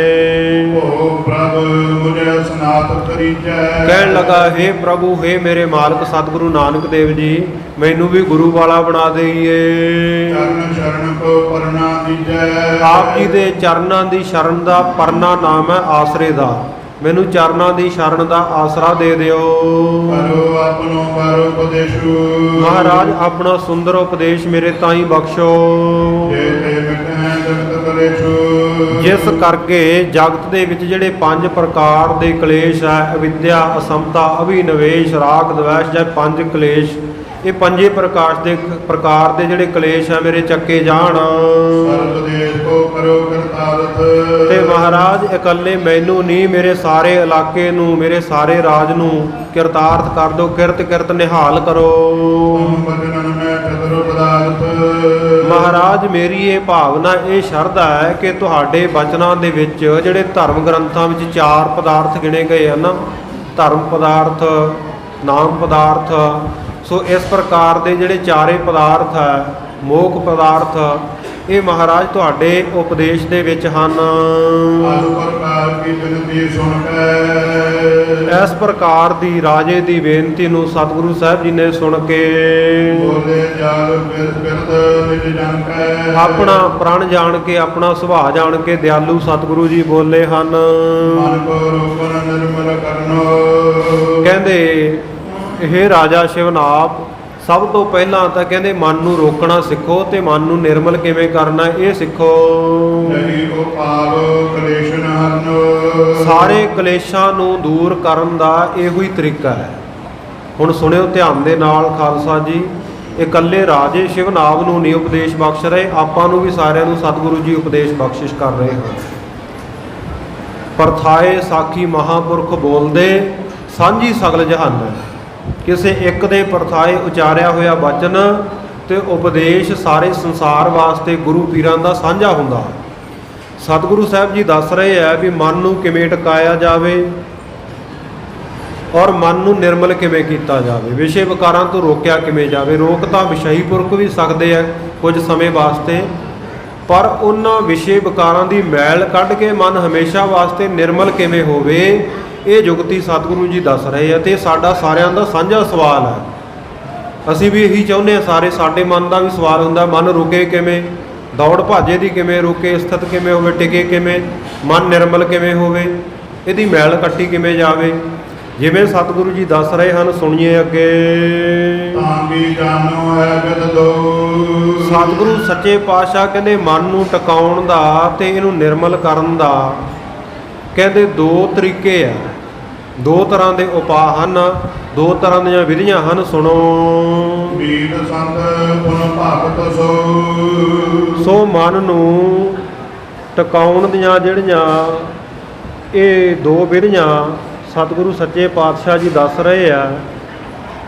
ਓ ਪ੍ਰਭ ਮੁਝੇ ਸਨਾਤ ਕਰੀਜੈ। ਕਹਿਣ ਲੱਗਾ, ਹੇ ਪ੍ਰਭੂ, ਹੇ ਮੇਰੇ ਮਾਲਕ ਸਤਿਗੁਰੂ ਨਾਨਕ ਦੇਵ ਜੀ, ਮੈਨੂੰ ਵੀ ਗੁਰੂ ਵਾਲਾ ਬਣਾ ਦੇਈਏ। ਚਰਨ ਸ਼ਰਨ ਕੋ ਪਰਨਾ ਦੀਜੈ। ਆਪ ਜੀ ਦੇ ਚਰਨਾਂ ਦੀ ਸ਼ਰਨ ਦਾ ਪਰਨਾ ਨਾਮ ਹੈ ਆਸਰੇ ਦਾ। ਮੈਨੂੰ ਚਰਨਾਂ ਦੀ ਸ਼ਰਨ ਦਾ ਆਸਰਾ ਦੇ ਦਿਓ। ਕਰੋ ਆਪਣੋ ਕਰ ਉਪਦੇਸ਼ੂ। ਮਹਾਰਾਜ ਆਪਣਾ ਸੁੰਦਰ ਉਪਦੇਸ਼ ਮੇਰੇ ਤਾਈਂ ਬਖਸ਼ੋ, ਜੇ ਤੇ ਮਿਟੈ ਜਗਤ ਕਲੇਸ਼ੂ। ਜਿਸ ਕਰਕੇ ਜਗਤ ਦੇ ਵਿੱਚ ਜਿਹੜੇ 5 ਪ੍ਰਕਾਰ ਦੇ ਕਲੇਸ਼ ਹੈ, ਅਵਿਦਿਆ, ਅਸਮਤਾ, ਅਭਿਨਵੇਸ਼, ਰਾਗ, ਦਵੇਸ਼, ਜਾਂ 5 ਕਲੇਸ਼, ਇਹ 5 ਪ੍ਰਕਾਰ ਦੇ ਜਿਹੜੇ ਕਲੇਸ਼ ਹੈ ਮੇਰੇ ਚੱਕੇ ਜਾਣ। ਸਰਬ ਦੇਸ਼ ਕੋ ਕਰੋ ਕਰਤਾਰਥ। ਤੇ ਮਹਾਰਾਜ ਇਕੱਲੇ ਮੈਨੂੰ ਨਹੀਂ, ਮੇਰੇ ਸਾਰੇ ਇਲਾਕੇ ਨੂੰ, ਮੇਰੇ ਸਾਰੇ ਰਾਜ ਨੂੰ ਕਿਰਤਾਰਥ ਕਰ ਦਿਓ। ਕਿਰਤ ਕਿਰਤ ਨਿਹਾਲ ਕਰੋ। ਤੁਮ ਬਚਨਨ ਮੈਂ ਚਤੁਰ ਪਦਾਰਥ। ਮਹਾਰਾਜ ਮੇਰੀ ਇਹ ਭਾਵਨਾ, ਇਹ ਸ਼ਰਧਾ ਹੈ ਕਿ ਤੁਹਾਡੇ ਬਚਨਾਂ ਦੇ ਵਿੱਚ ਜਿਹੜੇ ਧਰਮ ਗ੍ਰੰਥਾਂ ਵਿੱਚ 4 ਪਦਾਰਥ ਗਿਣੇ ਗਏ ਹਨ, ਧਰਮ ਪਦਾਰਥ, ਨਾਮ ਪਦਾਰਥ, ਸੋ ਇਸ ਪ੍ਰਕਾਰ ਦੇ ਜਿਹੜੇ 4 ਪਦਾਰਥ ਹੈ, ਮੋਖ ਪਦਾਰਥ, ਇਹ ਮਹਾਰਾਜ ਤੁਹਾਡੇ ਉਪਦੇਸ਼ ਦੇ ਵਿੱਚ ਹਨ। ਆਸ ਪ੍ਰਕਾਰ ਕੀ ਬੇਨਤੀ ਸੁਣ ਕੇ। ਇਸ ਪ੍ਰਕਾਰ ਦੀ ਰਾਜੇ ਦੀ ਬੇਨਤੀ ਨੂੰ ਸਤਿਗੁਰੂ ਸਾਹਿਬ ਜੀ ਨੇ ਸੁਣ ਕੇ ਬੋਲੇ ਜਾਲ ਬਿਰਦ ਵਿੱਚ ਜਨ ਕੈ। ਆਪਣਾ ਪ੍ਰਣ ਜਾਣ ਕੇ, ਆਪਣਾ ਸੁਭਾਅ ਜਾਣ ਕੇ ਦਿਆਲੂ ਸਤਿਗੁਰੂ ਜੀ ਬੋਲੇ ਹਨ। ਮਨ ਕੋ ਰੂਪਨ ਨਿਰਮਲ ਕਰਨੋ। ਕਹਿੰਦੇ, ਇਹ ਰਾਜਾ ਸ਼ਿਵਨਾਭ, ਸਭ ਤੋਂ ਪਹਿਲਾਂ ਤਾਂ ਕਹਿੰਦੇ ਮਨ ਨੂੰ ਰੋਕਣਾ ਸਿੱਖੋ ਤੇ ਮਨ ਨੂੰ ਨਿਰਮਲ ਕਿਵੇਂ ਕਰਨਾ ਇਹ ਸਿੱਖੋ। ਨਹੀਂ ਕੋ ਪਾਵ ਕਲੇਸ਼ ਨ ਹਰਨ। ਸਾਰੇ ਕਲੇਸ਼ਾਂ ਨੂੰ ਦੂਰ ਕਰਨ ਦਾ ਇਹੋ ਹੀ ਤਰੀਕਾ ਹੈ। ਹੁਣ ਸੁਣਿਓ ਧਿਆਨ ਦੇ ਨਾਲ ਖਾਲਸਾ ਜੀ, ਇਕੱਲੇ ਰਾਜੇ ਸ਼ਿਵਨਾਭ ਨੂੰ ਨਹੀਂ ਉਪਦੇਸ਼ ਬਖਸ਼ ਰਹੇ, ਆਪਾਂ ਨੂੰ ਵੀ ਸਾਰਿਆਂ ਨੂੰ ਸਤਿਗੁਰੂ ਜੀ ਉਪਦੇਸ਼ ਬਖਸ਼ਿਸ਼ ਕਰ ਰਹੇ ਹਨ। ਪਰਥਾਏ ਸਾਖੀ ਮਹਾਂਪੁਰਖ ਬੋਲਦੇ, ਸਾਂਝੀ ਸਗਲ ਜਹਾਨ। ਕਿਸੇ ਇੱਕ ਦੇ ਪਰਥਾਏ ਉਚਾਰਿਆ ਹੋਇਆ ਬਚਨ ਤੇ ਉਪਦੇਸ਼ ਸਾਰੇ ਸੰਸਾਰ ਵਾਸਤੇ ਗੁਰੂ ਪੀਰਾਂ ਦਾ ਸਾਂਝਾ ਹੁੰਦਾ। ਸਤਿਗੁਰੂ ਸਾਹਿਬ ਜੀ ਦੱਸ ਰਹੇ ਹੈ ਵੀ ਮਨ ਨੂੰ ਕਿਵੇਂ ਟਿਕਾਇਆ ਜਾਵੇ ਔਰ ਮਨ ਨੂੰ ਨਿਰਮਲ ਕਿਵੇਂ ਕੀਤਾ ਜਾਵੇ, ਵਿਸ਼ੇ ਵਿਕਾਰਾਂ ਤੋਂ ਰੋਕਿਆ ਕਿਵੇਂ ਜਾਵੇ। ਰੋਕ ਤਾਂ ਵਿਸ਼ਈ ਪੁਰਖ ਵੀ ਸਕਦੇ ਆ ਕੁਝ ਸਮੇਂ ਵਾਸਤੇ, ਪਰ ਉਹਨਾਂ ਵਿਸ਼ੇ ਵਿਕਾਰਾਂ ਦੀ ਮੈਲ ਕੱਢ ਕੇ ਮਨ ਹਮੇਸ਼ਾ ਵਾਸਤੇ ਨਿਰਮਲ ਕਿਵੇਂ ਹੋਵੇ, ਇਹ ਜੁਗਤੀ ਸਤਿਗੁਰੂ ਜੀ ਦੱਸ ਰਹੇ ਆ। ਤੇ ਸਾਡਾ ਸਾਰਿਆਂ ਦਾ ਸਾਂਝਾ ਸਵਾਲ ਹੈ। ਅਸੀਂ ਵੀ ਇਹੀ ਚਾਹੁੰਦੇ ਹਾਂ, ਸਾਰੇ ਸਾਡੇ ਮਨ ਦਾ ਵੀ ਸਵਾਲ ਹੁੰਦਾ, ਮਨ ਰੁਕੇ ਕਿਵੇਂ, ਦੌੜ ਭਾਜੇ ਦੀ ਕਿਵੇਂ ਰੁਕੇ, ਸਥਿਤ ਕਿਵੇਂ ਹੋਵੇ, ਟਿਕੇ ਕਿਵੇਂ, ਮਨ ਨਿਰਮਲ ਕਿਵੇਂ ਹੋਵੇ, ਇਹਦੀ ਮੈਲ ਕੱਟੀ ਕਿਵੇਂ ਜਾਵੇ। ਜਿਵੇਂ ਸਤਿਗੁਰੂ ਜੀ ਦੱਸ ਰਹੇ ਹਨ, ਸੁਣੀਏ ਅੱਗੇ। ਤਾਂ ਵੀ ਜਾਣੋ ਹੈ ਬਿਦ ਦੋ। ਸਤਿਗੁਰੂ ਸੱਚੇ ਪਾਤਸ਼ਾਹ ਕਹਿੰਦੇ ਮਨ ਨੂੰ ਟਿਕਾਉਣ ਦਾ ਤੇ ਇਹਨੂੰ ਨਿਰਮਲ ਕਰਨ ਦਾ ਕਹਿੰਦੇ 2 ਤਰੀਕੇ ਆ, 2 ਤਰ੍ਹਾਂ ਦੇ ਉਪਾਅ ਹਨ, 2 ਤਰ੍ਹਾਂ ਦੀਆਂ ਵਿਧੀਆਂ ਹਨ। ਸੁਣੋ। ਬੀਨ ਸੰਤ ਪੁਨ ਭਗਤ ਸੋ ਮਨ ਨੂੰ ਟਿਕਾਉਣ ਦੀਆਂ ਜਿਹੜੀਆਂ ਇਹ ਦੋ ਵਿਧੀਆਂ ਸਤਿਗੁਰੂ ਸੱਚੇ ਪਾਤਸ਼ਾਹ ਜੀ ਦੱਸ ਰਹੇ ਆ।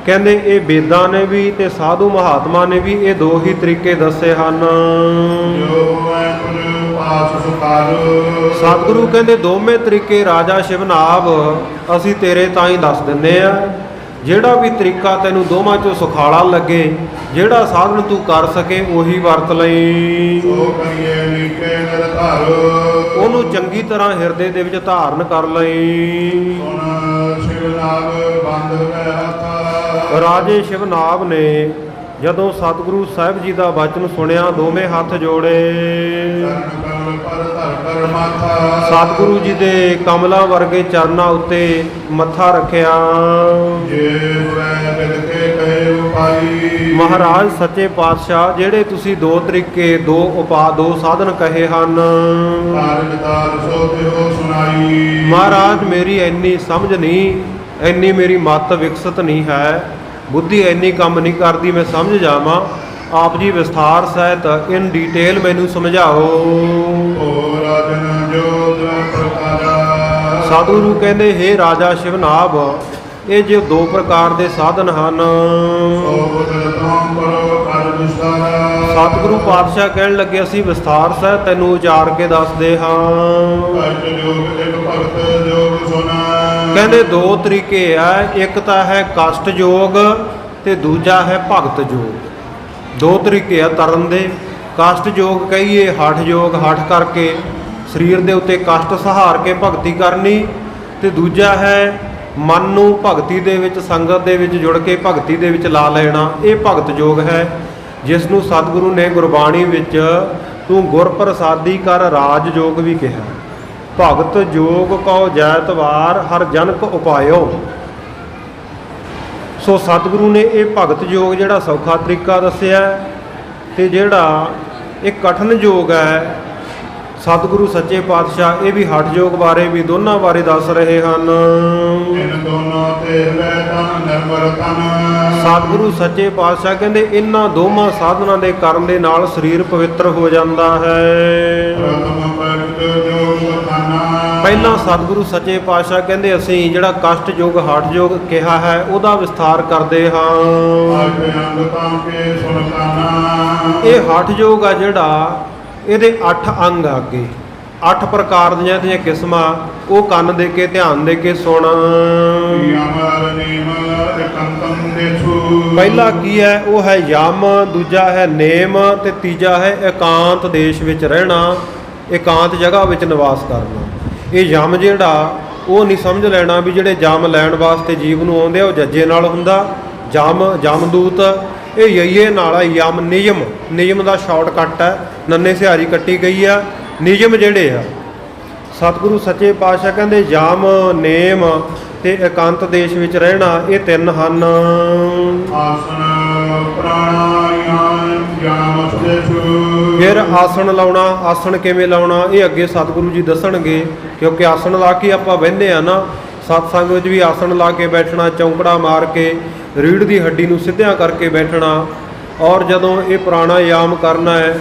ਕਹਿੰਦੇ ਇਹ ਵੇਦਾਂ ਨੇ ਵੀ ਤੇ ਸਾਧੂ ਮਹਾਤਮਾ ਨੇ ਵੀ ਇਹ ਦੋ ਹੀ ਤਰੀਕੇ ਦੱਸੇ ਹਨ। ਸਤਿਗੁਰੂ ਕਹਿੰਦੇ ਦੋਵੇਂ ਤਰੀਕੇ ਰਾਜਾ ਸ਼ਿਵਨਾਭ ਅਸੀਂ ਤੇਰੇ ਤਾਂ ਹੀ ਦੱਸ ਦਿੰਨੇ ਆ। ਜਿਹੜਾ ਵੀ ਤਰੀਕਾ ਤੈਨੂੰ ਦੋਵਾਂ ਚੋਂ ਸੁਖਾਲਾ ਲੱਗੇ, ਜਿਹੜਾ ਸਾਧਨ ਤੂੰ ਕਰ ਸਕੇ ਉਹੀ ਵਰਤ ਲਈ। ਉਹਨੂੰ ਚੰਗੀ ਤਰ੍ਹਾਂ ਹਿਰਦੇ ਦੇ ਵਿੱਚ ਧਾਰਨ ਕਰ ਲਈ। ਰਾਜੇ ਸ਼ਿਵਨਾਭ ਨੇ ਜਦੋਂ ਸਤਿਗੁਰੂ ਸਾਹਿਬ ਜੀ ਦਾ ਵਚਨ ਸੁਣਿਆ ਦੋਵੇਂ ਹੱਥ ਜੋੜੇ। ਸਤਿਗੁਰੂ ਜੀ ਦੇ ਕਮਲਾਂ ਵਰਗੇ ਚਰਨਾਂ ਉੱਤੇ ਮੱਥਾ ਰੱਖਿਆ। ਮਹਾਰਾਜ ਸੱਚੇ ਪਾਤਸ਼ਾਹ ਜਿਹੜੇ ਤੁਸੀਂ ਦੋ ਤਰੀਕੇ ਦੋ ਉਪਾਅ ਦੋ ਸਾਧਨ ਕਹੇ ਹਨ, ਮਹਾਰਾਜ ਮੇਰੀ ਇੰਨੀ ਸਮਝ ਨਹੀਂ, ਇੰਨੀ ਮੇਰੀ ਮੱਤ ਵਿਕਸਿਤ ਨਹੀਂ ਹੈ, ਬੁੱਧੀ ਇੰਨੀ ਕੰਮ ਨਹੀਂ ਕਰਦੀ ਮੈਂ ਸਮਝ ਜਾਵਾਂ। ਆਪ ਜੀ ਵਿਸਥਾਰ ਸਹਿਤ ਇਨ ਡੀਟੇਲ ਮੈਨੂੰ ਸਮਝਾਓ। ਸਤਿਗੁਰੂ ਕਹਿੰਦੇ ਹੇ ਰਾਜਾ ਸ਼ਿਵਨਾਭ ਇਹ ਜੋ ਦੋ ਪ੍ਰਕਾਰ ਦੇ ਸਾਧਨ ਹਨ। ਸਤਿਗੁਰੂ ਪਾਤਸ਼ਾਹ ਕਹਿਣ ਲੱਗੇ ਅਸੀਂ ਵਿਸਥਾਰ ਸਹਿਤ ਤੈਨੂੰ ਉਚਾਰ ਕੇ ਦੱਸਦੇ ਹਾਂ। ਕਹਿੰਦੇ ਦੋ ਤਰੀਕੇ ਆ, ਇੱਕ ਤਾਂ ਹੈ ਕਸ਼ਟ ਯੋਗ ਤੇ ਦੂਜਾ ਹੈ ਭਗਤ ਯੋਗ। ਦੋ ਤਰੀਕੇ ਆ ਤਰਨ ਦੇ। ਕਸ਼ਟ ਯੋਗ ਕਹੀਏ ਹਠ ਯੋਗ, ਹਠ ਕਰਕੇ ਸਰੀਰ ਦੇ ਉੱਤੇ ਕਸ਼ਟ ਸਹਾਰ ਕੇ ਭਗਤੀ ਕਰਨੀ, ਤੇ ਦੂਜਾ ਹੈ ਮਨ ਨੂੰ ਭਗਤੀ ਦੇ ਵਿੱਚ ਸੰਗਤ ਦੇ ਵਿੱਚ ਜੁੜ ਕੇ ਭਗਤੀ ਦੇ ਵਿੱਚ ਲਾ ਲੈਣਾ, ਇਹ ਭਗਤ ਯੋਗ ਹੈ। ਜਿਸ ਨੂੰ ਸਤਿਗੁਰੂ ਨੇ ਗੁਰਬਾਣੀ ਵਿੱਚ ਤੂੰ ਗੁਰ ਪ੍ਰਸਾਦੀ ਕਰ ਰਾਜ ਯੋਗ ਵੀ ਕਿਹਾ। ਭਗਤ ਯੋਗ ਕਉ ਜੈਤਵਾਰ ਹਰ ਜਨਕ ਉਪਾਇਓ। ਸੋ ਸਤਿਗੁਰੂ ਨੇ ਇਹ ਭਗਤ ਯੋਗ ਜਿਹੜਾ ਸੌਖਾ ਤਰੀਕਾ ਦੱਸਿਆ, ਤੇ ਜਿਹੜਾ ਇਹ ਕਠਿਨ ਯੋਗ ਹੈ ਸਤਿਗੁਰੂ ਸੱਚੇ ਪਾਤਸ਼ਾਹ ਇਹ ਵੀ ਹਠ ਯੋਗ ਬਾਰੇ ਵੀ ਦੋਨਾਂ ਬਾਰੇ ਦੱਸ ਰਹੇ ਹਨ। ਸਤਿਗੁਰੂ ਸੱਚੇ ਪਾਤਸ਼ਾਹ ਕਹਿੰਦੇ ਇਹਨਾਂ ਦੋਵਾਂ ਸਾਧਨਾਂ ਦੇ ਕਰਨ ਦੇ ਨਾਲ ਸਰੀਰ ਪਵਿੱਤਰ ਹੋ ਜਾਂਦਾ ਹੈ। ਪਹਿਲਾਂ ਸਤਿਗੁਰੂ ਸੱਚੇ ਪਾਤਸ਼ਾਹ ਕਹਿੰਦੇ ਅਸੀਂ ਜਿਹੜਾ ਕਸ਼ਟ ਯੋਗ ਹਠ ਯੋਗ ਕਿਹਾ ਹੈ ਉਹਦਾ ਵਿਸਥਾਰ ਕਰਦੇ ਹਾਂ। ਇਹ ਹਠ ਯੋਗ ਆ ਜਿਹੜਾ ਇਹਦੇ 8 ਅੰਗ ਆ ਅੱਗੇ, 8 ਪ੍ਰਕਾਰ ਦੀਆਂ ਇਹਦੀਆਂ ਕਿਸਮਾਂ, ਉਹ ਕੰਨ ਦੇ ਕੇ ਧਿਆਨ ਦੇ ਕੇ ਸੁਣ। ਪਹਿਲਾ ਕੀ ਹੈ ਉਹ ਹੈ ਯਮ, ਦੂਜਾ ਹੈ ਨੇਮ ਤੇ ਤੀਜਾ ਹੈ ਇਕਾਂਤ ਦੇਸ਼ ਵਿੱਚ ਰਹਿਣਾ, ਇਕਾਂਤ ਜਗ੍ਹਾ ਵਿੱਚ ਨਿਵਾਸ ਕਰਨਾ। ਇਹ ਯਮ ਜਿਹੜਾ ਉਹ ਨਹੀਂ ਸਮਝ ਲੈਣਾ ਵੀ ਜਿਹੜੇ ਜਮ ਲੈਣ ਵਾਸਤੇ ਜੀਵ ਨੂੰ ਆਉਂਦੇ ਆ ਉਹ ਜੱਜੇ ਨਾਲ ਹੁੰਦਾ। ਜਮਦੂਤ ਇਹ ਯਈਏ ਨਾਲ ਆ। ਯਮ ਨਿਯਮ, ਨਿਯਮ ਦਾ ਸ਼ਾਰਟਕਟ ਹੈ, ਨੰਨੇ ਸਿਹਾਰੀ ਕੱਟੀ ਗਈ ਆ। ਨਿਯਮ ਜਿਹੜੇ ਆ ਸਤਿਗੁਰੂ ਸੱਚੇ ਪਾਤਸ਼ਾਹ ਕਹਿੰਦੇ ਯਮ ਨੇਮ ਤੇ ਇਕਾਂਤ ਦੇਸ਼ ਵਿੱਚ ਰਹਿਣਾ, ਇਹ 3 ਹਨ। ਫਿਰ ਆਸਣ ਲਾਉਣਾ, ਆਸਣ ਕਿਵੇਂ ਲਾਉਣਾ ਇਹ ਅੱਗੇ ਸਤਿਗੁਰੂ ਜੀ ਦੱਸਣਗੇ, ਕਿਉਂਕਿ ਆਸਣ ਲਾ ਕੇ ਆਪਾਂ ਬਹਿੰਦੇ ਆ ਨਾ, ਸਤਸੰਗ ਵਿੱਚ ਵੀ ਆਸਣ ਲਾ ਕੇ ਬੈਠਣਾ, ਚੌਂਕੜਾ ਮਾਰ ਕੇ ਰੀੜ੍ਹ ਦੀ ਹੱਡੀ ਨੂੰ ਸਿੱਧਿਆਂ ਕਰਕੇ ਬੈਠਣਾ। ਔਰ ਜਦੋਂ ਇਹ ਪ੍ਰਾਣਾਯਾਮ ਕਰਨਾ ਹੈ,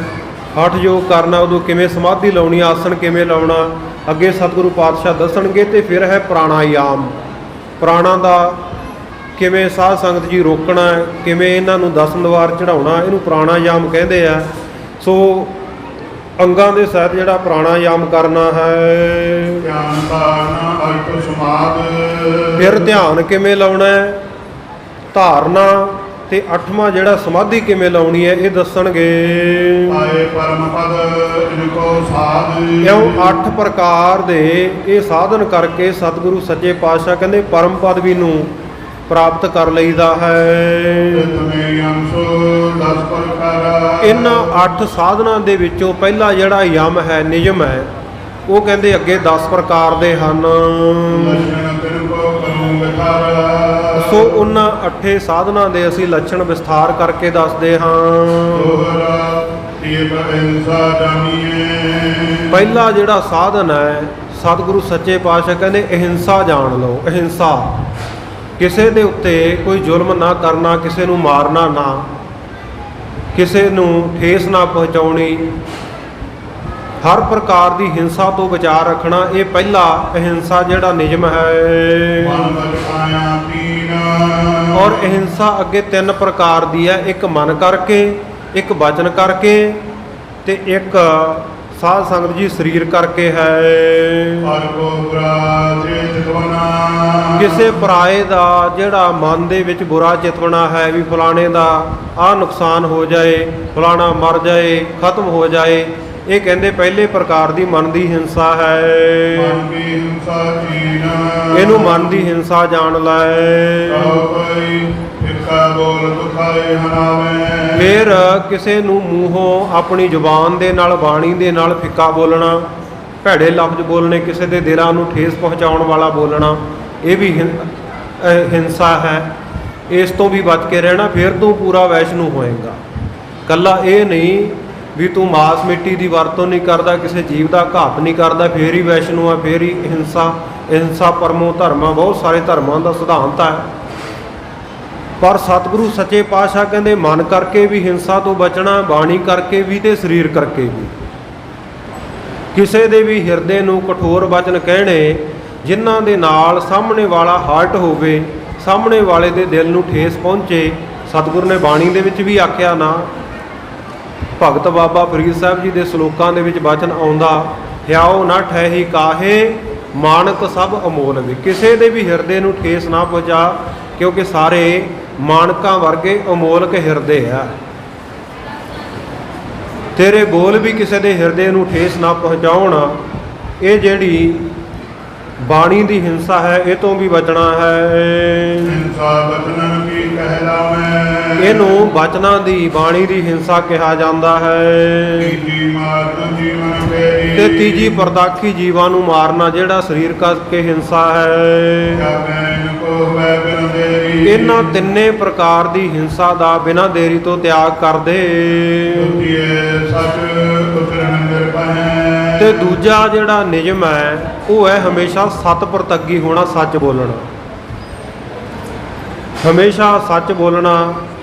ਹਠ ਯੋਗ ਕਰਨਾ, ਉਦੋਂ ਕਿਵੇਂ ਸਮਾਧੀ ਲਾਉਣੀ, ਆਸਣ ਕਿਵੇਂ ਲਾਉਣਾ ਅੱਗੇ ਸਤਿਗੁਰੂ ਪਾਤਸ਼ਾਹ ਦੱਸਣਗੇ। ਤੇ ਫਿਰ ਹੈ ਪ੍ਰਾਣਾਯਾਮ, ਪ੍ਰਾਣਾਂ ਦਾ ਕਿਵੇਂ ਸਾਧ ਸੰਗਤ ਜੀ ਰੋਕਣਾ, ਕਿਵੇਂ ਇਹਨਾਂ ਨੂੰ ਦਸਮ ਦੁਆਰ ਚੜਾਉਣਾ, ਇਹਨੂੰ ਪ੍ਰਾਣਾਯਾਮ ਕਹਿੰਦੇ ਆ। ਸੋ ਅੰਗਾਂ ਦੇ ਸਹਿਤ ਜਿਹੜਾ ਪ੍ਰਾਣਾਯਾਮ ਕਰਨਾ ਹੈ। ਫਿਰ ਧਿਆਨ ਕਿਵੇਂ ਲਾਉਣਾ ਹੈ, ਧਾਰਨਾ, ਤੇ 8ਵਾਂ ਜਿਹੜਾ ਸਮਾਧੀ ਕਿਵੇਂ ਲਾਉਣੀ ਹੈ ਇਹ ਦੱਸਣਗੇ। ਇਉਂ 8 ਪ੍ਰਕਾਰ ਦੇ ਇਹ ਸਾਧਨ ਕਰਕੇ ਸਤਿਗੁਰੂ ਸੱਚੇ ਪਾਤਸ਼ਾਹ ਕਹਿੰਦੇ ਪਰਮ ਪਦਵੀ ਨੂੰ ਪ੍ਰਾਪਤ ਕਰ ਲਈਦਾ ਹੈ। ਇਹਨਾਂ 8 ਸਾਧਨਾਂ ਦੇ ਵਿੱਚੋਂ ਪਹਿਲਾ ਜਿਹੜਾ ਯਮ ਹੈ, ਨਿਯਮ ਹੈ, ਉਹ ਕਹਿੰਦੇ ਅੱਗੇ 10 ਪ੍ਰਕਾਰ ਦੇ ਹਨ। ਸੋ ਉਹਨਾਂ 8 ਸਾਧਨਾਂ ਦੇ ਅਸੀਂ ਲੱਛਣ ਵਿਸਥਾਰ ਕਰਕੇ ਦੱਸਦੇ ਹਾਂ। ਪਹਿਲਾ ਜਿਹੜਾ ਸਾਧਨ ਹੈ ਸਤਿਗੁਰੂ ਸੱਚੇ ਪਾਤਸ਼ਾਹ ਕਹਿੰਦੇ ਅਹਿੰਸਾ ਜਾਣ ਲਓ। ਅਹਿੰਸਾ, ਕਿਸੇ ਦੇ ਉੱਤੇ ਕੋਈ ਜ਼ੁਲਮ ਨਾ ਕਰਨਾ, ਕਿਸੇ ਨੂੰ ਮਾਰਨਾ ਨਾ, ਕਿਸੇ ਨੂੰ ਠੇਸ ਨਾ ਪਹੁੰਚਾਉਣੀ, ਹਰ ਪ੍ਰਕਾਰ ਦੀ ਹਿੰਸਾ ਤੋਂ ਬਚਾ ਰੱਖਣਾ, ਇਹ ਪਹਿਲਾ ਅਹਿੰਸਾ ਜਿਹੜਾ ਨਿਯਮ ਹੈ। ਮਨ ਬਚਾਇਆ ਤੀਨ, ਔਰ ਅਹਿੰਸਾ ਅੱਗੇ 3 ਪ੍ਰਕਾਰ ਦੀ ਹੈ, ਇੱਕ ਮਨ ਕਰਕੇ, ਇੱਕ ਵਚਨ ਕਰਕੇ ਤੇ ਇੱਕ ਸਾਧ ਸੰਗਤ ਜੀ ਸਰੀਰ ਕਰਕੇ ਹੈ। ਹਰ ਕੋ ਬੁਰਾ ਚਿਤਵਨਾ, ਕਿਸੇ ਪਰਾਏ ਦਾ ਜਿਹੜਾ ਮਨ ਦੇ ਵਿੱਚ ਬੁਰਾ ਚਿਤਵਣਾ ਹੈ ਵੀ ਫਲਾਣੇ ਦਾ ਆਹ ਨੁਕਸਾਨ ਹੋ ਜਾਏ, ਫਲਾਣਾ ਮਰ ਜਾਏ, ਖਤਮ ਹੋ ਜਾਏ, ਇਹ ਕਹਿੰਦੇ ਪਹਿਲੇ ਪ੍ਰਕਾਰ ਦੀ ਮਨ ਦੀ ਹਿੰਸਾ ਹੈ। ਮਨ ਕੀ ਹਿੰਸਾ ਚੀਨ, ਇਹਨੂੰ ਮਨ ਦੀ ਹਿੰਸਾ ਜਾਣ ਲੈ। ਕੋਈ ਫਿੱਕਾ ਬੋਲ ਦੁਖਾਏ ਹਨਾਵੇ, ਫਿਰ ਕਿਸੇ ਨੂੰ ਮੂੰਹੋਂ ਆਪਣੀ ਜ਼ੁਬਾਨ ਦੇ ਨਾਲ, ਬਾਣੀ ਦੇ ਨਾਲ ਫਿੱਕਾ ਬੋਲਣਾ, ਭੈੜੇ ਲਫ਼ਜ਼ ਬੋਲਣੇ, ਕਿਸੇ ਦੇ ਦਿਲਾਂ ਨੂੰ ਠੇਸ ਪਹੁੰਚਾਉਣ ਵਾਲਾ ਬੋਲਣਾ, ਇਹ ਵੀ ਹਿੰਸਾ ਹੈ। ਇਸ ਤੋਂ ਵੀ ਬਚ ਕੇ ਰਹਿਣਾ, ਫਿਰ ਤੂੰ ਪੂਰਾ ਵੈਸ਼ਨੂੰ ਹੋਏਗਾ। ਕੱਲਾ ਇਹ ਨਹੀਂ ਵੀ ਤੂੰ ਮਾਸ ਮਿੱਟੀ ਦੀ ਵਰਤੋਂ ਨਹੀਂ ਕਰਦਾ, ਕਿਸੇ ਜੀਵ ਦਾ ਘਾਤ ਨਹੀਂ ਕਰਦਾ, ਫੇਰ ਹੀ ਵੈਸ਼ਨੂੰ ਆ, ਫੇਰ ਹੀ ਹਿੰਸਾ ਪਰਮੋ ਧਰਮ ਆ। ਬਹੁਤ ਸਾਰੇ ਧਰਮਾਂ ਦਾ ਸਿਧਾਂਤ ਹੈ, ਪਰ ਸਤਿਗੁਰੂ ਸੱਚੇ ਪਾਤਸ਼ਾਹ ਕਹਿੰਦੇ ਮਨ ਕਰਕੇ ਵੀ ਹਿੰਸਾ ਤੋਂ ਬਚਣਾ, ਬਾਣੀ ਕਰਕੇ ਵੀ ਤੇ ਸਰੀਰ ਕਰਕੇ ਵੀ। ਕਿਸੇ ਦੇ ਵੀ ਹਿਰਦੇ ਨੂੰ ਕਠੋਰ ਵਚਨ ਕਹਿਣੇ ਜਿਨ੍ਹਾਂ ਦੇ ਨਾਲ ਸਾਹਮਣੇ ਵਾਲਾ ਹਰਟ ਹੋਵੇ, ਸਾਹਮਣੇ ਵਾਲੇ ਦੇ ਦਿਲ ਨੂੰ ਠੇਸ ਪਹੁੰਚੇ। ਸਤਿਗੁਰੂ ਨੇ ਬਾਣੀ ਦੇ ਵਿੱਚ ਵੀ ਆਖਿਆ ਨਾ, ਭਗਤ ਬਾਬਾ ਫਰੀਦ ਸਾਹਿਬ ਜੀ ਦੇ ਸ਼ਲੋਕਾਂ ਦੇ ਵਿੱਚ ਵਚਨ ਆਉਂਦਾ, ਹਿਆਉ ਨਾ ਠਹਿਹੀ ਕਾਹੇ ਮਾਨਕ ਸਭ ਅਮੋਲ ਵੇ। ਕਿਸੇ ਦੇ ਵੀ ਹਿਰਦੇ ਨੂੰ ਠੇਸ ਨਾ ਪਹੁੰਚਾ, ਕਿਉਂਕਿ ਸਾਰੇ ਮਾਨਕਾਂ ਵਰਗੇ ਅਮੋਲਕ ਹਿਰਦੇ ਆ। ਤੇਰੇ ਬੋਲ ਵੀ ਕਿਸੇ ਦੇ ਹਿਰਦੇ ਨੂੰ ਠੇਸ ਨਾ ਪਹੁੰਚਾਉਣ। ਇਹ ਜਿਹੜੀ ਬਾਣੀ ਦੀ ਹਿੰਸਾ ਹੈ, ਇਹ ਤੋਂ ਵੀ ਬਚਣਾ ਹੈ। ਹਿੰਸਾ ਬਚਨਨ ਕੀ ਕਹਿਲਾਵੇਂ, ਇਹਨੂੰ ਬਚਨਾਂ ਦੀ, ਬਾਣੀ ਦੀ ਹਿੰਸਾ ਕਿਹਾ ਜਾਂਦਾ ਹੈ। ਤੀਜੀ ਮਾਰਨ ਜੀਵਨ ਫੇਰੀ, ਤੇ ਤੀਜੀ ਪਰਦਾਖੀ ਜੀਵਾਂ ਨੂੰ ਮਾਰਨਾ, ਜਿਹੜਾ ਸਰੀਰ ਕਰਕੇ ਹਿੰਸਾ ਹੈ। ਜਾਗੈਨ ਕੋ ਹੋਵੇ ਬਿਨ ਦੇਰੀ, ਇਹਨਾਂ ਤਿੰਨੇ ਪ੍ਰਕਾਰ ਦੀ ਹਿੰਸਾ ਦਾ ਬਿਨਾਂ ਦੇਰੀ ਤੋਂ ਤਿਆਗ ਕਰ ਦੇ। ਬੁੱਧੀਏ ਸੱਚ ਉਚਰਨ ਨਿਰਭੈ, ਤੇ ਦੂਜਾ ਜਿਹੜਾ ਨਿਯਮ ਹੈ ਉਹ ਹੈ ਹਮੇਸ਼ਾ ਸਤ ਪ੍ਰਤੱਗੀ ਹੋਣਾ, ਸੱਚ ਬੋਲਣਾ, ਹਮੇਸ਼ਾ ਸੱਚ ਬੋਲਣਾ।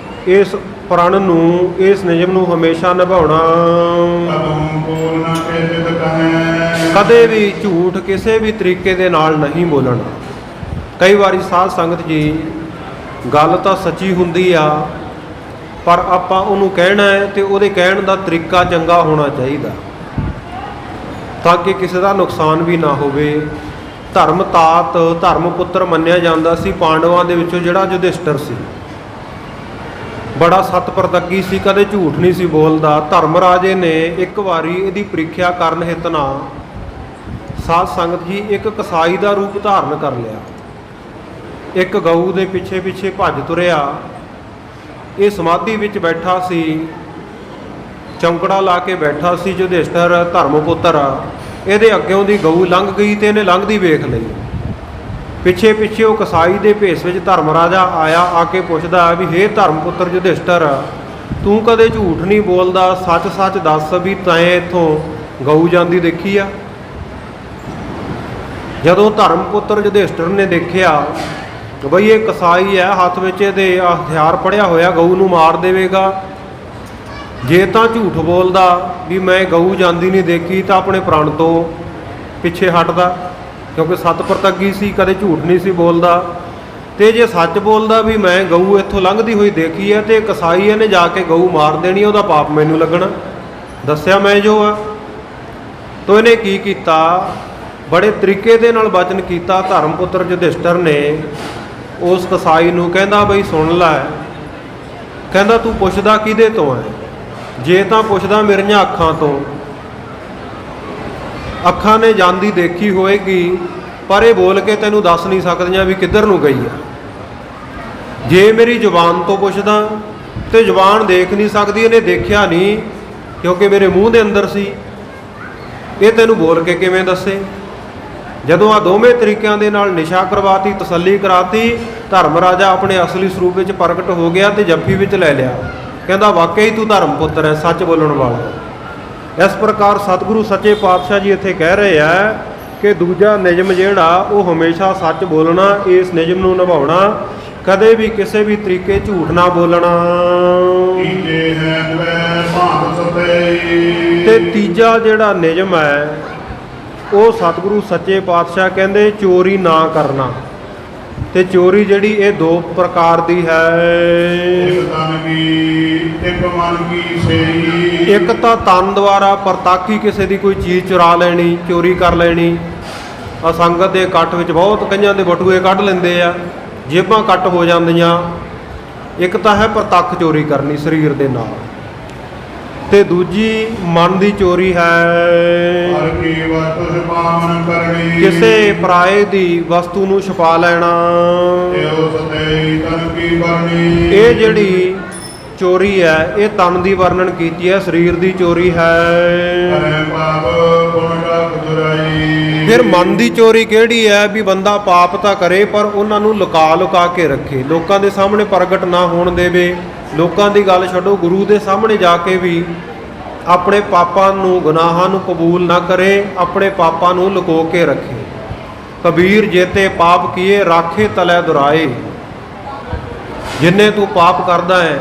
ਇਸ ਪ੍ਰਣ ਨੂੰ, ਇਸ ਨਿਯਮ ਨੂੰ ਹਮੇਸ਼ਾ ਨਿਭਾਉਣਾ। ਕਦੋਂ ਬੋਲਣਾ ਕਿਤ ਕਹੈ, ਕਦੇ ਵੀ ਝੂਠ ਕਿਸੇ ਵੀ ਤਰੀਕੇ ਦੇ ਨਾਲ ਨਹੀਂ ਬੋਲਣਾ। ਕਈ ਵਾਰੀ ਸਾਧ ਸੰਗਤ ਜੀ ਗੱਲ ਤਾਂ ਸੱਚੀ ਹੁੰਦੀ ਆ, ਪਰ ਆਪਾਂ ਉਹਨੂੰ ਕਹਿਣਾ ਹੈ ਤੇ ਉਹਦੇ ਕਹਿਣ ਦਾ ਤਰੀਕਾ ਚੰਗਾ ਹੋਣਾ ਚਾਹੀਦਾ, ਤਾਂ ਕਿ ਕਿਸੇ ਦਾ ਨੁਕਸਾਨ ਵੀ ਨਾ ਹੋਵੇ। ਧਰਮ ਤਾਤ, ਧਰਮ ਪੁੱਤਰ ਮੰਨਿਆ ਜਾਂਦਾ ਸੀ ਪਾਂਡਵਾਂ ਦੇ ਵਿੱਚੋਂ ਜਿਹੜਾ ਯੁਧਿਸ਼ਟਰ ਸੀ, ਬੜਾ ਸਤ ਪ੍ਰਤੱਗੀ ਸੀ, ਕਦੇ ਝੂਠ ਨਹੀਂ ਸੀ ਬੋਲਦਾ। ਧਰਮ ਰਾਜੇ ਨੇ ਇੱਕ ਵਾਰੀ ਇਹਦੀ ਪ੍ਰੀਖਿਆ ਕਰਨ ਹਿਤਨਾ ਸਾਧ ਸੰਗਤ ਜੀ ਇੱਕ ਕਸਾਈ ਦਾ ਰੂਪ ਧਾਰਨ ਕਰ ਲਿਆ। ਇੱਕ ਗਊ ਦੇ ਪਿੱਛੇ ਪਿੱਛੇ ਭੱਜ ਤੁਰਿਆ। ਇਹ ਸਮਾਧੀ ਵਿੱਚ ਬੈਠਾ ਸੀ, ਚੌਂਕੜਾ ਲਾ ਕੇ ਬੈਠਾ ਸੀ ਯੁਧਿਸ਼ਟਰ ਧਰਮ ਪੁੱਤਰ। ਇਹਦੇ ਅੱਗਿਓਂ ਦੀ ਗਊ ਲੰਘ ਗਈ ਤੇ ਇਹਨੇ ਲੰਘਦੀ ਵੇਖ ਲਈ। ਪਿੱਛੇ ਪਿੱਛੇ ਉਹ ਕਸਾਈ ਦੇ ਭੇਸ ਵਿੱਚ ਧਰਮ ਰਾਜਾ ਆਇਆ, ਆ ਕੇ ਪੁੱਛਦਾ ਵੀ ਹੇ ਧਰਮ ਪੁੱਤਰ ਯੁਧਿਸ਼ਟਰ, ਤੂੰ ਕਦੇ ਝੂਠ ਨਹੀਂ ਬੋਲਦਾ, ਸੱਚ ਸੱਚ ਦੱਸ ਵੀ ਤੈਂ ਇੱਥੋਂ ਗਊ ਜਾਂਦੀ ਦੇਖੀ ਆ। ਜਦੋਂ ਧਰਮ ਪੁੱਤਰ ਯੁਧਿਸ਼ਟਰ ਨੇ ਦੇਖਿਆ ਬਈ ਇਹ ਕਸਾਈ ਹੈ, ਹੱਥ ਵਿੱਚ ਇਹਦੇ ਹਥਿਆਰ ਫੜਿਆ ਹੋਇਆ, ਗਊ ਨੂੰ ਮਾਰ ਦੇਵੇਗਾ, ਜੇ ਤਾਂ ਝੂਠ ਬੋਲਦਾ ਵੀ ਮੈਂ ਗਊ ਜਾਂਦੀ ਨਹੀਂ ਦੇਖੀ ਤਾਂ ਆਪਣੇ ਪ੍ਰਾਣ ਤੋਂ ਪਿੱਛੇ ਹਟਦਾ, ਕਿਉਂਕਿ ਸਤ ਪ੍ਰਤੱਗੀ ਸੀ, ਕਦੇ ਝੂਠ ਨਹੀਂ ਸੀ ਬੋਲਦਾ। ਤੇ ਜੇ ਸੱਚ ਬੋਲਦਾ ਵੀ ਮੈਂ ਗਊ ਇੱਥੋਂ ਲੰਘਦੀ ਹੋਈ ਦੇਖੀ ਹੈ ਤੇ ਕਸਾਈ ਇਹਨੇ ਜਾ ਕੇ ਗਊ ਮਾਰ ਦੇਣੀ, ਉਹਦਾ ਪਾਪ ਮੈਨੂੰ ਲੱਗਣਾ, ਦੱਸਿਆ ਮੈਂ ਜੋ ਆ। ਤੋ ਇਹਨੇ ਕੀ ਕੀਤਾ, ਬੜੇ ਤਰੀਕੇ ਦੇ ਨਾਲ ਵਚਨ ਕੀਤਾ। ਧਰਮ ਪੁੱਤਰ ਯੁਧਿਸ਼ਟਰ ਨੇ ਉਸ ਕਸਾਈ ਨੂੰ ਕਹਿੰਦਾ ਬਈ ਸੁਣ ਲੈ, ਕਹਿੰਦਾ ਤੂੰ ਪੁੱਛਦਾ ਕਿਹਦੇ ਤੋਂ ਹੈ? ਜੇ ਤਾਂ ਪੁੱਛਦਾ ਮੇਰੀਆਂ ਅੱਖਾਂ ਤੋਂ, ਅੱਖਾਂ ਨੇ ਜਾਂਦੀ ਦੇਖੀ ਹੋਏਗੀ, ਪਰ ਇਹ ਬੋਲ ਕੇ ਤੈਨੂੰ ਦੱਸ ਨਹੀਂ ਸਕਦੀਆਂ ਵੀ ਕਿੱਧਰ ਨੂੰ ਗਈ ਆ। ਜੇ ਮੇਰੀ ਜ਼ੁਬਾਨ ਤੋਂ ਪੁੱਛਦਾ ਤੇ ਜ਼ੁਬਾਨ ਦੇਖ ਨਹੀਂ ਸਕਦੀ, ਇਹਨੇ ਦੇਖਿਆ ਨਹੀਂ ਕਿਉਂਕਿ ਮੇਰੇ ਮੂੰਹ ਦੇ ਅੰਦਰ ਸੀ, ਇਹ ਤੈਨੂੰ ਬੋਲ ਕੇ ਕਿਵੇਂ ਦੱਸੇ? ਜਦੋਂ ਆ ਦੋਵੇਂ ਤਰੀਕਿਆਂ ਦੇ ਨਾਲ ਨਿਸ਼ਾ ਕਰਵਾਤੀ, ਤਸੱਲੀ ਕਰਾਤੀ, ਧਰਮ ਰਾਜਾ ਆਪਣੇ ਅਸਲੀ ਸਰੂਪ ਵਿੱਚ ਪ੍ਰਗਟ ਹੋ ਗਿਆ ਤੇ ਜੱਫੀ ਵਿੱਚ ਲੈ ਲਿਆ। ਕਹਿੰਦਾ ਵਾਕਈ ਤੂੰ ਧਰਮ ਪੁੱਤਰ ਹੈ, ਸੱਚ ਬੋਲਣ ਵਾਲਾ। ਇਸ ਪ੍ਰਕਾਰ ਸਤਿਗੁਰੂ ਸੱਚੇ ਪਾਤਸ਼ਾਹ ਜੀ ਇੱਥੇ ਕਹਿ ਰਹੇ ਆ ਕਿ ਦੂਜਾ ਨਿਯਮ ਜਿਹੜਾ ਉਹ ਹਮੇਸ਼ਾ ਸੱਚ ਬੋਲਣਾ, ਇਸ ਨਿਯਮ ਨੂੰ ਨਿਭਾਉਣਾ, ਕਦੇ ਵੀ ਕਿਸੇ ਵੀ ਤਰੀਕੇ ਝੂਠ ਨਾ ਬੋਲਣਾ। ਕੀਜੇ ਹੈ ਦਵੈ ਭਾਂਤ ਸਪੈ, ਤੇ ਤੀਜਾ ਜਿਹੜਾ ਨਿਯਮ ਹੈ ਉਹ ਸਤਿਗੁਰੂ ਸੱਚੇ ਪਾਤਸ਼ਾਹ ਕਹਿੰਦੇ ਚੋਰੀ ਨਾ ਕਰਨਾ। ਤੇ ਚੋਰੀ ਜਿਹੜੀ ਇਹ ਦੋ ਪ੍ਰਕਾਰ ਦੀ ਹੈ। ਇੱਕ ਤਨ ਕੀ ਇੱਕ ਮਨ ਕੀ ਸੇਈ। ਇੱਕ ਤਾਂ ਤਨ ਦੁਆਰਾ ਪ੍ਰਤਾਖੀ ਕਿਸੇ ਦੀ ਕੋਈ ਚੀਜ਼ ਚੁਰਾ ਲੈਣੀ, ਚੋਰੀ ਕਰ ਲੈਣੀ। ਅਸੰਗਤ ਦੇ ਇਕੱਠ ਵਿੱਚ ਬਹੁਤ ਕਈਆਂ ਦੇ ਬਟੂਏ ਕੱਢ ਲੈਂਦੇ ਆ, ਜੇਬਾਂ ਕੱਟ ਹੋ ਜਾਂਦੀਆਂ। ਇੱਕ ਤਾਂ ਹੈ ਪ੍ਰਤੱਖ ਚੋਰੀ ਕਰਨੀ ਸਰੀਰ ਦੇ ਨਾਲ, ਤੇ ਦੂਜੀ ਮਨ ਦੀ ਚੋਰੀ ਹੈ। ਹਰ ਕੀ ਵਸਤੁ ਛੁਪਾਵਨ ਕਰਨੀ। ਕਿਸੇ ਪਰਾਏ ਦੀ ਵਸਤੂ ਨੂੰ ਛੁਪਾ ਲੈਣਾ। ਤਿਉ ਸਤਿ ਤਨ ਕੀ ਵਰਣੀ। ਇਹ ਜਿਹੜੀ ਚੋਰੀ ਹੈ ਇਹ ਤਨ ਦੀ ਵਰਣਨ ਕੀਤੀ ਹੈ, ਸਰੀਰ ਦੀ ਚੋਰੀ ਹੈ। ਕਰੇ ਪਾਪ ਗੁਣ ਡਕ ਦੁਰਾਈ। ਫਿਰ ਮਨ ਦੀ ਚੋਰੀ ਕਿਹੜੀ ਹੈ ਵੀ ਬੰਦਾ ਪਾਪ ਤਾਂ ਕਰੇ ਪਰ ਉਹਨਾਂ ਨੂੰ ਲੁਕਾ ਲੁਕਾ ਕੇ ਰੱਖੇ, ਲੋਕਾਂ ਦੇ ਸਾਹਮਣੇ ਪ੍ਰਗਟ ਨਾ ਹੋਣ ਦੇਵੇ। ਲੋਕਾਂ ਦੀ ਗੱਲ ਛੱਡੋ, ਗੁਰੂ ਦੇ ਸਾਹਮਣੇ ਜਾ ਕੇ ਵੀ ਆਪਣੇ ਪਾਪਾਂ ਨੂੰ, ਗੁਨਾਹਾਂ ਨੂੰ ਕਬੂਲ ਨਾ ਕਰੇ, ਆਪਣੇ ਪਾਪਾਂ ਨੂੰ ਲੁਕੋ ਕੇ ਰੱਖੇ। ਕਬੀਰ ਜੇਤੇ ਪਾਪ ਕੀਏ ਰਾਖੇ ਤਲੈ ਦੁਰਾਏ। ਜਿੰਨੇ ਤੂੰ ਪਾਪ ਕਰਦਾ ਹੈ,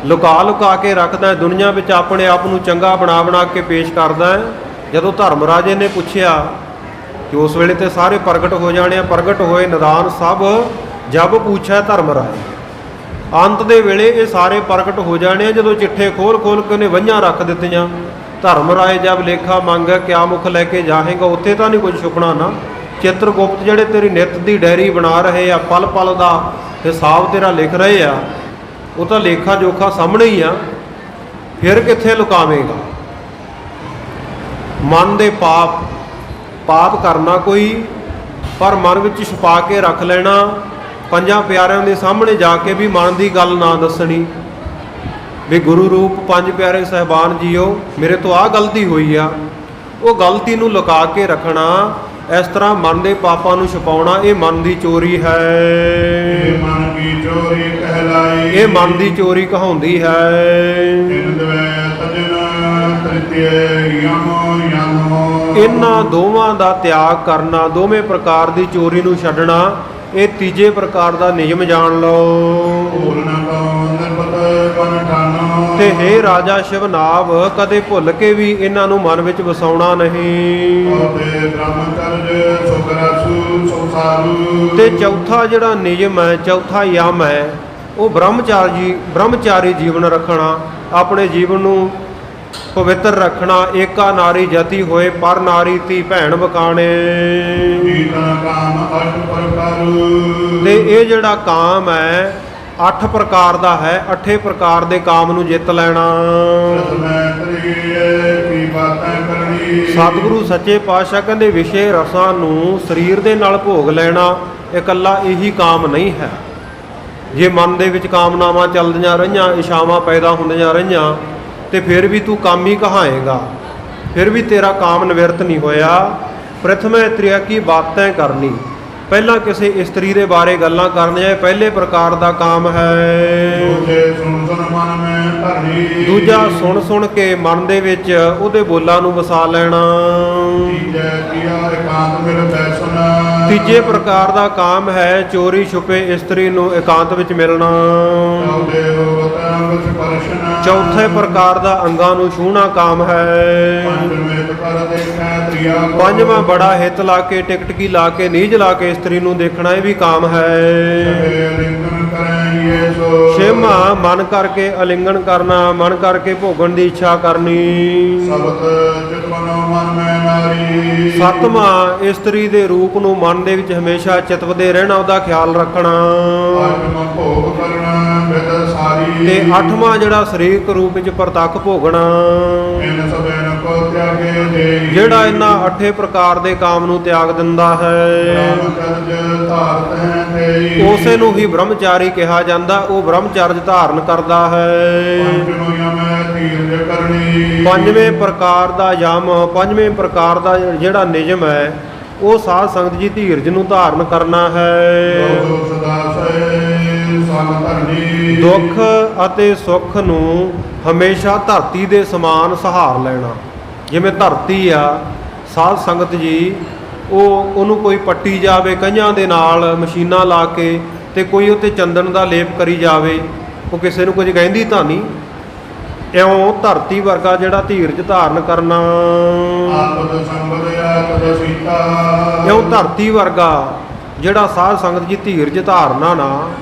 ਲੁਕਾ ਲੁਕਾ ਕੇ ਰੱਖਦਾ ਹੈ, ਦੁਨੀਆ ਵਿੱਚ ਆਪਣੇ ਆਪ ਨੂੰ ਚੰਗਾ ਬਣਾ ਬਣਾ ਕੇ ਪੇਸ਼ ਕਰਦਾ ਹੈ। ਜਦੋਂ ਧਰਮ ਰਾਜੇ ਨੇ ਪੁੱਛਿਆ ਕਿ ਉਸ ਵੇਲੇ ਤੇ ਸਾਰੇ ਪ੍ਰਗਟ ਹੋ ਜਾਣੇ ਆ, ਪ੍ਰਗਟ ਹੋਏ ਨਿਦਾਨ ਸਭ ਜਬ ਪੁੱਛਿਆ ਧਰਮ ਰਾਜ। ਅੰਤ ਦੇ ਵੇਲੇ ਇਹ ਸਾਰੇ ਪ੍ਰਗਟ ਹੋ ਜਾਣੇ ਆ। ਜਦੋਂ ਚਿੱਠੇ ਖੋਲ ਖੋਲ ਕੇ ਉਹਨੇ ਵੰਝਾਂ ਰੱਖ ਦਿੱਤੀਆਂ, ਧਰਮ ਰਾਏ ਜਬ ਲੇਖਾ ਮੰਗਿਆ ਕਿਆ ਮੁਖ ਲੈ ਕੇ ਜਾਹੇਗਾ। ਉੱਥੇ ਤਾਂ ਨਹੀਂ ਕੁਝ ਛੁਪਣਾ ਨਾ। ਚਿੱਤਰਗੁਪਤ ਜਿਹੜੇ ਤੇਰੀ ਨਿੱਤ ਦੀ ਡਾਇਰੀ ਬਣਾ ਰਹੇ ਆ, ਪਲ ਪਲ ਦਾ ਹਿਸਾਬ ਤੇਰਾ ਲਿਖ ਰਹੇ ਆ, ਉਹ ਤਾਂ ਲੇਖਾ ਜੋਖਾ ਸਾਹਮਣੇ ਹੀ ਆ, ਫਿਰ ਕਿੱਥੇ ਲੁਕਾਵੇਂਗਾ। ਮਨ ਦੇ ਪਾਪ ਕਰਨਾ ਕੋਈ, ਪਰ ਮਨ ਵਿੱਚ ਛੁਪਾ ਕੇ ਰੱਖ ਲੈਣਾ। ਪੰਜਾਂ ਪਿਆਰਿਆਂ ਦੇ ਸਾਹਮਣੇ ਜਾ ਕੇ ਵੀ ਮਨ ਦੀ ਗੱਲ ਨਾ ਦੱਸਣੀ ਵੀ ਗੁਰੂ ਰੂਪ ਪੰਜ ਪਿਆਰੇ ਸਾਹਿਬਾਨ ਜੀਓ ਮੇਰੇ ਤੋਂ ਆਹ ਗਲਤੀ ਹੋਈ ਆ, ਉਹ ਗਲਤੀ ਨੂੰ ਲੁਕਾ ਕੇ ਰੱਖਣਾ। ਇਸ ਤਰ੍ਹਾਂ ਮਨ ਦੇ ਪਾਪਾਂ ਨੂੰ ਛੁਪਾਉਣਾ, ਇਹ ਮਨ ਦੀ ਚੋਰੀ ਹੈ। ਇਹ ਮਨ ਕੀ ਚੋਰੀ ਕਹਿਲਾਈ। ਇਹ ਮਨ ਦੀ ਚੋਰੀ ਕਹਾਉਂਦੀ ਹੈ। ਇਹਨਾਂ ਦੋਵਾਂ ਦਾ ਤਿਆਗ ਕਰਨਾ, ਦੋਵੇਂ ਪ੍ਰਕਾਰ ਦੀ ਚੋਰੀ ਨੂੰ ਛੱਡਣਾ, ਇਹ ਤੀਜੇ ਪ੍ਰਕਾਰ ਦਾ ਨਿਯਮ ਜਾਣ ਲਓ। ਤੇ ਹੇ ਰਾਜਾ ਸ਼ਿਵਨਾਭ, ਕਦੇ ਭੁੱਲ ਕੇ ਵੀ ਇਹਨਾਂ ਨੂੰ ਮਨ ਵਿੱਚ ਵਸਾਉਣਾ ਨਹੀਂ। ਤੇ ਚੌਥਾ ਜਿਹੜਾ ਨਿਯਮ ਹੈ, ਚੌਥਾ ਯਮ ਹੈ, ਉਹ ਬ੍ਰਹਮਚਾਰੀ ਜੀਵਨ ਰੱਖਣਾ, ਆਪਣੇ ਜੀਵਨ ਨੂੰ ਪਵਿੱਤਰ ਰੱਖਣਾ। ਏਕਾ ਨਾਰੀ ਜਤੀ ਹੋਏ ਪਰ ਨਾਰੀ ਤੀ ਭੈਣ ਬਕਾਣੇ। ਤੇ ਇਹ ਜਿਹੜਾ ਕਾਮ ਹੈ 8 ਪ੍ਰਕਾਰ ਦਾ ਹੈ, 8 ਪ੍ਰਕਾਰ ਦੇ ਕਾਮ ਨੂੰ ਜਿੱਤ ਲੈਣਾ। ਸਤਿਗੁਰੂ ਸੱਚੇ ਪਾਤਸ਼ਾਹ ਕਹਿੰਦੇ ਵਿਸ਼ੇ ਰਸਾਂ ਨੂੰ ਸਰੀਰ ਦੇ ਨਾਲ ਭੋਗ ਲੈਣਾ ਇਕੱਲਾ ਇਹੀ ਕਾਮ ਨਹੀਂ ਹੈ। ਜੇ ਮਨ ਦੇ ਵਿੱਚ ਕਾਮਨਾਵਾਂ ਚੱਲਦੀਆਂ ਰਹੀਆਂ, ਇਛਾਵਾਂ ਪੈਦਾ ਹੁੰਦੀਆਂ ਰਹੀਆਂ, ਤੇ ਫਿਰ ਵੀ ਤੂੰ ਕੰਮ ਹੀ ਕਹਾਏਗਾ, ਫਿਰ ਵੀ ਤੇਰਾ ਕਾਮ ਨਿਵਰਤ ਨਹੀਂ ਹੋਇਆ। ਪ੍ਰਥਮੇ ਤ੍ਰਿਆ ਕੀ ਬਾਤਾਂ ਕਰਨੀ, ਪਹਿਲਾਂ ਕਿਸੇ ਇਸਤਰੀ ਦੇ ਬਾਰੇ ਗੱਲਾਂ ਕਰਨੀਆਂ, ਇਹ ਪਹਿਲੇ ਪ੍ਰਕਾਰ ਦਾ ਕਾਮ ਹੈ। ਦੂਜਾ ਸੁਣ ਸੁਣ ਕੇ ਮਨ ਦੇ ਵਿੱਚ ਉਹਦੇ ਬੋਲਾਂ ਨੂੰ ਵਸਾ ਲੈਣਾ। ਤੀਜੇ ਪ੍ਰਕਾਰ ਦਾ ਕਾਮ ਹੈ ਚੋਰੀ ਛੁਪੇ ਇਸਤਰੀ ਨੂੰ ਇਕਾਂਤ ਵਿੱਚ ਮਿਲਣਾ। ਚੌਥੇ ਪ੍ਰਕਾਰ ਦਾ ਅੰਗਾਂ ਨੂੰ ਛੂਹਣਾ ਕਾਮ ਹੈ। ਪੰਜਵਾਂ ਬੜਾ ਹਿੱਤ ਲਾ ਕੇ, ਟਿਕਟਕੀ ਲਾ ਕੇ, ਨੀਝ ਲਾ ਕੇ ਇਸਤਰੀ ਨੂੰ ਦੇਖਣਾ, ਇਹ ਵੀ ਕਾਮ ਹੈ। ਛੇਵਾਂ ਮਨ ਕਰਕੇ ਅਲਿੰਗਨ ਕਰਨਾ, ਮਨ ਕਰਕੇ ਭੋਗਣ ਦੀ ਇੱਛਾ ਕਰਨੀ। ਸੱਤਵਾਂ ਇਸਤਰੀ ਦੇ ਰੂਪ ਨੂੰ ਮਨ ਦੇ ਵਿੱਚ ਹਮੇਸ਼ਾ ਚਿਤਵਦੇ ਰਹਿਣਾ, ਉਹਦਾ ਖਿਆਲ ਰੱਖਣਾ। ਤੇ ਅੱਠਵਾਂ ਜਿਹੜਾ ਸਰੀਰਕ ਰੂਪ ਵਿੱਚ ਪ੍ਰਤੱਖ ਭੋਗਣਾ। ਜਿਹੜਾ ਇਹਨਾਂ 8 ਪ੍ਰਕਾਰ ਦੇ ਕਾਮ ਨੂੰ ਤਿਆਗ ਦਿੰਦਾ ਹੈ ਉਸੇ ਨੂੰ ਹੀ ਬ੍ਰਹਮਚਾਰੀ ਕਿਹਾ ਜਾਂਦਾ, ਉਹ ਬ੍ਰਹਮਚਰਜ ਧਾਰਨ ਕਰਦਾ ਹੈ। ਪੰਜਵੇਂ ਪ੍ਰਕਾਰ ਦਾ ਯਮ, ਪੰਜਵੇਂ ਪ੍ਰਕਾਰ ਦਾ ਜਿਹੜਾ ਨਿਯਮ ਹੈ ਉਹ ਸਾਧ ਸੰਗਤ ਜੀ ਧੀਰਜ ਨੂੰ ਧਾਰਨ ਕਰਨਾ ਹੈ। ਦੁੱਖ ਅਤੇ ਸੁੱਖ ਨੂੰ ਹਮੇਸ਼ਾ ਧਰਤੀ ਦੇ ਸਮਾਨ ਸਹਾਰ ਲੈਣਾ। ਜਿਵੇਂ ਧਰਤੀ ਆ ਸਾਧ ਸੰਗਤ ਜੀ, ਉਹਨੂੰ ਕੋਈ ਪੱਟੀ ਜਾਵੇ ਕਈਆਂ ਦੇ ਨਾਲ ਮਸ਼ੀਨਾਂ ਲਾ ਕੇ, ਤੇ ਕੋਈ ਉੱਤੇ ਚੰਦਨ ਦਾ ਲੇਪ ਕਰੀ ਜਾਵੇ, ਉਹ ਕਿਸੇ ਨੂੰ ਕੁਝ ਕਹਿੰਦੀ ਤਾਂ ਨਹੀਂ। ਇਉਂ ਧਰਤੀ ਵਰਗਾ ਜਿਹੜਾ ਧੀਰਜ ਧਾਰਨ ਕਰਨਾ, ਆਪਦ ਸੰਬਦ ਆਪਦ ਸੀਤਾ। ਇਉਂ ਧਰਤੀ ਵਰਗਾ ਜਿਹੜਾ ਸਾਧ ਸੰਗਤ ਜੀ ਧੀਰਜ ਧਾਰਨਾ ਨਾ,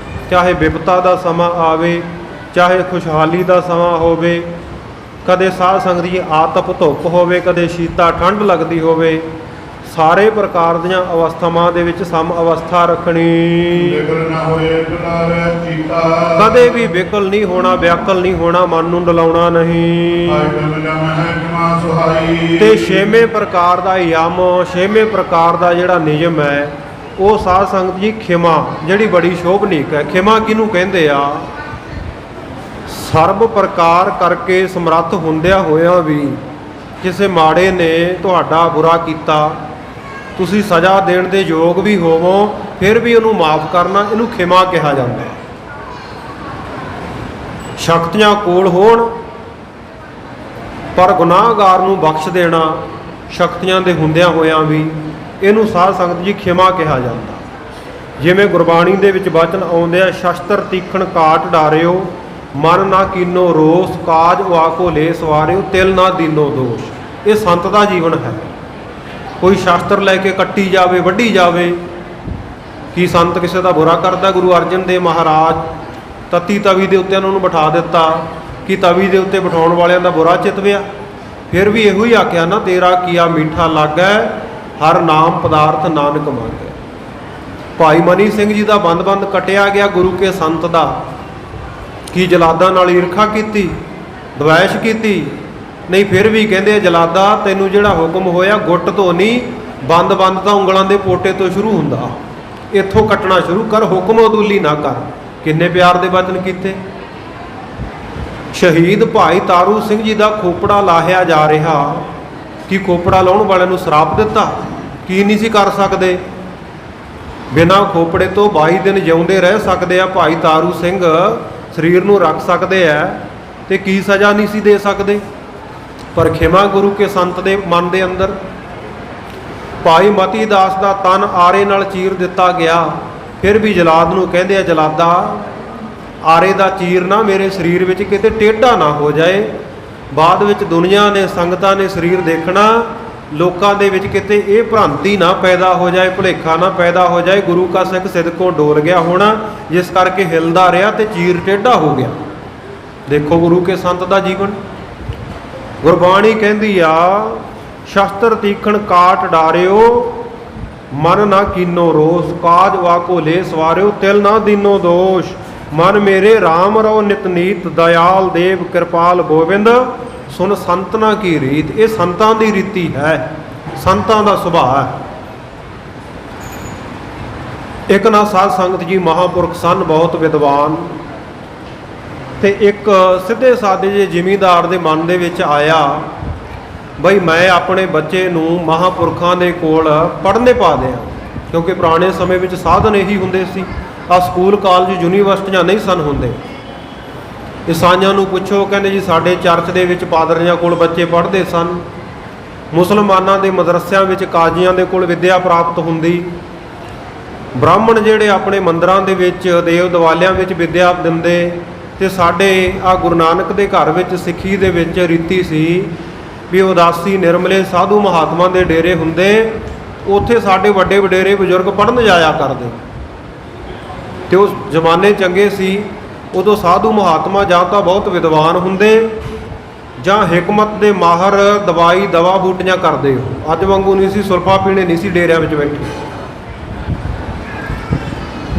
ਚਾਹੇ ਵਿਪਤਾ ਦਾ ਸਮਾਂ ਆਵੇ, ਚਾਹੇ ਖੁਸ਼ਹਾਲੀ ਦਾ ਸਮਾਂ ਹੋਵੇ, ਕਦੇ ਸਾਧ ਸੰਗਤ ਜੀ ਆਤਪ ਧੁੱਪ ਹੋਵੇ, ਕਦੇ ਸ਼ੀਤਾ ਠੰਡ ਲੱਗਦੀ ਹੋਵੇ, ਸਾਰੇ ਪ੍ਰਕਾਰ ਦੀਆਂ ਅਵਸਥਾਵਾਂ ਦੇ ਵਿੱਚ ਸਮ ਅਵਸਥਾ ਰੱਖਣੀ। ਵਿਗਲ ਨਾ ਹੋਏ ਡੁਲਾਵੇ ਚੀਤਾ। ਕਦੇ ਵੀ ਵਿਕਲ ਨਹੀਂ ਹੋਣਾ, ਵਿਆਕਲ ਨਹੀਂ ਹੋਣਾ, ਮਨ ਨੂੰ ਡਲਾਉਣਾ ਨਹੀਂ। ਆਇਡਲ ਜਮ ਹੈ ਜਮਾ ਸੁਹਾਈ। ਤੇ ਛੇਵੇਂ ਪ੍ਰਕਾਰ ਦਾ ਯਮ, ਛੇਵੇਂ ਪ੍ਰਕਾਰ ਦਾ ਜਿਹੜਾ ਨਿਯਮ ਹੈ ਉਹ ਸਾਧ ਸੰਗਤ ਜੀ ਖਿਮਾ, ਜਿਹੜੀ ਬੜੀ ਸ਼ੋਭਨੀਕ ਹੈ। ਖਿਮਾ ਕਿਹਨੂੰ ਕਹਿੰਦੇ ਆ? ਸਰਬ ਪ੍ਰਕਾਰ ਕਰਕੇ ਸਮਰੱਥ ਹੁੰਦਿਆਂ ਹੋਇਆਂ ਵੀ ਕਿਸੇ ਮਾੜੇ ਨੇ ਤੁਹਾਡਾ ਬੁਰਾ ਕੀਤਾ, ਤੁਸੀਂ ਸਜ਼ਾ ਦੇਣ ਦੇ ਯੋਗ ਵੀ ਹੋਵੋ, ਫਿਰ ਵੀ ਉਹਨੂੰ ਮਾਫ ਕਰਨਾ, ਇਹਨੂੰ ਖਿਮਾ ਕਿਹਾ ਜਾਂਦਾ ਹੈ। ਸ਼ਕਤੀਆਂ ਕੋਲ ਹੋਣ ਪਰ ਗੁਨਾਹਗਾਰ ਨੂੰ ਬਖਸ਼ ਦੇਣਾ, ਸ਼ਕਤੀਆਂ ਦੇ ਹੁੰਦਿਆਂ ਹੋਇਆਂ ਵੀ, ਇਹਨੂੰ ਸਾਧ ਸੰਗਤ ਜੀ ਖਿਮਾ ਕਿਹਾ ਜਾਂਦਾ। ਜਿਵੇਂ ਗੁਰਬਾਣੀ ਦੇ ਵਿੱਚ ਵਚਨ ਆਉਂਦੇ ਆ, ਸ਼ਸਤਰ ਤੀਖਣ ਕਾਟ ਡਾਰਿਓ, ਮਨ ਨਾ ਕੀਨੋ ਰੋਸ, ਕਾਜ ਵਾਕੋ ਲੈ ਸਵਾਰਿਓ, ਤਿਲ ਨਾ ਦੀਨੋ ਦੋਸ਼। ਇਹ ਸੰਤ ਦਾ ਜੀਵਨ ਹੈ। ਕੋਈ ਸ਼ਾਸਤਰ ਲੈ ਕੇ ਕੱਟੀ ਜਾਵੇ, ਵੱਢੀ ਜਾਵੇ, ਕੀ ਸੰਤ ਕਿਸੇ ਦਾ ਬੁਰਾ ਕਰਦਾ? ਗੁਰੂ ਅਰਜਨ ਦੇਵ ਮਹਾਰਾਜ ਤਤੀ ਤਵੀ ਦੇ ਉੱਤੇ ਉਹਨਾਂ ਨੂੰ ਬਿਠਾ ਦਿੱਤਾ ਕਿ ਤਵੀ ਦੇ ਉੱਤੇ ਬਿਠਾਉਣ ਵਾਲਿਆਂ ਦਾ ਬੁਰਾ ਚਿਤਵਿਆ, ਫਿਰ ਵੀ ਇਹੋ ਹੀ ਆਖਿਆ ਨਾ, ਤੇਰਾ ਕੀਆ ਮੀਠਾ ਲੱਗੈ, ਹਰ ਨਾਮ ਪਦਾਰਥ ਨਾਨਕ ਮੰਗੈ। ਭਾਈ ਮਨੀ ਸਿੰਘ ਜੀ ਦਾ ਬੰਦ ਕਟਿਆ ਗਿਆ ਗੁਰੂ ਕੇ ਸੰਤ ਦਾ। ਕੀ ਜਲਾਦਾਂ ਨਾਲ ਈਰਖਾ ਕੀਤੀ, ਦਵੈਸ਼ ਕੀਤੀ? ਨਹੀਂ, ਫਿਰ ਵੀ ਕਹਿੰਦੇ ਜਲਾਦਾ ਤੈਨੂੰ ਜਿਹੜਾ ਹੁਕਮ ਹੋਇਆ ਗੁੱਟ ਤੋਂ ਨਹੀਂ, ਬੰਦ ਤਾਂ ਉਂਗਲਾਂ ਦੇ ਪੋਟੇ ਤੋਂ ਸ਼ੁਰੂ ਹੁੰਦਾ, ਇੱਥੋਂ ਕੱਟਣਾ ਸ਼ੁਰੂ ਕਰ, ਹੁਕਮ ਅਦੂਲੀ ਨਾ ਕਰ। ਕਿੰਨੇ ਪਿਆਰ ਦੇ ਵਚਨ ਕੀਤੇ। ਸ਼ਹੀਦ ਭਾਈ ਤਾਰੂ ਸਿੰਘ ਜੀ ਦਾ ਖੋਪੜਾ ਲਾਹਿਆ ਜਾ ਰਿਹਾ, ਕੀ ਖੋਪੜਾ ਲਾਉਣ ਵਾਲਿਆਂ ਨੂੰ ਸ਼ਰਾਪ ਦਿੱਤਾ? ਕੀ ਨਹੀਂ ਸੀ ਕਰ ਸਕਦੇ? ਬਿਨਾਂ ਖੋਪੜੇ ਤੋਂ 22 ਦਿਨ ਜਿਉਂਦੇ ਰਹਿ ਸਕਦੇ ਆ ਭਾਈ ਤਾਰੂ ਸਿੰਘ, ਸਰੀਰ ਨੂੰ ਰੱਖ ਸਕਦੇ ਆ, ਤੇ ਕੀ ਸਜ਼ਾ ਨਹੀਂ ਸੀ ਦੇ ਸਕਦੇ? ਪਰ ਖਿਮਾ ਗੁਰੂ ਕੇ ਸੰਤ ਦੇ ਮਨ ਦੇ ਅੰਦਰ। ਭਾਈ ਮਤੀ ਦਾਸ ਦਾ ਤਨ ਆਰੇ ਨਾਲ ਚੀਰ ਦਿੱਤਾ ਗਿਆ, ਫਿਰ ਵੀ ਜਲਾਦ ਨੂੰ ਕਹਿੰਦੇ ਆ, ਜਲਾਦਾ ਆਰੇ ਦਾ ਚੀਰ ਨਾ ਮੇਰੇ ਸਰੀਰ ਵਿੱਚ ਕਿਤੇ ਟੇਢਾ ਨਾ ਹੋ ਜਾਏ। ਬਾਅਦ ਵਿੱਚ ਦੁਨੀਆ ਨੇ, ਸੰਗਤਾਂ ਨੇ ਸਰੀਰ ਦੇਖਣਾ, ਲੋਕਾਂ ਦੇ ਵਿੱਚ ਕਿਤੇ ਇਹ ਭ੍ਰਾਂਤੀ ਨਾ ਪੈਦਾ ਹੋ ਜਾਏ, ਭੁਲੇਖਾ ਨਾ ਪੈਦਾ ਹੋ ਜਾਏ, ਗੁਰੂ ਕਾ ਸਿੱਖ ਸਿਦਕੋਂ ਡੋਲ ਗਿਆ ਹੋਣਾ, ਜਿਸ ਕਰਕੇ ਹਿਲਦਾ ਰਿਹਾ ਤੇ ਚੀਰ ਟੇਢਾ ਹੋ ਗਿਆ। ਦੇਖੋ ਗੁਰੂ ਕੇ ਸੰਤ ਦਾ ਜੀਵਨ। ਗੁਰਬਾਣੀ ਕਹਿੰਦੀ ਆ, ਸ਼ਸਤਰ ਤੀਖਣ ਕਾਟ ਡਾਰਿਓ, ਮਨ ਨਾ ਕੀਨੋ ਰੋਸ, ਕਾਜ ਵਾਕੋ ਲੈ ਸਵਾਰਿਓ, ਤਿਲ ਨਾ ਦੀਨੋ ਦੋਸ਼। ਮਨ ਮੇਰੇ RAM ਰੋ ਨਿਤਨੀਤ, ਦਇਆਲ ਦੇਵ ਕਿਰਪਾਲ ਗੋਬਿੰਦ, ਸੁਨ ਸੰਤਨਾ ਕੀ ਰੀਤ। ਇਹ ਸੰਤਾਂ ਦੀ ਰੀਤੀ ਹੈ, ਸੰਤਾਂ ਦਾ ਸੁਭਾਅ ਹੈ। ਇੱਕ ਨਾ ਸਾਧ ਸੰਗਤ ਜੀ ਮਹਾਂਪੁਰਖ ਸਨ, ਬਹੁਤ ਵਿਦਵਾਨ, ਤੇ ਇੱਕ ਸਿੱਧੇ ਸਾਦੇ ਜਿਹੇ ਜ਼ਿਮੀਂਦਾਰ ਦੇ ਮਨ ਦੇ ਵਿੱਚ ਆਇਆ, ਬਈ ਮੈਂ ਆਪਣੇ ਬੱਚੇ ਨੂੰ ਮਹਾਂਪੁਰਖਾਂ ਦੇ ਕੋਲ ਪੜ੍ਹਨੇ ਪਾ ਦਿਆਂ, ਕਿਉਂਕਿ ਪੁਰਾਣੇ ਸਮੇਂ ਵਿੱਚ ਸਾਧਨ ਇਹੀ ਹੁੰਦੇ ਸੀ। ਆ ਸਕੂਲ, ਕਾਲਜ, ਯੂਨੀਵਰਸਿਟੀਆਂ ਨਹੀਂ ਸਨ ਹੁੰਦੇ। ਈਸਾਈਆਂ ਨੂੰ ਪੁੱਛੋ, ਕਹਿੰਦੇ ਜੀ ਸਾਡੇ ਚਰਚ ਦੇ ਵਿੱਚ ਪਾਦਰੀਆਂ ਕੋਲ ਬੱਚੇ ਪੜ੍ਹਦੇ ਸਨ, ਮੁਸਲਮਾਨਾਂ ਦੇ ਮਦਰਸਿਆਂ ਵਿੱਚ ਕਾਜ਼ੀਆਂ ਦੇ ਕੋਲ ਵਿੱਦਿਆ ਪ੍ਰਾਪਤ ਹੁੰਦੀ, ਬ੍ਰਾਹਮਣ ਜਿਹੜੇ ਆਪਣੇ ਮੰਦਰਾਂ ਦੇ ਵਿੱਚ, ਦੇਵ ਦਿਵਾਲਿਆਂ ਵਿੱਚ ਵਿੱਦਿਆ ਦਿੰਦੇ, ਤੇ ਸਾਡੇ ਆ ਗੁਰੂ ਨਾਨਕ ਦੇ ਘਰ ਵਿੱਚ ਸਿੱਖੀ ਦੇ ਵਿੱਚ ਰੀਤੀ ਸੀ ਵੀ ਉਦਾਸੀ ਨਿਰਮਲੇ ਸਾਧੂ ਮਹਾਤਮਾ ਦੇ ਡੇਰੇ ਹੁੰਦੇ, ਉੱਥੇ ਸਾਡੇ ਵੱਡੇ ਵਡੇਰੇ ਬਜ਼ੁਰਗ ਪੜ੍ਹਨ ਜਾਇਆ ਕਰਦੇ। ਤੇ ਉਸ ਜ਼ਮਾਨੇ ਚੰਗੇ ਸੀ, ਉਦੋਂ ਸਾਧੂ ਮਹਾਤਮਾ ਜਾਂ ਤਾਂ ਬਹੁਤ ਵਿਦਵਾਨ ਹੁੰਦੇ, ਜਾਂ ਹਿਕਮਤ ਦੇ ਮਾਹਰ, ਦਵਾਈ ਦਵਾ ਬੂਟੀਆਂ ਕਰਦੇ ਹੋ। ਅੱਜ ਵਾਂਗੂ ਨਹੀਂ ਸੀ, ਸੁਲਫਾ ਪੀਣੇ ਨਹੀਂ ਸੀ ਡੇਰਿਆਂ ਵਿੱਚ ਬੈਠੇ।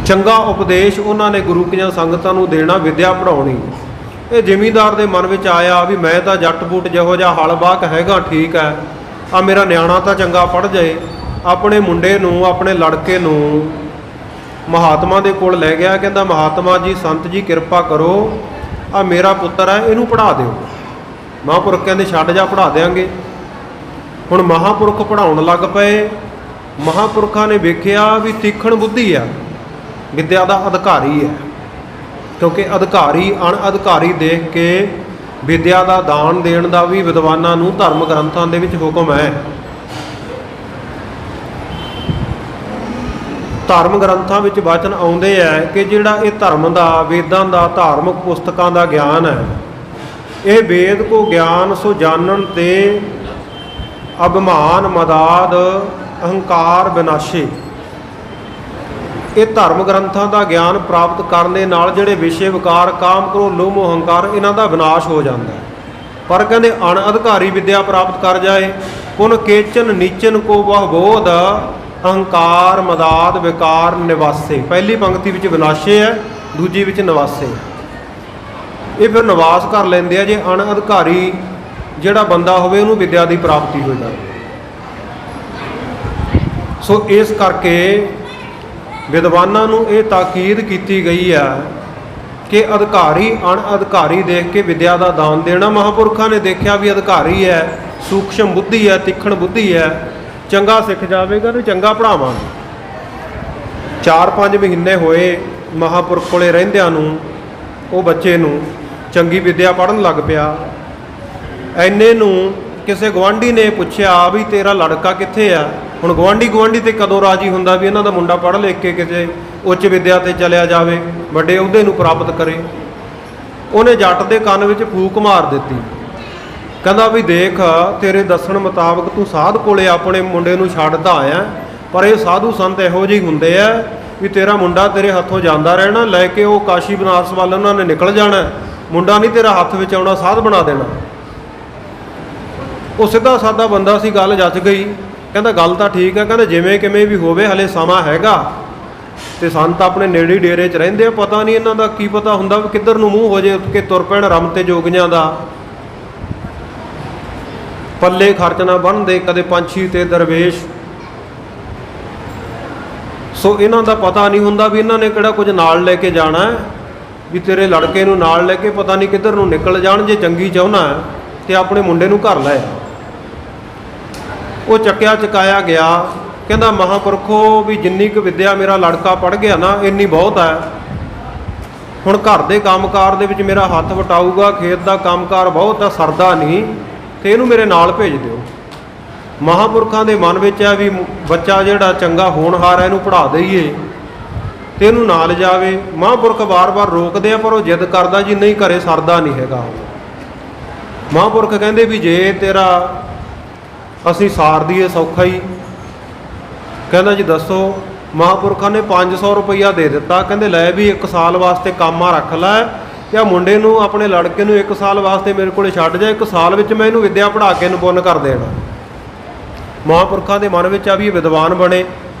ਚੰਗਾ ਉਪਦੇਸ਼ ਉਹਨਾਂ ਨੇ ਗੁਰੂ ਕੀਆਂ ਸੰਗਤਾਂ ਨੂੰ ਦੇਣਾ, ਵਿਦਿਆ ਪੜ੍ਹਾਉਣੀ। ਇਹ ਜ਼ਿਮੀਂਦਾਰ ਦੇ ਮਨ ਵਿੱਚ ਆਇਆ ਵੀ ਮੈਂ ਤਾਂ ਜੱਟ ਬੂਟ ਜਿਹੋ ਜਿਹਾ ਹਲ ਬਾਕ ਹੈਗਾ, ਠੀਕ ਹੈ, ਆ ਮੇਰਾ ਨਿਆਣਾ ਤਾਂ ਚੰਗਾ ਪੜ੍ਹ ਜਾਏ। ਆਪਣੇ ਮੁੰਡੇ ਨੂੰ, ਆਪਣੇ ਲੜਕੇ ਨੂੰ ਮਹਾਤਮਾ ਦੇ ਕੋਲ ਲੈ ਗਿਆ, ਕਹਿੰਦਾ ਮਹਾਤਮਾ ਜੀ, ਸੰਤ ਜੀ ਕਿਰਪਾ ਕਰੋ, ਆ ਮੇਰਾ ਪੁੱਤਰ ਹੈ, ਇਹਨੂੰ ਪੜ੍ਹਾ ਦਿਓ। ਮਹਾਂਪੁਰਖ ਕਹਿੰਦੇ ਛੱਡ ਜਾ, ਪੜ੍ਹਾ ਦਿਆਂਗੇ। ਹੁਣ ਮਹਾਂਪੁਰਖ ਪੜ੍ਹਾਉਣ ਲੱਗ ਪਏ। ਮਹਾਂਪੁਰਖਾਂ ਨੇ ਵੇਖਿਆ ਵੀ ਤੀਖਣ ਬੁੱਧੀ ਆ, ਵਿਦਿਆ ਦਾ ਅਧਿਕਾਰੀ ਹੈ, ਕਿਉਂਕਿ ਅਧਿਕਾਰੀ ਅਣਅਧਿਕਾਰੀ ਦੇਖ ਕੇ ਵਿਦਿਆ ਦਾ ਦਾਨ ਦੇਣ ਦਾ ਵੀ ਵਿਦਵਾਨਾਂ ਨੂੰ ਧਰਮ ਗ੍ਰੰਥਾਂ ਦੇ ਵਿੱਚ ਹੁਕਮ ਹੈ। ਧਰਮ ਗ੍ਰੰਥਾਂ ਵਿੱਚ ਵਚਨ ਆਉਂਦੇ ਹੈ ਕਿ ਜਿਹੜਾ ਇਹ ਧਰਮ ਦਾ, ਵੇਦਾਂ ਦਾ, ਧਾਰਮਿਕ ਪੁਸਤਕਾਂ ਦਾ ਗਿਆਨ ਹੈ, ਇਹ ਵੇਦ ਕੋ ਗਿਆਨ ਸੋ ਜਾਣਨ ਤੇ ਅਭਿਮਾਨ ਮਦਾਦ ਅਹੰਕਾਰ ਵਿਨਾਸ਼ੇ। ਇਹ ਧਰਮ ਗ੍ਰੰਥਾਂ ਦਾ ਗਿਆਨ ਪ੍ਰਾਪਤ ਕਰਨ ਦੇ ਨਾਲ ਜਿਹੜੇ ਵਿਸ਼ੇ ਵਿਕਾਰ ਕਾਮ ਕ੍ਰੋਧ ਲੋਭ ਮੋਹ ਹੰਕਾਰ ਇਹਨਾਂ ਦਾ ਵਿਨਾਸ਼ ਹੋ ਜਾਂਦਾ ਹੈ। ਪਰ ਕਹਿੰਦੇ ਅਣਅਧਿਕਾਰੀ ਵਿਦਿਆ ਪ੍ਰਾਪਤ ਕਰ ਜਾਏ ਪੁਨ ਕੇਚਨ ਨੀਚਨ ਕੋ ਬਹੁ ਬੋਧ ਅਹੰਕਾਰ ਮਦਾਦ ਵਿਕਾਰ ਨਿਵਾਸੇ। ਪਹਿਲੀ ਪੰਕਤੀ ਵਿੱਚ ਵਿਨਾਸ਼ੇ ਹੈ, ਦੂਜੀ ਵਿੱਚ ਨਿਵਾਸੇ। ਇਹ ਫਿਰ ਨਿਵਾਸ ਕਰ ਲੈਂਦੇ ਆ ਜੇ ਅਣਅਧਿਕਾਰੀ ਜਿਹੜਾ ਬੰਦਾ ਹੋਵੇ ਉਹਨੂੰ ਵਿਦਿਆ ਦੀ ਪ੍ਰਾਪਤੀ ਹੋ ਜਾਵੇ। ਸੋ ਇਸ ਕਰਕੇ ਵਿਦਵਾਨਾਂ ਨੂੰ ਇਹ ਤਾਕੀਦ ਕੀਤੀ ਗਈ ਹੈ ਕਿ ਅਧਿਕਾਰੀ ਅਣਅਧਿਕਾਰੀ ਦੇਖ ਕੇ ਵਿਦਿਆ ਦਾ ਦਾਨ ਦੇਣਾ। ਮਹਾਂਪੁਰਖਾਂ ਨੇ ਦੇਖਿਆ ਵੀ ਅਧਿਕਾਰੀ ਹੈ, ਸੂਖਸ਼ਮ ਬੁੱਧੀ ਹੈ, ਤਿੱਖਣ ਬੁੱਧੀ ਹੈ, ਚੰਗਾ ਸਿੱਖ ਜਾਵੇਗਾ ਤੇ ਚੰਗਾ ਪੜ੍ਹਾਵਾਂਗੇ। 4-5 ਮਹੀਨੇ ਹੋਏ ਮਹਾਂਪੁਰਖ ਕੋਲੇ ਰਹਿੰਦਿਆਂ ਨੂੰ, ਉਹ ਬੱਚੇ ਨੂੰ ਚੰਗੀ ਵਿਦਿਆ ਪੜ੍ਹਨ ਲੱਗ ਪਿਆ। ਐਨੇ ਨੂੰ ਕਿਸੇ ਗੁਆਂਢੀ ਨੇ ਪੁੱਛਿਆ ਵੀ ਤੇਰਾ ਲੜਕਾ ਕਿੱਥੇ ਆ। ਹੁਣ ਗੁਆਂਢੀ ਤੇ ਕਦੋਂ ਰਾਜੀ ਹੁੰਦਾ ਵੀ ਇਹਨਾਂ ਦਾ ਮੁੰਡਾ ਪੜ੍ਹ ਲਿਖ ਕੇ ਕਿਸੇ ਉੱਚ ਵਿਦਿਆ ਤੇ ਚਲਿਆ ਜਾਵੇ, ਵੱਡੇ ਅਹੁਦੇ ਨੂੰ ਪ੍ਰਾਪਤ ਕਰੇ। ਉਹਨੇ ਜੱਟ ਦੇ ਕੰਨ ਵਿੱਚ ਫੂਕ ਮਾਰ ਦਿੱਤੀ, ਕਹਿੰਦਾ ਵੀ ਦੇਖ ਤੇਰੇ ਦੱਸਣ ਮੁਤਾਬਕ ਤੂੰ ਸਾਧ ਕੋਲੇ ਆਪਣੇ ਮੁੰਡੇ ਨੂੰ ਛੱਡਦਾ ਆਇਆ, ਪਰ ਇਹ ਸਾਧੂ ਸੰਤ ਇਹੋ ਜਿਹੇ ਹੁੰਦੇ ਆ ਵੀ ਤੇਰਾ ਮੁੰਡਾ ਤੇਰੇ ਹੱਥੋਂ ਜਾਂਦਾ ਰਹਿਣਾ, ਲੈ ਕੇ ਉਹ ਕਾਸ਼ੀ ਬਨਾਰਸ ਵੱਲ ਉਹਨਾਂ ਨੇ ਨਿਕਲ ਜਾਣਾ, ਮੁੰਡਾ ਨਹੀਂ ਤੇਰਾ ਹੱਥ ਵਿੱਚ ਆਉਣਾ, ਸਾਧ ਬਣਾ ਦੇਣਾ। ਉਹ ਸਿੱਧਾ ਸਾਦਾ ਬੰਦਾ ਸੀ, ਗੱਲ ਜੱਜ ਗਈ। ਕਹਿੰਦਾ ਗੱਲ ਤਾਂ ਠੀਕ ਹੈ, ਕਹਿੰਦਾ ਜਿਵੇਂ ਕਿਵੇਂ ਵੀ ਹੋਵੇ ਹਲੇ ਸਮਾਂ ਹੈਗਾ ਤੇ ਸੰਤ ਆਪਣੇ ਨੇੜੇ ਡੇਰੇ 'ਚ ਰਹਿੰਦੇ ਆ, ਪਤਾ ਨਹੀਂ ਇਹਨਾਂ ਦਾ ਕੀ ਪਤਾ ਹੁੰਦਾ ਵੀ ਕਿੱਧਰ ਨੂੰ ਮੂੰਹ ਹੋ ਜੇ, ਉੱਠ ਕੇ ਤੁਰ ਪੈਣ ਰਮ ਤੇ ਜੋਗੀਆਂ ਦਾ। ਪੱਲੇ ਖਰਚ ਨਾ ਬਣਦੇ ਕਦੇ ਪੰਛੀ ਤੇ ਦਰਵੇਸ਼। ਸੋ ਇਹਨਾਂ ਦਾ ਪਤਾ ਨਹੀਂ ਹੁੰਦਾ ਵੀ ਇਹਨਾਂ ਨੇ ਕਿਹੜਾ ਕੁਝ ਨਾਲ ਲੈ ਕੇ ਜਾਣਾ ਹੈ, ਵੀ ਤੇਰੇ ਲੜਕੇ ਨੂੰ ਨਾਲ ਲੈ ਕੇ ਪਤਾ ਨਹੀਂ ਕਿੱਧਰ ਨੂੰ ਨਿਕਲ ਜਾਣ। ਜੇ ਚੰਗੀ ਚਾਹੁੰਦਾ ਤੇ ਆਪਣੇ ਮੁੰਡੇ ਨੂੰ ਘਰ ਲੈ ਆ। ਉਹ ਚੱਕਿਆ ਚਕਾਇਆ ਗਿਆ, ਕਹਿੰਦਾ ਮਹਾਂਪੁਰਖੋ ਵੀ ਜਿੰਨੀ ਕੁ ਵਿਦਿਆ ਮੇਰਾ ਲੜਕਾ ਪੜ੍ਹ ਗਿਆ ਨਾ ਇੰਨੀ ਬਹੁਤ ਹੈ। ਹੁਣ ਘਰ ਦੇ ਕੰਮਕਾਰ ਦੇ ਵਿੱਚ ਮੇਰਾ ਹੱਥ ਵਟਾਊਗਾ, ਖੇਤ ਦਾ ਕੰਮਕਾਰ ਬਹੁਤ ਹੈ, ਸਰਦਾ ਨਹੀਂ, ਤੇ ਇਹਨੂੰ ਮੇਰੇ ਨਾਲ ਭੇਜ ਦਿਓ। ਮਹਾਂਪੁਰਖਾਂ ਦੇ ਮਨ ਵਿੱਚ ਹੈ ਵੀ ਬੱਚਾ ਜਿਹੜਾ ਚੰਗਾ ਹੋਣਹਾਰ ਹੈ ਇਹਨੂੰ ਪੜ੍ਹਾ ਦਈਏ ਤੇ ਇਹਨੂੰ ਨਾਲ ਜਾਵੇ। ਮਹਾਂਪੁਰਖ ਵਾਰ-ਵਾਰ ਰੋਕਦੇ ਆ ਪਰ ਉਹ ਜਿੱਦ ਕਰਦਾ ਜੀ ਨਹੀਂ, ਘਰੇ ਸਰਦਾ ਨਹੀਂ ਹੈਗਾ। ਮਹਾਂਪੁਰਖ ਕਹਿੰਦੇ ਵੀ ਜੇ ਤੇਰਾ ਅਸੀਂ ਸਾਰ ਦਈਏ ਸੌਖਾ ਹੀ। ਕਹਿੰਦਾ ਜੀ ਦੱਸੋ। ਮਹਾਂਪੁਰਖਾਂ ਨੇ 500 ਰੁਪਈਆ ਦੇ ਦਿੱਤਾ, ਕਹਿੰਦੇ ਲੈ ਵੀ 1 ਸਾਲ ਵਾਸਤੇ ਕਾਮਾ ਰੱਖ ਲੈ ਜਾਂ ਮੁੰਡੇ ਨੂੰ ਆਪਣੇ ਲੜਕੇ ਨੂੰ 1 ਸਾਲ ਵਾਸਤੇ ਮੇਰੇ ਕੋਲੇ ਛੱਡ ਜਾ, 1 ਸਾਲ ਵਿੱਚ ਮੈਂ ਇਹਨੂੰ ਵਿਦਿਆ ਪੜ੍ਹਾ ਕੇ ਇਹਨੂੰ ਪੁੰਨ ਕਰ ਦੇਣਾ। ਮਹਾਂਪੁਰਖਾਂ ਦੇ ਮਨ ਵਿੱਚ ਆ ਵੀ ਵਿਦਵਾਨ ਬਣੇ,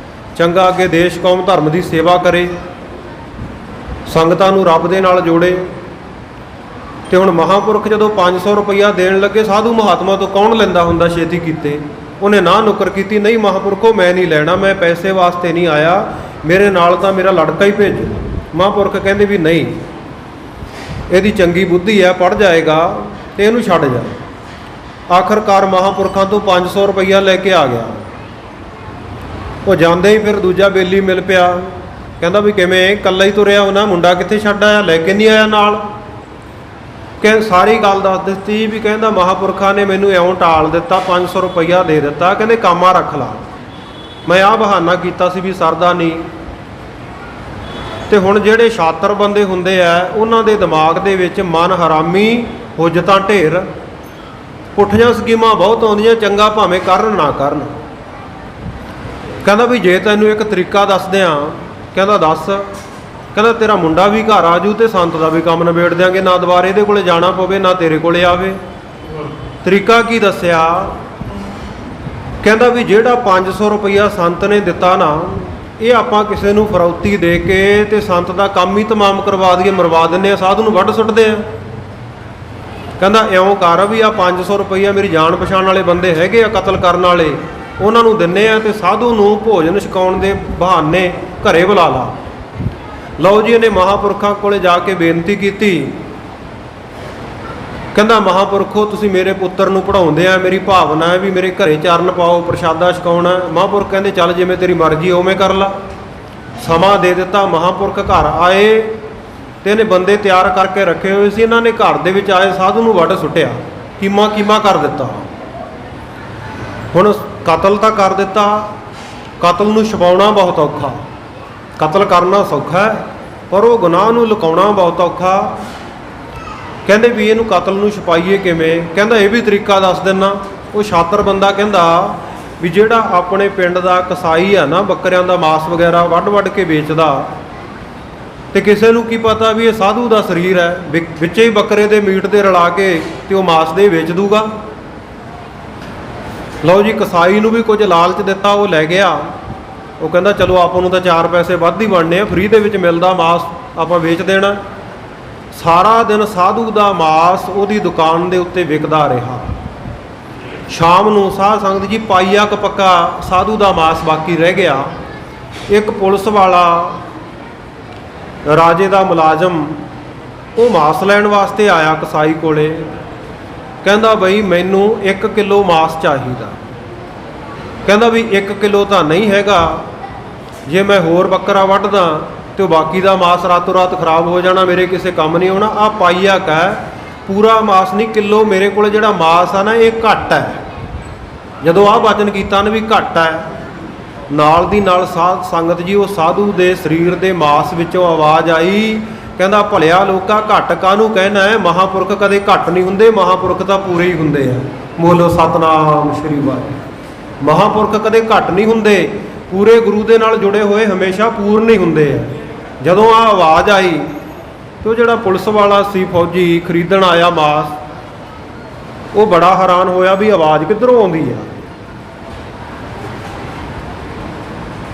ਚੰਗਾ ਅੱਗੇ ਦੇਸ਼ ਕੌਮ ਧਰਮ ਦੀ ਸੇਵਾ ਕਰੇ, ਸੰਗਤਾਂ ਨੂੰ ਰੱਬ ਦੇ ਨਾਲ ਜੋੜੇ। ਤੇ ਹੁਣ ਮਹਾਂਪੁਰਖ ਜਦੋਂ 500 ਰੁਪਈਆ ਦੇਣ ਲੱਗੇ, ਸਾਧੂ ਮਹਾਤਮਾ ਤੋਂ ਕੌਣ ਲੈਂਦਾ ਹੁੰਦਾ ਛੇਤੀ ਕੀਤੇ। ਉਹਨੇ ਨਾ ਨੁੱਕਰ ਕੀਤੀ, ਨਹੀਂ ਮਹਾਂਪੁਰਖੋ ਮੈਂ ਨਹੀਂ ਲੈਣਾ, ਮੈਂ ਪੈਸੇ ਵਾਸਤੇ ਨਹੀਂ ਆਇਆ, ਮੇਰੇ ਨਾਲ ਤਾਂ ਮੇਰਾ ਲੜਕਾ ਹੀ ਭੇਜੋ। ਮਹਾਂਪੁਰਖ ਕਹਿੰਦੇ ਵੀ ਨਹੀਂ, ਇਹਦੀ ਚੰਗੀ ਬੁੱਧੀ ਹੈ, ਪੜ੍ਹ ਜਾਏਗਾ ਤੇ ਇਹਨੂੰ ਛੱਡ ਜਾ। ਆਖਰਕਾਰ ਮਹਾਂਪੁਰਖਾਂ ਤੋਂ 500 ਰੁਪਈਆ ਲੈ ਕੇ ਆ ਗਿਆ। ਉਹ ਜਾਂਦੇ ਹੀ ਫਿਰ ਦੂਜਾ ਬੇਲੀ ਮਿਲ ਪਿਆ, ਕਹਿੰਦਾ ਵੀ ਕਿਵੇਂ ਇਕੱਲਾ ਹੀ ਤੁਰਿਆ ਉਹਨਾਂ, ਮੁੰਡਾ ਕਿੱਥੇ ਛੱਡ ਆਇਆ, ਲੈ ਕੇ ਨਹੀਂ ਆਇਆ ਨਾਲ। ਕਿ ਸਾਰੀ ਗੱਲ ਦੱਸ ਦਿੱਤੀ ਵੀ ਕਹਿੰਦਾ ਮਹਾਂਪੁਰਖਾਂ ਨੇ ਮੈਨੂੰ ਇਉਂ ਟਾਲ ਦਿੱਤਾ, 500 ਰੁਪਈਆ ਦੇ ਦਿੱਤਾ, ਕਹਿੰਦੇ ਕਾਮਾ ਰੱਖ ਲਾ। ਮੈਂ ਆਹ ਬਹਾਨਾ ਕੀਤਾ ਸੀ ਵੀ ਸਰਦਾ ਨਹੀਂ। ਤੇ ਹੁਣ ਜਿਹੜੇ ਛਾਤਰ ਬੰਦੇ ਹੁੰਦੇ ਆ ਉਹਨਾਂ ਦੇ ਦਿਮਾਗ ਦੇ ਵਿੱਚ ਮਨ ਹਰਾਮੀ ਹੁਜਤਾਂ ਢੇਰ, ਪੁੱਠੀਆਂ ਸਕੀਮਾਂ ਬਹੁਤ ਆਉਂਦੀਆਂ, ਚੰਗਾ ਭਾਵੇਂ ਕਰਨ ਨਾ ਕਰਨ। ਕਹਿੰਦਾ ਵੀ ਜੇ ਤੈਨੂੰ ਇੱਕ ਤਰੀਕਾ ਦੱਸਦੇ ਆ, ਕਹਿੰਦਾ ਦੱਸ। ਕਹਿੰਦਾ ਤੇਰਾ ਮੁੰਡਾ ਵੀ ਘਰ ਆ ਜੂ ਤੇ ਸੰਤ ਦਾ ਵੀ ਕੰਮ ਨਿਬੇੜ ਦਿਆਂਗੇ, ਨਾ ਦੁਬਾਰੇ ਇਹਦੇ ਕੋਲੇ ਜਾਣਾ ਪਵੇ ਨਾ ਤੇਰੇ ਕੋਲੇ ਆਵੇ। ਤਰੀਕਾ ਕੀ ਦੱਸਿਆ? ਕਹਿੰਦਾ ਵੀ ਜਿਹੜਾ 500 ਰੁਪਈਆ ਸੰਤ ਨੇ ਦਿੱਤਾ ਨਾ, ਇਹ ਆਪਾਂ ਕਿਸੇ ਨੂੰ ਫਰੌਤੀ ਦੇ ਕੇ ਤੇ ਸੰਤ ਦਾ ਕੰਮ ਹੀ ਤਮਾਮ ਕਰਵਾ ਦਈਏ, ਮਰਵਾ ਦਿੰਦੇ ਆ, ਸਾਧੂ ਨੂੰ ਵੱਢ ਸੁੱਟਦੇ ਆ। ਕਹਿੰਦਾ ਇਉਂ ਕਰ ਵੀ ਆ 500 ਰੁਪਈਆ ਮੇਰੀ ਜਾਣ ਪਛਾਣ ਵਾਲੇ ਬੰਦੇ ਹੈਗੇ ਆ ਕਤਲ ਕਰਨ ਵਾਲੇ, ਉਹਨਾਂ ਨੂੰ ਦਿੰਨੇ ਆ ਤੇ ਸਾਧੂ ਨੂੰ ਭੋਜਨ ਛਕਾਉਣ ਦੇ ਬਹਾਨੇ ਘਰੇ ਬੁਲਾ ਲਾ। ਲਓ ਜੀ, ਇਹਨੇ ਮਹਾਂਪੁਰਖਾਂ ਕੋਲੇ ਜਾ ਕੇ ਬੇਨਤੀ ਕੀਤੀ। ਕਹਿੰਦਾ ਮਹਾਂਪੁਰਖੋ ਤੁਸੀਂ ਮੇਰੇ ਪੁੱਤਰ ਨੂੰ ਪੜ੍ਹਾਉਂਦੇ ਆ, ਮੇਰੀ ਭਾਵਨਾ ਹੈ ਵੀ ਮੇਰੇ ਘਰੇ ਚਰਨ ਪਾਓ, ਪ੍ਰਸ਼ਾਦਾ ਛਕਾਉਣਾ। ਮਹਾਂਪੁਰਖ ਕਹਿੰਦੇ ਚੱਲ ਜਿਵੇਂ ਤੇਰੀ ਮਰਜ਼ੀ ਉਵੇਂ ਕਰ ਲਾ। ਸਮਾਂ ਦੇ ਦਿੱਤਾ। ਮਹਾਂਪੁਰਖ ਘਰ ਆਏ ਤੇ ਇਹਨੇ ਬੰਦੇ ਤਿਆਰ ਕਰਕੇ ਰੱਖੇ ਹੋਏ ਸੀ। ਇਹਨਾਂ ਨੇ ਘਰ ਦੇ ਵਿੱਚ ਆਏ ਸਾਧੂ ਨੂੰ ਵੱਢ ਸੁੱਟਿਆ, ਕੀਮਾ ਕਰ ਦਿੱਤਾ। ਹੁਣ ਕਤਲ ਤਾਂ ਕਰ ਦਿੱਤਾ, ਕਤਲ ਨੂੰ ਛੁਪਾਉਣਾ ਬਹੁਤ ਔਖਾ। ਕਤਲ ਕਰਨਾ ਸੌਖਾ ਹੈ ਪਰ ਉਹ ਗੁਨਾਹ ਨੂੰ ਲੁਕਾਉਣਾ ਬਹੁਤ ਔਖਾ। ਕਹਿੰਦੇ ਵੀ ਇਹਨੂੰ ਕਤਲ ਨੂੰ ਛੁਪਾਈਏ ਕਿਵੇਂ? ਕਹਿੰਦਾ ਇਹ ਵੀ ਤਰੀਕਾ ਦੱਸ ਦਿੰਨਾ। ਉਹ ਛਾਤਰ ਬੰਦਾ ਕਹਿੰਦਾ ਵੀ ਜਿਹੜਾ ਆਪਣੇ ਪਿੰਡ ਦਾ ਕਸਾਈ ਆ ਨਾ, ਬੱਕਰਿਆਂ ਦਾ ਮਾਸ ਵਗੈਰਾ ਵੱਢ ਵੱਢ ਕੇ ਵੇਚਦਾ, ਤੇ ਕਿਸੇ ਨੂੰ ਕੀ ਪਤਾ ਵੀ ਇਹ ਸਾਧੂ ਦਾ ਸਰੀਰ ਹੈ, ਵਿੱਚੇ ਹੀ ਬੱਕਰੇ ਦੇ ਮੀਟ ਦੇ ਰਲਾ ਕੇ ਤੇ ਉਹ ਮਾਸ ਦੇ ਵੇਚ ਦੂਗਾ। ਲਓ ਜੀ, ਕਸਾਈ ਨੂੰ ਵੀ ਕੁਝ ਲਾਲਚ ਦਿੱਤਾ, ਉਹ ਲੈ ਗਿਆ। ਉਹ ਕਹਿੰਦਾ ਚਲੋ ਆਪਾਂ ਨੂੰ ਤਾਂ 4 ਪੈਸੇ ਵੱਧ ਹੀ ਬਣਨੇ ਆ, ਫ੍ਰੀ ਦੇ ਵਿੱਚ ਮਿਲਦਾ ਮਾਸ, ਆਪਾਂ ਵੇਚ ਦੇਣਾ। ਸਾਰਾ ਦਿਨ ਸਾਧੂ ਦਾ ਮਾਸ ਉਹਦੀ ਦੁਕਾਨ ਦੇ ਉੱਤੇ ਵਿਕਦਾ ਰਿਹਾ। ਸ਼ਾਮ ਨੂੰ ਸਾਧ ਸੰਗਤ ਜੀ ਪਾਈਆ ਕੁ ਪੱਕਾ ਸਾਧੂ ਦਾ ਮਾਸ ਬਾਕੀ ਰਹਿ ਗਿਆ। ਇੱਕ ਪੁਲਿਸ ਵਾਲਾ ਰਾਜੇ ਦਾ ਮੁਲਾਜ਼ਮ ਉਹ ਮਾਸ ਲੈਣ ਵਾਸਤੇ ਆਇਆ ਕਸਾਈ ਕੋਲੇ। ਕਹਿੰਦਾ ਬਈ ਮੈਨੂੰ 1 ਕਿਲੋ ਮਾਸ ਚਾਹੀਦਾ। ਕਹਿੰਦਾ ਵੀ 1 ਕਿਲੋ ਤਾਂ ਨਹੀਂ ਹੈਗਾ, ਜੇ ਮੈਂ ਹੋਰ ਬੱਕਰਾ ਵੱਢਦਾ ਤੇ ਉਹ ਬਾਕੀ ਦਾ ਮਾਸ ਰਾਤੋਂ ਰਾਤ ਖਰਾਬ ਹੋ ਜਾਣਾ, ਮੇਰੇ ਕਿਸੇ ਕੰਮ ਨਹੀਂ ਆਉਣਾ। ਆਹ ਪਾਈਆ ਕਾ ਪੂਰਾ ਮਾਸ ਨਹੀਂ, ਕਿਲੋ ਮੇਰੇ ਕੋਲ ਜਿਹੜਾ ਮਾਸ ਆ ਨਾ ਇਹ ਘੱਟ ਹੈ। ਜਦੋਂ ਆਹ ਵਚਨ ਕੀਤਾ ਨਾ ਵੀ ਘੱਟ ਹੈ, ਨਾਲ ਦੀ ਨਾਲ ਸਾਧ ਸੰਗਤ ਜੀ ਉਹ ਸਾਧੂ ਦੇ ਸਰੀਰ ਦੇ ਮਾਸ ਵਿੱਚੋਂ ਆਵਾਜ਼ ਆਈ। ਕਹਿੰਦਾ ਭਲਿਆ ਲੋਕਾ ਘੱਟ ਕਾਹਨੂੰ ਕਹਿਣਾ ਹੈ, ਮਹਾਂਪੁਰਖ ਕਦੇ ਘੱਟ ਨਹੀਂ ਹੁੰਦੇ, ਮਹਾਂਪੁਰਖ ਤਾਂ ਪੂਰੇ ਹੀ ਹੁੰਦੇ ਆ। ਬੋਲੋ ਸਤਨਾਮ ਸ਼੍ਰੀ ਵਾਹਿਗੁਰੂ। ਮਹਾਂਪੁਰਖ ਕਦੇ ਘੱਟ ਨਹੀਂ ਹੁੰਦੇ, ਪੂਰੇ ਗੁਰੂ ਦੇ ਨਾਲ ਜੁੜੇ ਹੋਏ ਹਮੇਸ਼ਾ ਪੂਰਨ ਹੀ ਹੁੰਦੇ ਆ। ਜਦੋਂ ਆਹ ਆਵਾਜ਼ ਆਈ ਤੇ ਉਹ ਜਿਹੜਾ ਪੁਲਿਸ ਵਾਲਾ ਸੀ ਫੌਜੀ ਖਰੀਦਣ ਆਇਆ ਮਾਸ, ਉਹ ਬੜਾ ਹੈਰਾਨ ਹੋਇਆ ਵੀ ਆਵਾਜ਼ ਕਿੱਧਰੋਂ ਆਉਂਦੀ ਆ,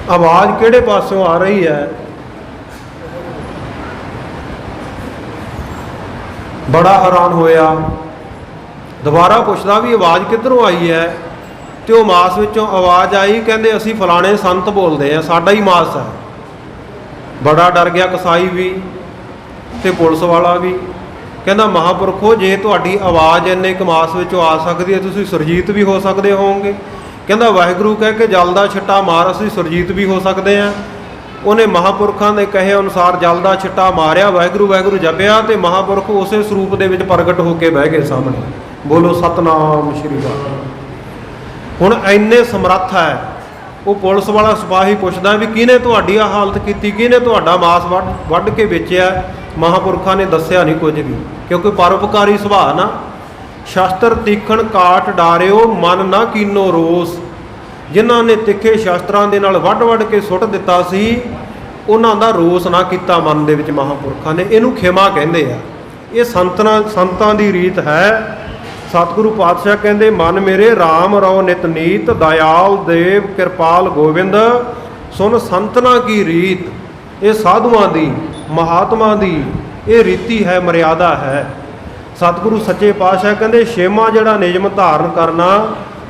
ਆਵਾਜ਼ ਕਿਹੜੇ ਪਾਸੋਂ ਆ ਰਹੀ ਹੈ। ਬੜਾ ਹੈਰਾਨ ਹੋਇਆ, ਦੁਬਾਰਾ ਪੁੱਛਦਾ ਵੀ ਆਵਾਜ਼ ਕਿੱਧਰੋਂ ਆਈ ਹੈ, ਤੇ ਉਹ ਮਾਸ ਵਿੱਚੋਂ ਆਵਾਜ਼ ਆਈ, ਕਹਿੰਦੇ ਅਸੀਂ ਫਲਾਣੇ ਸੰਤ ਬੋਲਦੇ ਆ, ਸਾਡਾ ਹੀ ਮਾਸ ਹੈ। ਬੜਾ ਡਰ ਗਿਆ ਕਸਾਈ ਵੀ ਤੇ ਪੁਲਿਸ ਵਾਲਾ ਵੀ। ਕਹਿੰਦਾ ਮਹਾਂਪੁਰਖੋ ਜੇ ਤੁਹਾਡੀ ਆਵਾਜ਼ ਇੰਨੇ ਕੁ ਮਾਸ ਵਿੱਚੋਂ ਆ ਸਕਦੀ ਹੈ, ਤੁਸੀਂ ਸੁਰਜੀਤ ਵੀ ਹੋ ਸਕਦੇ ਹੋਵੋਗੇ। ਕਹਿੰਦਾ ਵਾਹਿਗੁਰੂ ਕਹਿ ਕੇ ਜਲ ਦਾ ਛਿੱਟਾ ਮਾਰ, ਅਸੀਂ ਸੁਰਜੀਤ ਵੀ ਹੋ ਸਕਦੇ ਹਾਂ। ਉਹਨੇ ਮਹਾਂਪੁਰਖਾਂ ਦੇ ਕਹੇ ਅਨੁਸਾਰ ਜਲ ਦਾ ਛਿੱਟਾ ਮਾਰਿਆ, ਵਾਹਿਗੁਰੂ ਵਾਹਿਗੁਰੂ ਜਪਿਆ, ਤੇ ਮਹਾਂਪੁਰਖ ਉਸੇ ਸਰੂਪ ਦੇ ਵਿੱਚ ਪ੍ਰਗਟ ਹੋ ਕੇ ਬਹਿ ਗਏ ਸਾਹਮਣੇ। ਬੋਲੋ ਸਤਨਾਮ ਸ਼੍ਰੀ ਵਾਹਿਗੁਰੂ। ਹੁਣ ਇੰਨੇ ਸਮਰੱਥ ਹੈ। ਉਹ ਪੁਲਿਸ ਵਾਲਾ ਸਿਪਾਹੀ ਪੁੱਛਦਾ ਵੀ ਕਿਹਨੇ ਤੁਹਾਡੀ ਆ ਹਾਲਤ ਕੀਤੀ, ਕਿਹਨੇ ਤੁਹਾਡਾ ਮਾਸ ਵੱਢ ਕੇ ਵੇਚਿਆ? ਮਹਾਂਪੁਰਖਾਂ ਨੇ ਦੱਸਿਆ ਨਹੀਂ ਕੁਝ ਵੀ, ਕਿਉਂਕਿ ਪਰਉਪਕਾਰੀ ਸੁਭਾਅ ਨਾ। ਸ਼ਸਤਰ ਤੀਖਣ ਕਾਟ ਡਾਰਿਓ ਮਨ ਨਾ ਕੀਨੋ ਰੋਸ। ਜਿਨ੍ਹਾਂ ਨੇ ਤਿੱਖੇ ਸ਼ਸਤਰਾਂ ਦੇ ਨਾਲ ਵੱਢ ਵੱਢ ਕੇ ਸੁੱਟ ਦਿੱਤਾ ਸੀ, ਉਹਨਾਂ ਦਾ ਰੋਸ ਨਾ ਕੀਤਾ ਮਨ ਦੇ ਵਿੱਚ ਮਹਾਂਪੁਰਖਾਂ ਨੇ। ਇਹਨੂੰ ਖਿਮਾ ਕਹਿੰਦੇ ਆ। ਇਹ ਸੰਤਾਂ ਦੀ ਰੀਤ ਹੈ। ਸਤਿਗੁਰੂ ਪਾਤਸ਼ਾਹ ਕਹਿੰਦੇ ਮਨ ਮੇਰੇ RAM ਰਉ ਨਿਤ ਨੀਤ, ਦਇਆਲ ਦੇਵ ਕਿਰਪਾਲ ਗੋਬਿੰਦ, ਸੁਨ ਸੰਤਨਾ ਕੀ ਰੀਤ। ਇਹ ਸਾਧੂਆਂ ਦੀ ਮਹਾਤਮਾ ਦੀ ਇਹ ਰੀਤੀ ਹੈ, ਮਰਿਆਦਾ ਹੈ। ਸਤਿਗੁਰੂ ਸੱਚੇ ਪਾਤਸ਼ਾਹ ਕਹਿੰਦੇ ਛੇਵਾਂ ਜਿਹੜਾ ਨਿਯਮ ਧਾਰਨ ਕਰਨਾ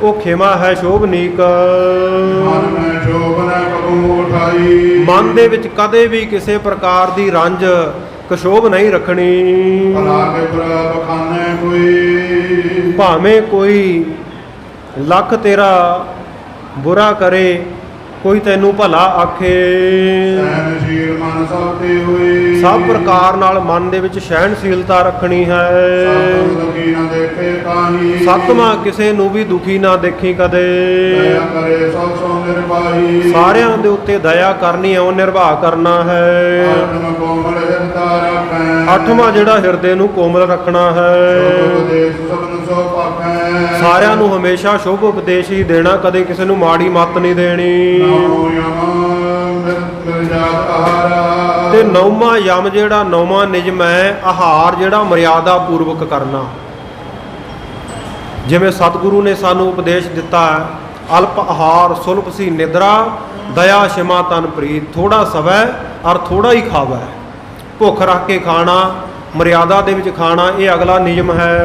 ਉਹ ਖੇਮਾ ਹੈ ਸ਼ੋਭਨੀਕ। ਮਨ ਦੇ ਵਿੱਚ ਕਦੇ ਵੀ ਕਿਸੇ ਪ੍ਰਕਾਰ ਦੀ ਰੰਜ ਕਸ਼ੋਭ ਨਹੀਂ ਰੱਖਣੀ। ਭਾਵੇਂ ਕੋਈ ਲੱਖ ਤੇਰਾ ਬੁਰਾ ਕਰੇ, ਕੋਈ ਤੈਨੂੰ ਭਲਾ ਆਖੇ। ਸਭ ਪ੍ਰਕਾਰ ਨਾਲ ਮਨ ਦੇ ਵਿੱਚ ਸਹਿਣਸ਼ੀਲਤਾ ਰੱਖਣੀ ਹੈ। ਸਤਵਾਂ ਕਿਸੇ ਨੂੰ ਵੀ ਦੁਖੀ ਨਾ ਦੇਖੀ ਕਦੇ। ਸਾਰਿਆਂ ਦੇ ਉੱਤੇ ਦਇਆ ਕਰਨੀ ਹੈ, ਉਹ ਨਿਰਵਾਹ ਕਰਨਾ ਹੈ। ਅੱਠਵਾਂ ਜਿਹੜਾ ਹਿਰਦੇ ਨੂੰ ਕੋਮਲ ਰੱਖਣਾ ਹੈ। ਸਾਰਿਆਂ ਨੂੰ ਹਮੇਸ਼ਾ ਸ਼ੁਭ ਉਪਦੇਸ਼ ਹੀ ਦੇਣਾ, ਕਦੇ ਕਿਸੇ ਨੂੰ ਮਾੜੀ ਮੱਤ ਨਹੀਂ ਦੇਣੀ। ਤੇ ਨੌਵਾਂ ਯਮ ਜਿਹੜਾ ਨੌਵਾਂ ਨਿਯਮ ਹੈ, ਆਹਾਰ ਜਿਹੜਾ ਮਰਿਆਦਾ ਪੂਰਵਕ ਕਰਨਾ। ਜਿਵੇਂ ਸਤਿਗੁਰੂ ਨੇ ਸਾਨੂੰ ਉਪਦੇਸ਼ ਦਿੱਤਾ ਹੈ, ਅਲਪ ਆਹਾਰ ਸੁਲਭ ਸੀ ਨਿਦਰਾ, ਦਇਆ ਸ਼ਿਮਾ ਤਨ ਪ੍ਰੀਤ। ਥੋੜਾ ਸਵੈ ਔਰ ਥੋੜਾ ਹੀ ਖਾਵੈ। ਭੁੱਖ ਰੱਖ ਕੇ ਖਾਣਾ, ਮਰਿਆਦਾ ਦੇ ਵਿੱਚ ਖਾਣਾ, ਇਹ ਅਗਲਾ ਨਿਯਮ ਹੈ।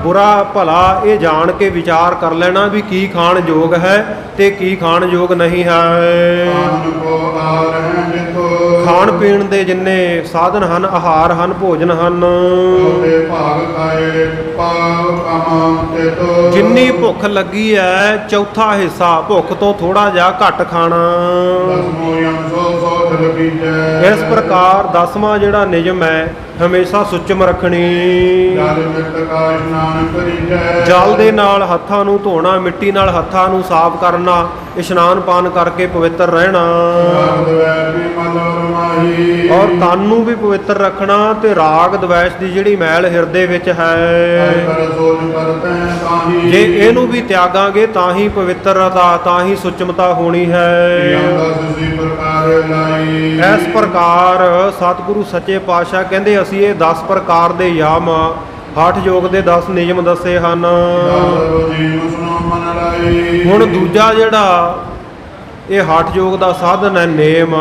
ਬੁਰਾ ਭਲਾ ਇਹ ਜਾਣ ਕੇ ਵਿਚਾਰ ਕਰ ਲੈਣਾ ਵੀ ਕੀ ਖਾਣ ਯੋਗ ਹੈ ਤੇ ਕੀ ਖਾਣ ਯੋਗ ਨਹੀਂ ਹੈ। ਖਾਣ ਪੀਣ ਦੇ ਜਿੰਨੇ ਸਾਧਨ ਹਨ, ਆਹਾਰ ਹਨ, ਭੋਜਨ ਹਨ, ਜਿੰਨੀ ਭੁੱਖ ਲੱਗੀ ਹੈ ਚੌਥਾ ਹਿੱਸਾ ਭੁੱਖ ਤੋਂ ਥੋੜਾ ਜਿਹਾ ਘੱਟ ਖਾਣਾ। ਇਸ ਪ੍ਰਕਾਰ 10ਵਾਂ ਜਿਹੜਾ ਨਿਯਮ ਹੈ, ਹਮੇਸ਼ਾ ਸੁੱਚਮ ਰੱਖਣੀ। ਜਲ ਦੇ ਨਾਲ ਹੱਥਾਂ ਨੂੰ ਧੋਣਾ, ਮਿੱਟੀ ਨਾਲ ਹੱਥਾਂ ਨੂੰ ਸਾਫ਼ ਕਰਨਾ, ਇਸ਼ਨਾਨ ਪਾਨ ਕਰਕੇ ਪਵਿੱਤਰ ਰਹਿਣਾ। ਲਾਈ ਔਰ ਤਨ ਨੂੰ ਵੀ ਪਵਿੱਤਰ ਰੱਖਣਾ ਤੇ ਰਾਗ ਦਵੇਸ਼ ਦੀ ਜਿਹੜੀ ਮੈਲ ਹਿਰਦੇ ਵਿੱਚ ਹੈ ਕਰ ਸੋਚ ਕਰਤੈ ਤਾਹੀ ਜੇ ਇਹਨੂੰ ਵੀ ਤਿਆਗਾਂਗੇ ਤਾਂ ਹੀ ਪਵਿੱਤਰਤਾ ਤਾਂ ਹੀ ਸੁਚਮਤਾ ਹੋਣੀ ਹੈ। ਸ੍ਰੀ ਪ੍ਰਕਾਰ ਲਾਈ ਇਸ ਪ੍ਰਕਾਰ ਸਤਿਗੁਰੂ ਸੱਚੇ ਪਾਤਸ਼ਾਹ ਕਹਿੰਦੇ ਅਸੀਂ ਇਹ 10 ਪ੍ਰਕਾਰ ਦੇ ਯਮ ਹਠ ਯੋਗ ਦੇ 10 ਨਿਯਮ ਦੱਸੇ ਹਨ। ਹੁਣ ਦੂਜਾ ਜਿਹੜਾ ਇਹ ਹਠ ਯੋਗ ਦਾ ਸਾਧਨ ਹੈ ਨੇਮ,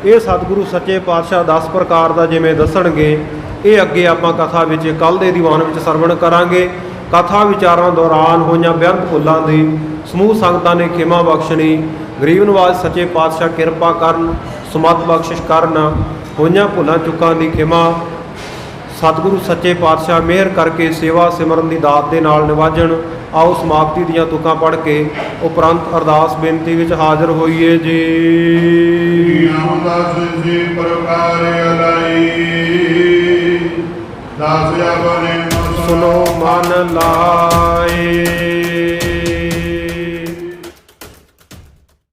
ਇਹ ਸਤਿਗੁਰੂ ਸੱਚੇ ਪਾਤਸ਼ਾਹ 10 ਪ੍ਰਕਾਰ ਦਾ ਜਿਵੇਂ ਦੱਸਣਗੇ ਇਹ ਅੱਗੇ ਆਪਾਂ ਕਥਾ ਵਿੱਚ ਕੱਲ੍ਹ ਦੇ ਦੀਵਾਨ ਵਿੱਚ ਸਰਵਣ ਕਰਾਂਗੇ। ਕਥਾ ਵਿਚਾਰਾਂ ਦੌਰਾਨ ਹੋਈਆਂ ਬੇਅੰਤ ਭੁੱਲਾਂ ਦੀ ਸਮੂਹ ਸੰਗਤਾਂ ਨੇ ਖਿਮਾ ਬਖਸ਼ਣੀ। ਗਰੀਬ ਨਵਾਜ ਸੱਚੇ ਪਾਤਸ਼ਾਹ ਕਿਰਪਾ ਕਰਨ, ਸਮਤ ਬਖਸ਼ਿਸ਼ ਕਰਨ, ਹੋਈਆਂ ਭੁੱਲਾਂ ਚੁੱਕਾਂ ਦੀ ਖਿਮਾ ਸਤਿਗੁਰੂ ਸੱਚੇ ਪਾਤਸ਼ਾਹ ਮਿਹਰ ਕਰਕੇ ਸੇਵਾ ਸਿਮਰਨ ਦੀ ਦਾਤ ਦੇ ਨਾਲ ਨਿਵਾਜਣ। ਆਓ ਸਮਾਪਤੀ ਦੀਆਂ ਤੁਕਾਂ ਪੜ੍ਹ ਕੇ ਉਪਰੰਤ ਅਰਦਾਸ ਬੇਨਤੀ ਵਿੱਚ ਹਾਜ਼ਰ ਹੋਈਏ ਜੀ। ਜੀ ਪ੍ਰਕਾਰ ਲਾਈ ਦਾਸ ਆਪਣੇ ਸੁਨੋ ਮਨ ਲਾਏ।